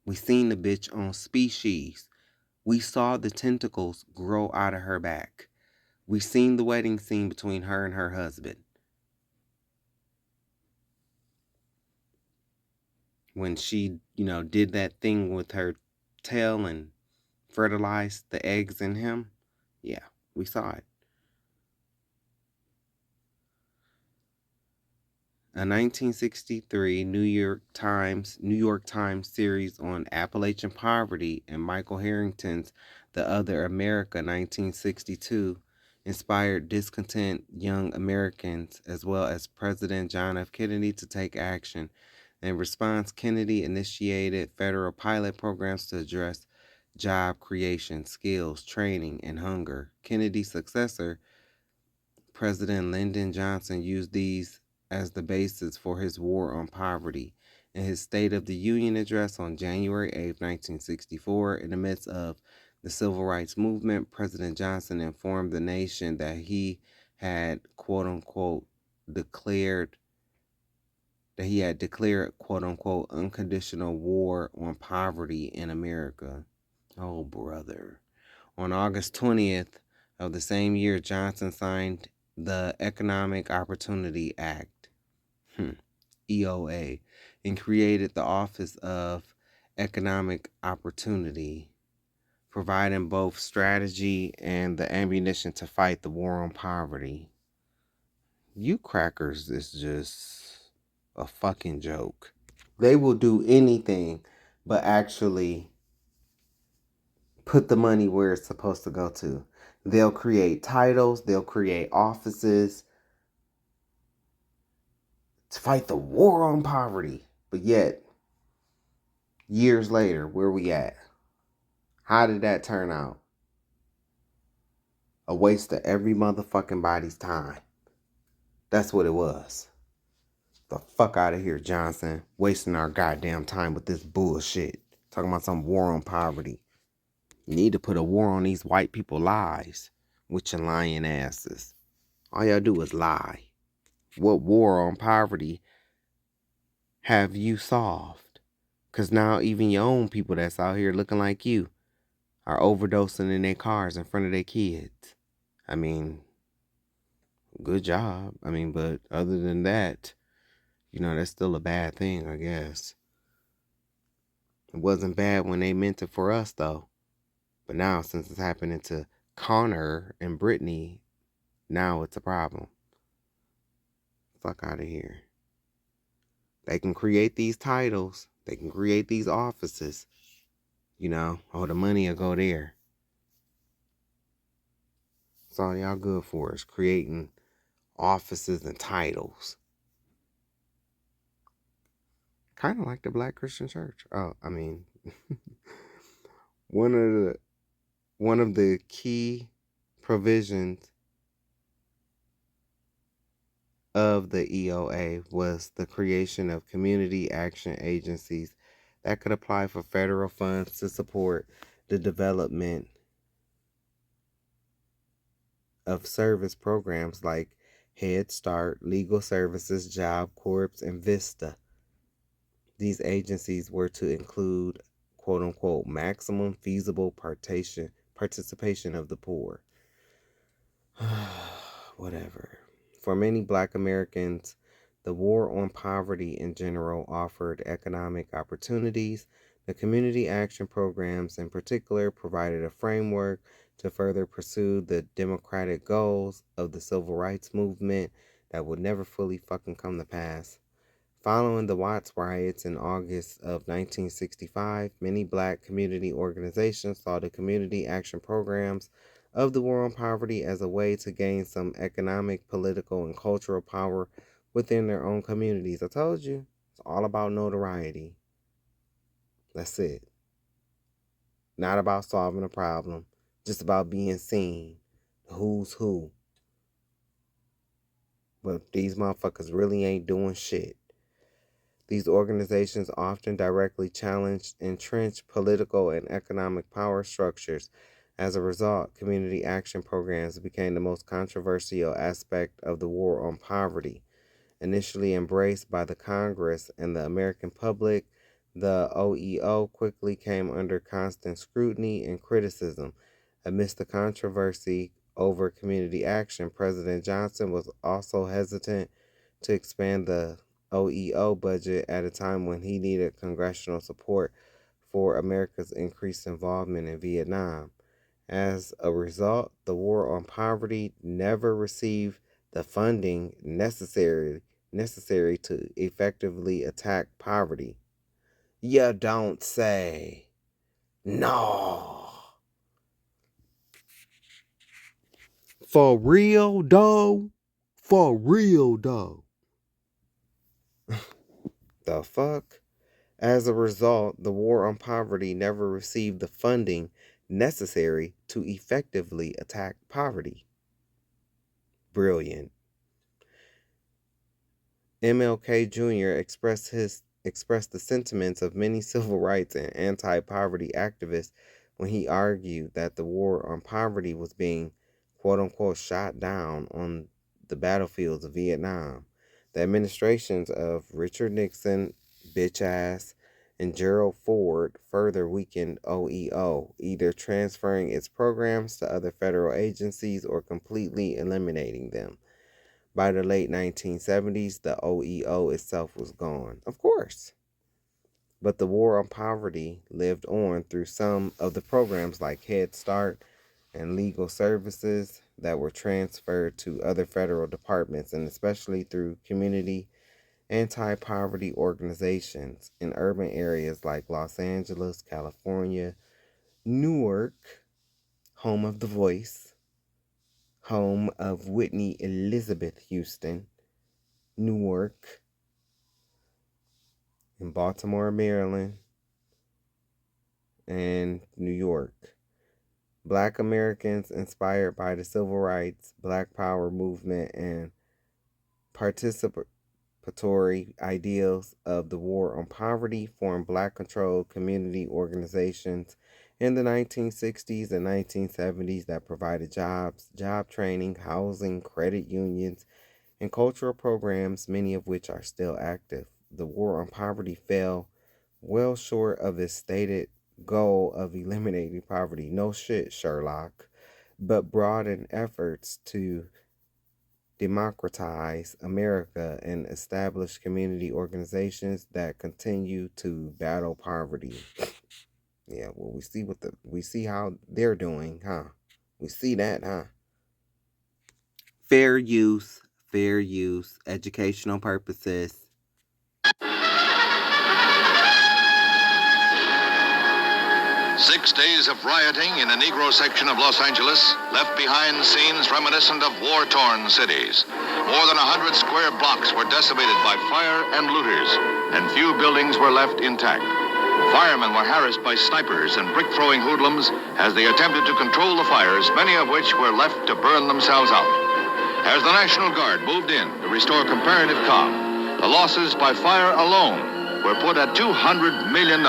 We seen the bitch on Species. We saw the tentacles grow out of her back. We seen the wedding scene between her and her husband. When she, did that thing with her tail and fertilized the eggs in him. Yeah, we saw it. A 1963 New York Times series on Appalachian poverty and Michael Harrington's The Other America 1962 inspired discontent young Americans as well as President John F. Kennedy to take action. In response, Kennedy initiated federal pilot programs to address job creation, skills, training, and hunger. Kennedy's successor, President Lyndon Johnson, used these as the basis for his war on poverty. In his State of the Union address on January 8, 1964, in the midst of the Civil Rights Movement, President Johnson informed the nation that he had, quote-unquote, declared, quote-unquote, unconditional war on poverty in America. Oh, brother. On August 20th of the same year, Johnson signed the Economic Opportunity Act, EOA, and created the Office of Economic Opportunity, providing both strategy and the ammunition to fight the war on poverty. You crackers is just a fucking joke. They will do anything but actually put the money where it's supposed to go to. They'll create titles, they'll create offices to fight the war on poverty. But yet, years later, where we at? How did that turn out? A waste of every motherfucking body's time. That's what it was. The fuck out of here, Johnson. Wasting our goddamn time with this bullshit. Talking about some war on poverty. You need to put a war on these white people's lives with your lying asses. All y'all do is lie. What war on poverty have you solved? Because now even your own people that's out here looking like you are overdosing in their cars in front of their kids. I mean, good job. I mean, but other than that, you know, that's still a bad thing, I guess. It wasn't bad when they meant it for us, though. But now, since it's happening to Connor and Brittany, now it's a problem. Fuck out of here. They can create these titles. They can create these offices. You know, oh, the money will go there. That's all y'all good for is creating offices and titles. Kind of like the Black Christian Church. Oh, I mean, one of the key provisions of the EOA was the creation of community action agencies that could apply for federal funds to support the development of service programs like Head Start, Legal Services, Job Corps, and VISTA. These agencies were to include, quote unquote, maximum feasible participation of the poor. Whatever. For many Black Americans, the war on poverty in general offered economic opportunities. The community action programs in particular provided a framework to further pursue the democratic goals of the civil rights movement that would never fully fucking come to pass. Following the Watts riots in August of 1965, many Black community organizations saw the community action programs of the war on poverty as a way to gain some economic, political, and cultural power within their own communities. I told you, it's all about notoriety. That's it. Not about solving a problem, just about being seen. Who's who. But these motherfuckers really ain't doing shit. These organizations often directly challenged entrenched political and economic power structures. As a result, community action programs became the most controversial aspect of the war on poverty. Initially embraced by the Congress and the American public, the OEO quickly came under constant scrutiny and criticism. Amidst the controversy over community action, President Johnson was also hesitant to expand the OEO budget at a time when he needed congressional support for America's increased involvement in Vietnam. As a result, the war on poverty never received the funding necessary to effectively attack poverty. You don't say. No. For real, though? For real, though. The fuck? As a result, the war on poverty never received the funding necessary to effectively attack poverty. Brilliant. MLK Jr. expressed the sentiments of many civil rights and anti-poverty activists when he argued that the war on poverty was being quote-unquote shot down on the battlefields of Vietnam. The administrations of Richard Nixon, bitch ass, and Gerald Ford further weakened OEO, either transferring its programs to other federal agencies or completely eliminating them. By the late 1970s, the OEO itself was gone, of course. But the war on poverty lived on through some of the programs like Head Start and legal services that were transferred to other federal departments, and especially through community anti-poverty organizations in urban areas like Los Angeles, California, Newark, home of The Voice, home of Whitney Elizabeth Houston, Newark, in Baltimore, Maryland, and New York. Black Americans inspired by the civil rights, Black Power movement, and participatory ideals of the war on poverty formed Black-controlled community organizations in the 1960s and 1970s that provided jobs, job training, housing, credit unions, and cultural programs, many of which are still active. The war on poverty fell well short of its stated goal of eliminating poverty. No shit, Sherlock. But broadened efforts to democratize America and establish community organizations that continue to battle poverty. Yeah, well, we see how they're doing, huh? We see that, huh? Fair use, educational purposes. 6 days of rioting in a Negro section of Los Angeles left behind scenes reminiscent of war-torn cities. More than 100 square blocks were decimated by fire and looters, and few buildings were left intact. Firemen were harassed by snipers and brick-throwing hoodlums as they attempted to control the fires, many of which were left to burn themselves out. As the National Guard moved in to restore comparative calm, the losses by fire alone were put at $200 million.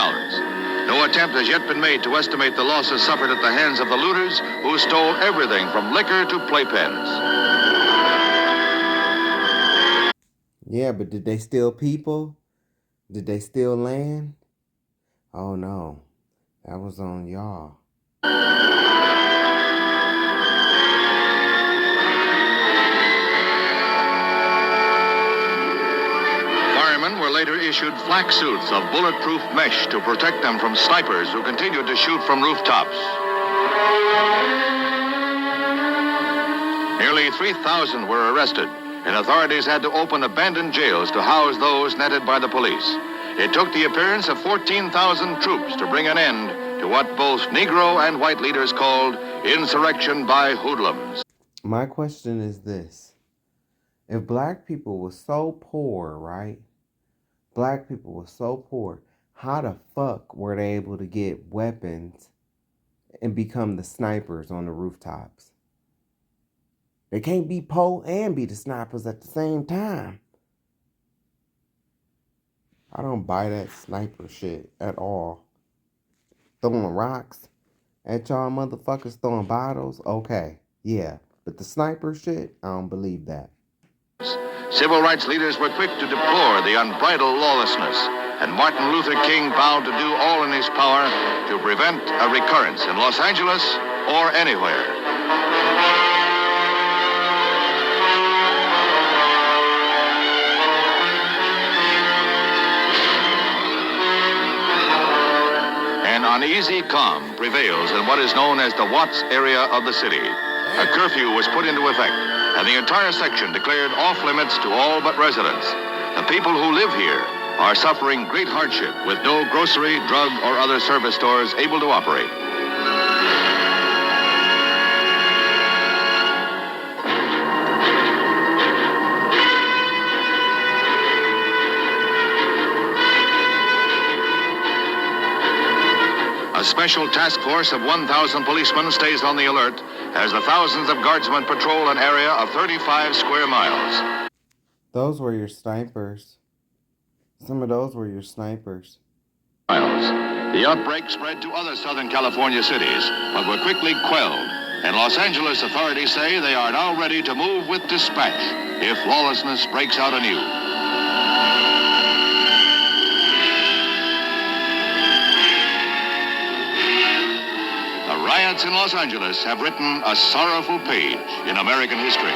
No attempt has yet been made to estimate the losses suffered at the hands of the looters who stole everything from liquor to playpens. Yeah, but did they steal people? Did they steal land? Oh no, that was on y'all. Firemen were later issued flak suits of bulletproof mesh to protect them from snipers who continued to shoot from rooftops. Nearly 3,000 were arrested, and authorities had to open abandoned jails to house those netted by the police. It took the appearance of 14,000 troops to bring an end to what both Negro and white leaders called insurrection by hoodlums. My question is this. If black people were so poor, right? Black people were so poor, how the fuck were they able to get weapons and become the snipers on the rooftops? They can't be poor and be the snipers at the same time. I don't buy that sniper shit at all. Throwing rocks at y'all motherfuckers, throwing bottles, okay, yeah. But the sniper shit, I don't believe that. Civil rights leaders were quick to deplore the unbridled lawlessness, and Martin Luther King vowed to do all in his power to prevent a recurrence in Los Angeles or anywhere. An uneasy calm prevails in what is known as the Watts area of the city. A curfew was put into effect, and the entire section declared off limits to all but residents. The people who live here are suffering great hardship with no grocery, drug, or other service stores able to operate. A special task force of 1,000 policemen stays on the alert as the thousands of guardsmen patrol an area of 35 square miles. Those were your snipers. Some of those were your snipers. The outbreak spread to other Southern California cities, but were quickly quelled. And Los Angeles authorities say they are now ready to move with dispatch if lawlessness breaks out anew. The riots in Los Angeles have written a sorrowful page in American history.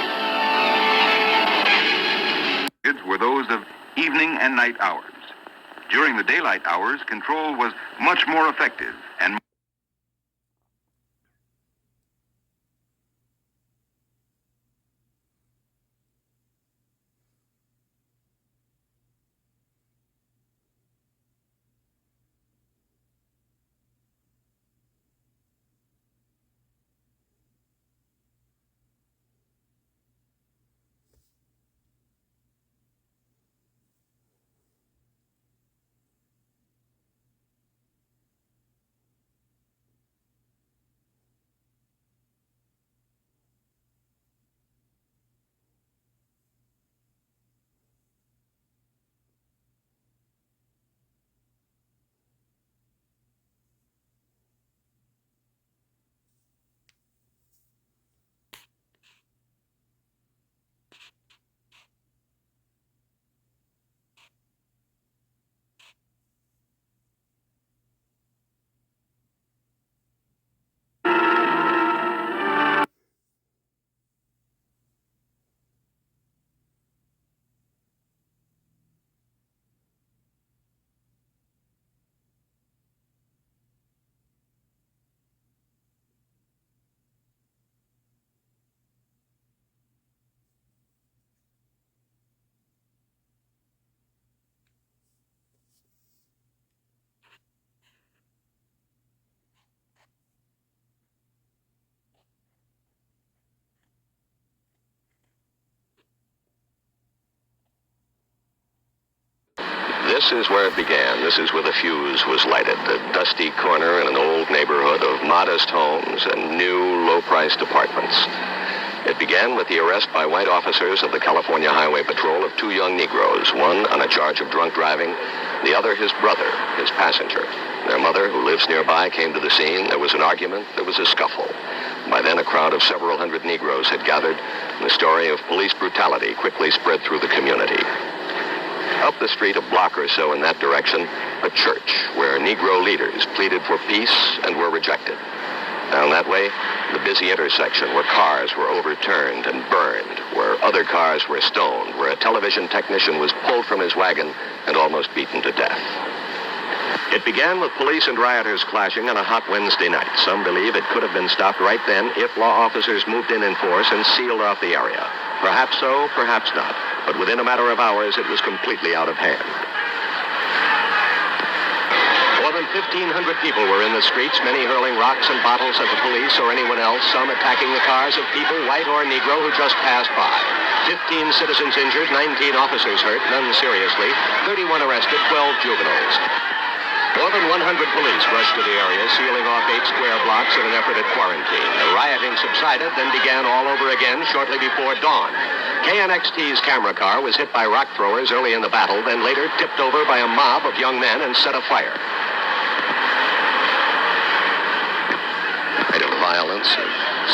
Were those of evening and night hours. During the daylight hours, control was much more effective and This is where it began. This is where the fuse was lighted. A dusty corner in an old neighborhood of modest homes and new, low-priced apartments. It began with the arrest by white officers of the California Highway Patrol of two young Negroes, one on a charge of drunk driving, the other his brother, his passenger. Their mother, who lives nearby, came to the scene. There was an argument. There was a scuffle. By then, a crowd of several hundred Negroes had gathered, and the story of police brutality quickly spread through the community. Up the street, a block or so in that direction, a church where Negro leaders pleaded for peace and were rejected. Down that way, the busy intersection where cars were overturned and burned, where other cars were stoned, where a television technician was pulled from his wagon and almost beaten to death. It began with police and rioters clashing on a hot Wednesday night. Some believe it could have been stopped right then if law officers moved in force and sealed off the area. Perhaps so, perhaps not. But within a matter of hours, it was completely out of hand. More than 1,500 people were in the streets, many hurling rocks and bottles at the police or anyone else, some attacking the cars of people, white or Negro, who just passed by. 15 citizens injured, 19 officers hurt, none seriously, 31 arrested, 12 juveniles. More than 100 police rushed to the area, sealing off 8 square blocks in an effort at quarantine. The rioting subsided, then began all over again shortly before dawn. KNXT's camera car was hit by rock throwers early in the battle, then later tipped over by a mob of young men and set afire. Night of violence, of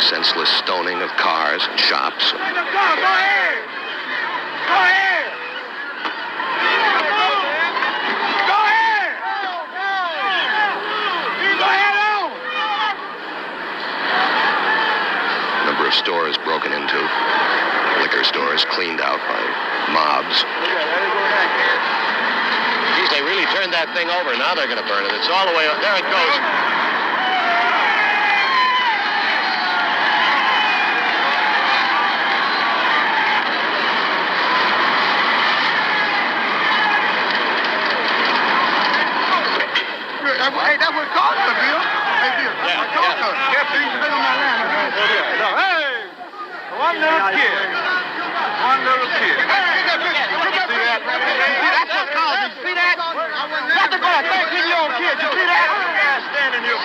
senseless stoning of cars and shops. Go ahead! Go ahead! Go ahead! Go ahead on! Number of stores broken into. Liquor stores cleaned out by mobs. Geez, they really turned that thing over. Now they're going to burn it. It's all the way up. There it goes. Hey, that's what caused it, Bill. Hey, Bill, that's what caused it. Yeah, please, stay on my line. No, hey, one little kid. One little kid. See that? That's what caused it. See that? That's the bad thing. Get your own kid. You see that? Stand in your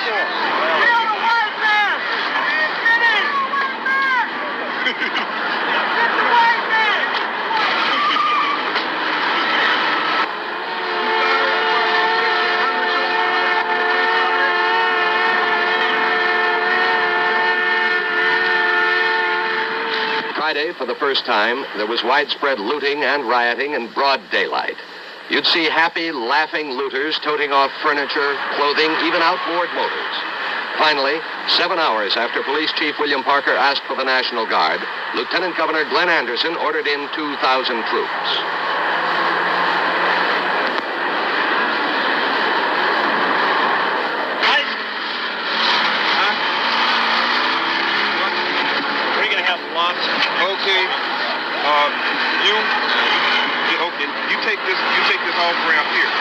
Friday, for the first time, there was widespread looting and rioting in broad daylight. You'd see happy, laughing looters toting off furniture, clothing, even outboard motors. Finally, 7 hours after Police Chief William Parker asked for the National Guard, Lieutenant Governor Glenn Anderson ordered in 2,000 troops. Okay. You take this off ramp here.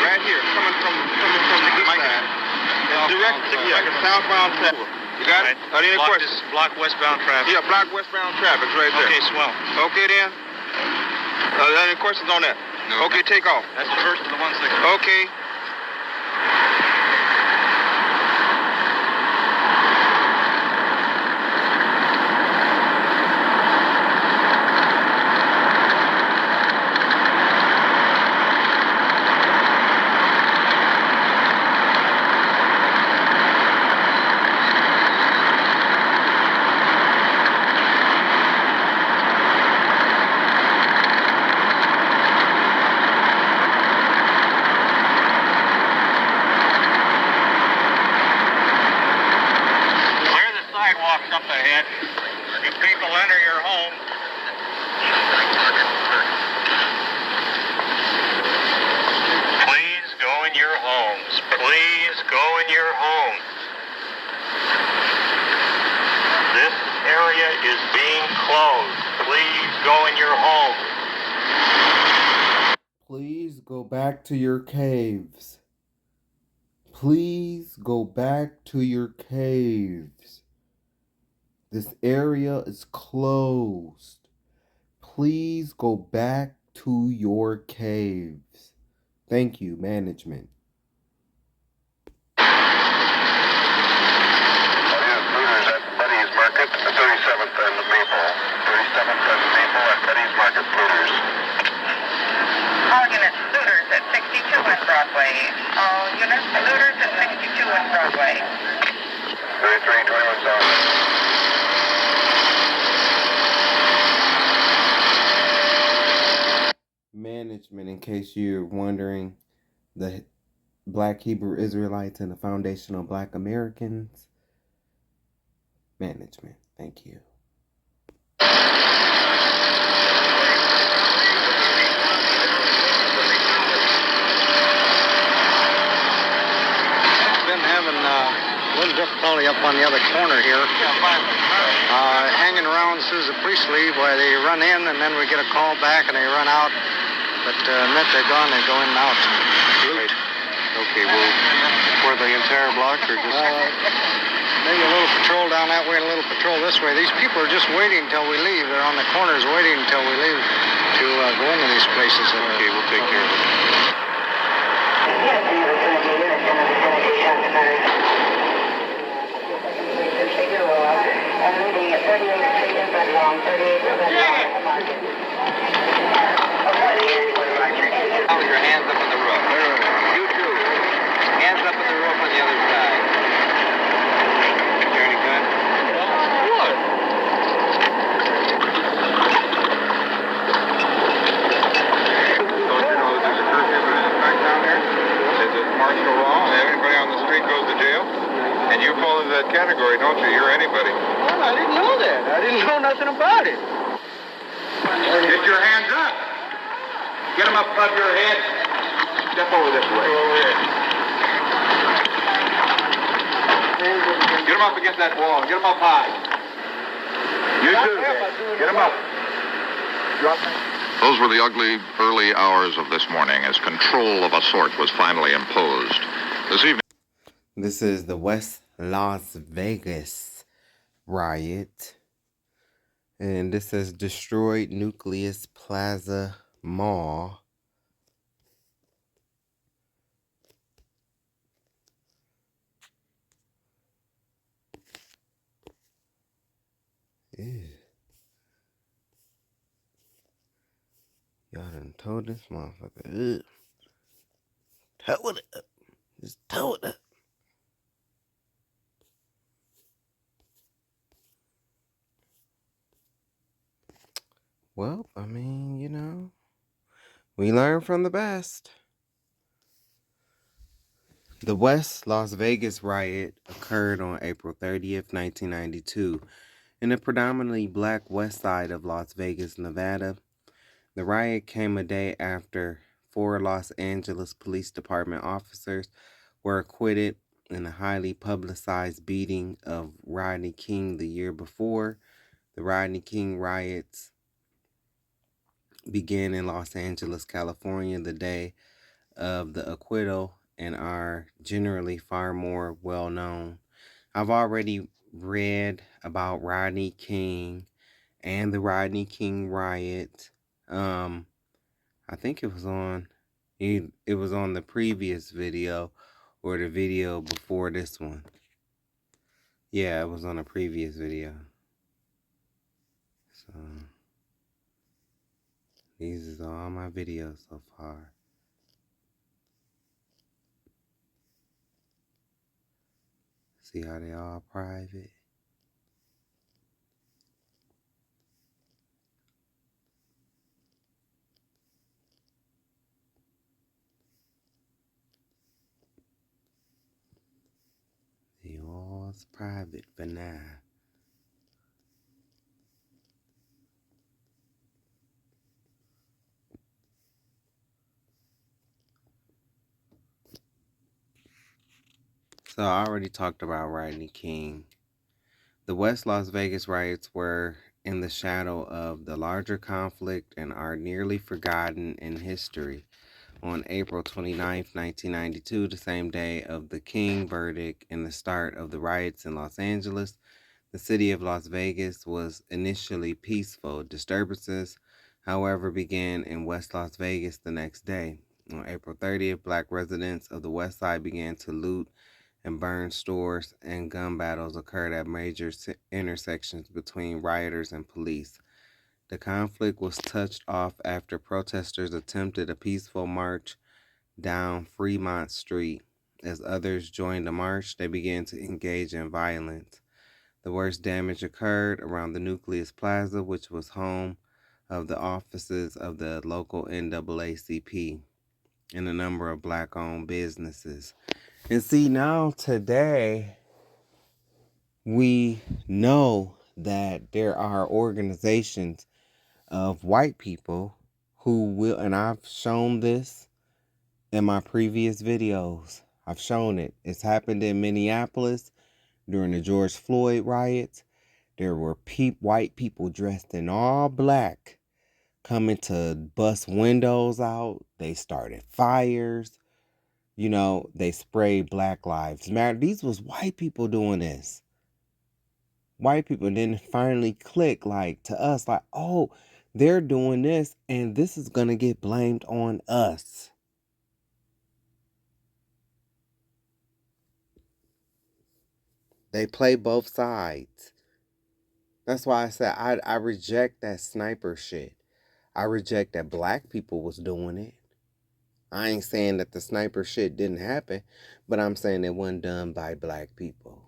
Right here. Coming from this side. Direct southbound traffic. You got it? Are there any questions? Block westbound traffic. Yeah, block westbound traffic right there. Okay, swell. Okay then. Are there any questions on that? No. Okay, take off. That's the first of the 160. Okay. Up ahead. You people enter your home. Please go in your homes. Please go in your homes. This area is being closed. Please go in your homes. Please go back to your caves. Please go back to your caves. This area is closed. Please go back to your caves. Thank you, management. Looters at Buddy's Market, 37th and Maple. 37th and Maple at Buddy's Market, looters. All units, looters at 62 West Broadway. All units, looters at 62 West Broadway. 3321 South. Management, in case you're wondering, the Black Hebrew Israelites and the Foundational Black Americans. Management, thank you. Been having a little difficulty up on the other corner here. Hanging around as soon as the police leave, why they run in and then we get a call back and they run out. But the minute they're gone, they go in and out. Okay, well, for the entire block or just... Maybe a little patrol down that way and a little patrol this way. These people are just waiting until we leave. They're on the corners waiting until we leave to go into these places. Okay, we'll take care of it. Hold your hands up on the roof. You too. Hands up on the roof on the other side. Is there any good? Good. Don't you know that there's a curfew in effect down there? Is it martial law and everybody on the street goes to jail? And you fall into that category, don't you? You're anybody. Well, I didn't know that. I didn't know nothing about it. Get your hands up. Get them up above your head. Step over this way. Over here. Get them up against that wall. Get them up high. You too. Get them up. Those were the ugly early hours of this morning as control of a sort was finally imposed. This evening. This is the West Las Vegas riot. And this has destroyed Nucleus Plaza Mall. Ew. Y'all done told this motherfucker. Ugh. Tow it up. Just tow it up. We learn from the best. The West Las Vegas riot occurred on April 30th, 1992, in the predominantly black west side of Las Vegas, Nevada. The riot came a day after 4 Los Angeles Police Department officers were acquitted in a highly publicized beating of Rodney King the year before. The Rodney King riots began in Los Angeles, California, the day of the acquittal, and are generally far more well known. I've already read about Rodney King and the Rodney King riot. I think it was on the previous video or the video before this one. Yeah, it was on a previous video. So these is all my videos so far. See how they all private? They all private for now. So I already talked about Rodney King. The West Las Vegas riots were in the shadow of the larger conflict and are nearly forgotten in history. On April 29, 1992, the same day of the King verdict and the start of the riots in Los Angeles, the city of Las Vegas was initially peaceful. Disturbances, however, began in West Las Vegas the next day. On April 30th, black residents of the West Side began to loot and burn stores, and gun battles occurred at major intersections between rioters and police. The conflict was touched off after protesters attempted a peaceful march down Fremont Street. As others joined the march, they began to engage in violence. The worst damage occurred around the Nucleus Plaza, which was home of the offices of the local NAACP and a number of black-owned businesses. And see, now today, we know that there are organizations of white people who will, and I've shown this in my previous videos. I've shown it. It's happened in Minneapolis during the George Floyd riots. There were white people dressed in all black coming to bust windows out. They started fires. You know, they sprayed Black Lives Matter. These was white people doing this. White people didn't finally click like to us, like, oh, they're doing this and this is going to get blamed on us. They play both sides. That's why I said I reject that sniper shit. I reject that black people was doing it. I ain't saying that the sniper shit didn't happen, but I'm saying it wasn't done by black people.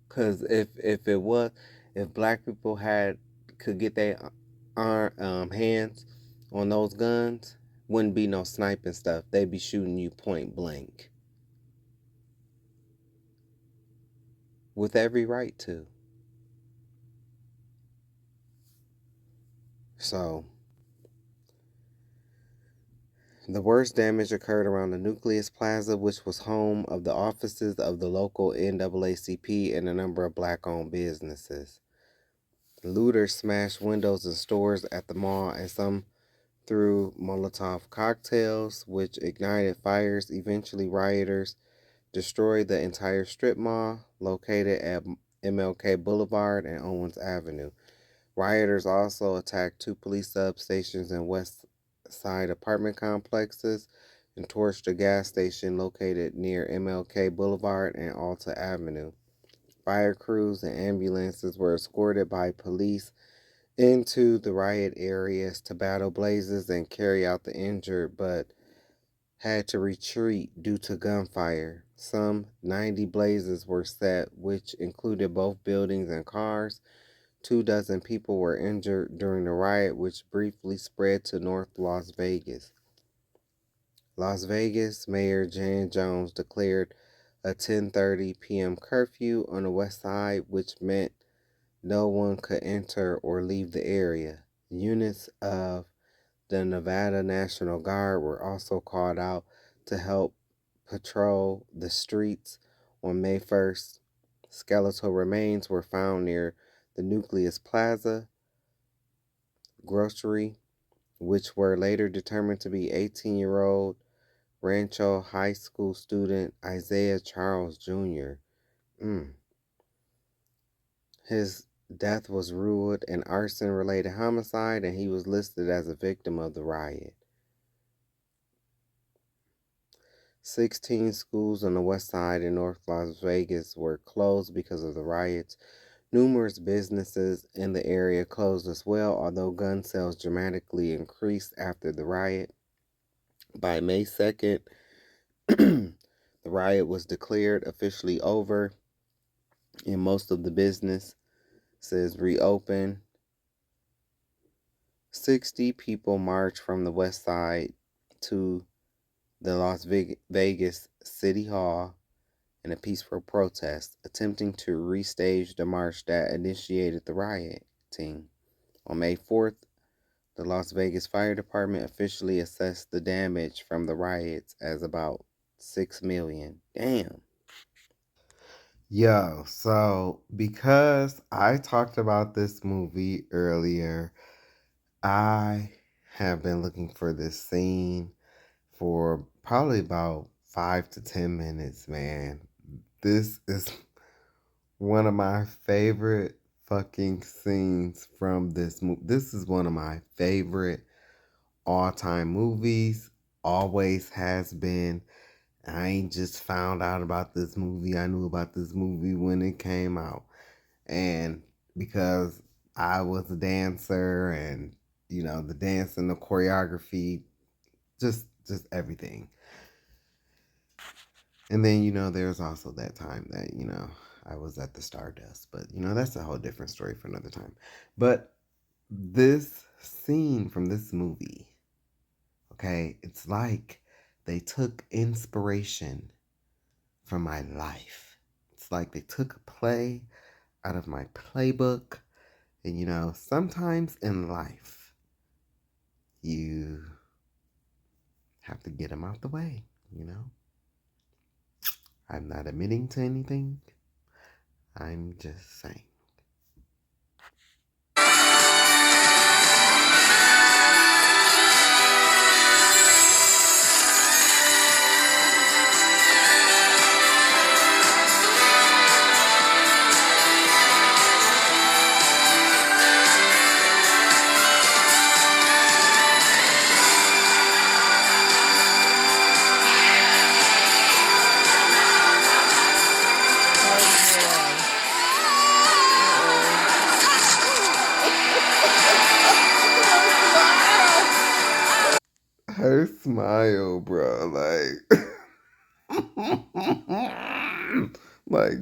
Because if black people could get their hands on those guns, wouldn't be no sniping stuff. They'd be shooting you point blank. With every right to. So, the worst damage occurred around the Nucleus Plaza, which was home of the offices of the local NAACP and a number of black-owned businesses. Looters smashed windows in stores at the mall, and some threw Molotov cocktails, which ignited fires. Eventually, rioters destroyed the entire strip mall located at MLK Boulevard and Owens Avenue. Rioters also attacked 2 police substations and West Side apartment complexes and torched a gas station located near MLK Boulevard and Alta Avenue. Fire crews and ambulances were escorted by police into the riot areas to battle blazes and carry out the injured, but had to retreat due to gunfire. Some 90 blazes were set, which included both buildings and cars. 24 people were injured during the riot, which briefly spread to North Las Vegas. Las Vegas Mayor Jan Jones declared a 10:30 p.m. curfew on the west side, which meant no one could enter or leave the area. Units of the Nevada National Guard were also called out to help patrol the streets. On May 1st, skeletal remains were found near the Nucleus Plaza grocery, which were later determined to be 18-year-old Rancho High School student Isaiah Charles Jr. His death was ruled an arson-related homicide, and he was listed as a victim of the riot. 16 schools on the west side in North Las Vegas were closed because of the riots. Numerous businesses in the area closed as well, although gun sales dramatically increased after the riot. By May 2nd, the riot was declared officially over, and most of the businesses reopened. 60 people marched from the west side to the Las Vegas City Hall in a peaceful protest, attempting to restage the march that initiated the rioting. On May 4th, the Las Vegas Fire Department officially assessed the damage from the riots as about $6 million. Damn. Yo, so because I talked about this movie earlier, I have been looking for this scene for probably about 5 to 10 minutes, man. This is one of my favorite fucking scenes from this movie. This is one of my favorite all-time movies. Always has been. I ain't just found out about this movie. I knew about this movie when it came out. And because I was a dancer and, you know, the dance and the choreography, just everything. And then, you know, there's also that time that, you know, I was at the Stardust. But, you know, that's a whole different story for another time. But this scene from this movie, okay, it's like they took inspiration from my life. It's like they took a play out of my playbook. And, you know, sometimes in life, you have to get them out the way, you know? I'm not admitting to anything. I'm just saying. Her smile, bro, like,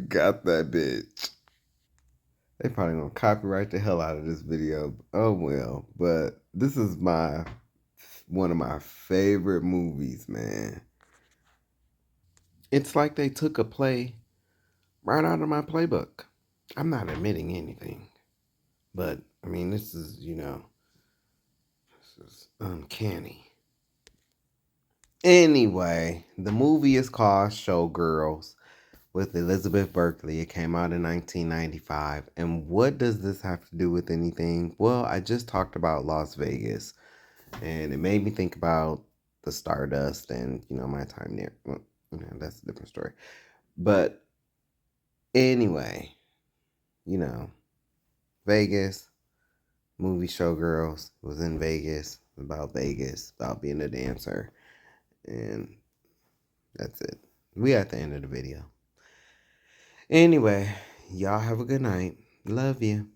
got that bitch. They probably gonna copyright the hell out of this video. Oh well, but this is one of my favorite movies, man. It's like they took a play right out of my playbook. I'm not admitting anything, but I mean, this is, you know, this is uncanny. Anyway, the movie is called Showgirls with Elizabeth Berkley. It came out in 1995. And what does this have to do with anything? Well, I just talked about Las Vegas, and it made me think about the Stardust and, you know, my time there. Well, you know, that's a different story. But anyway, you know, Vegas, movie Showgirls was in Vegas, about being a dancer. And that's it. We at the end of the video. Anyway, y'all have a good night. Love you.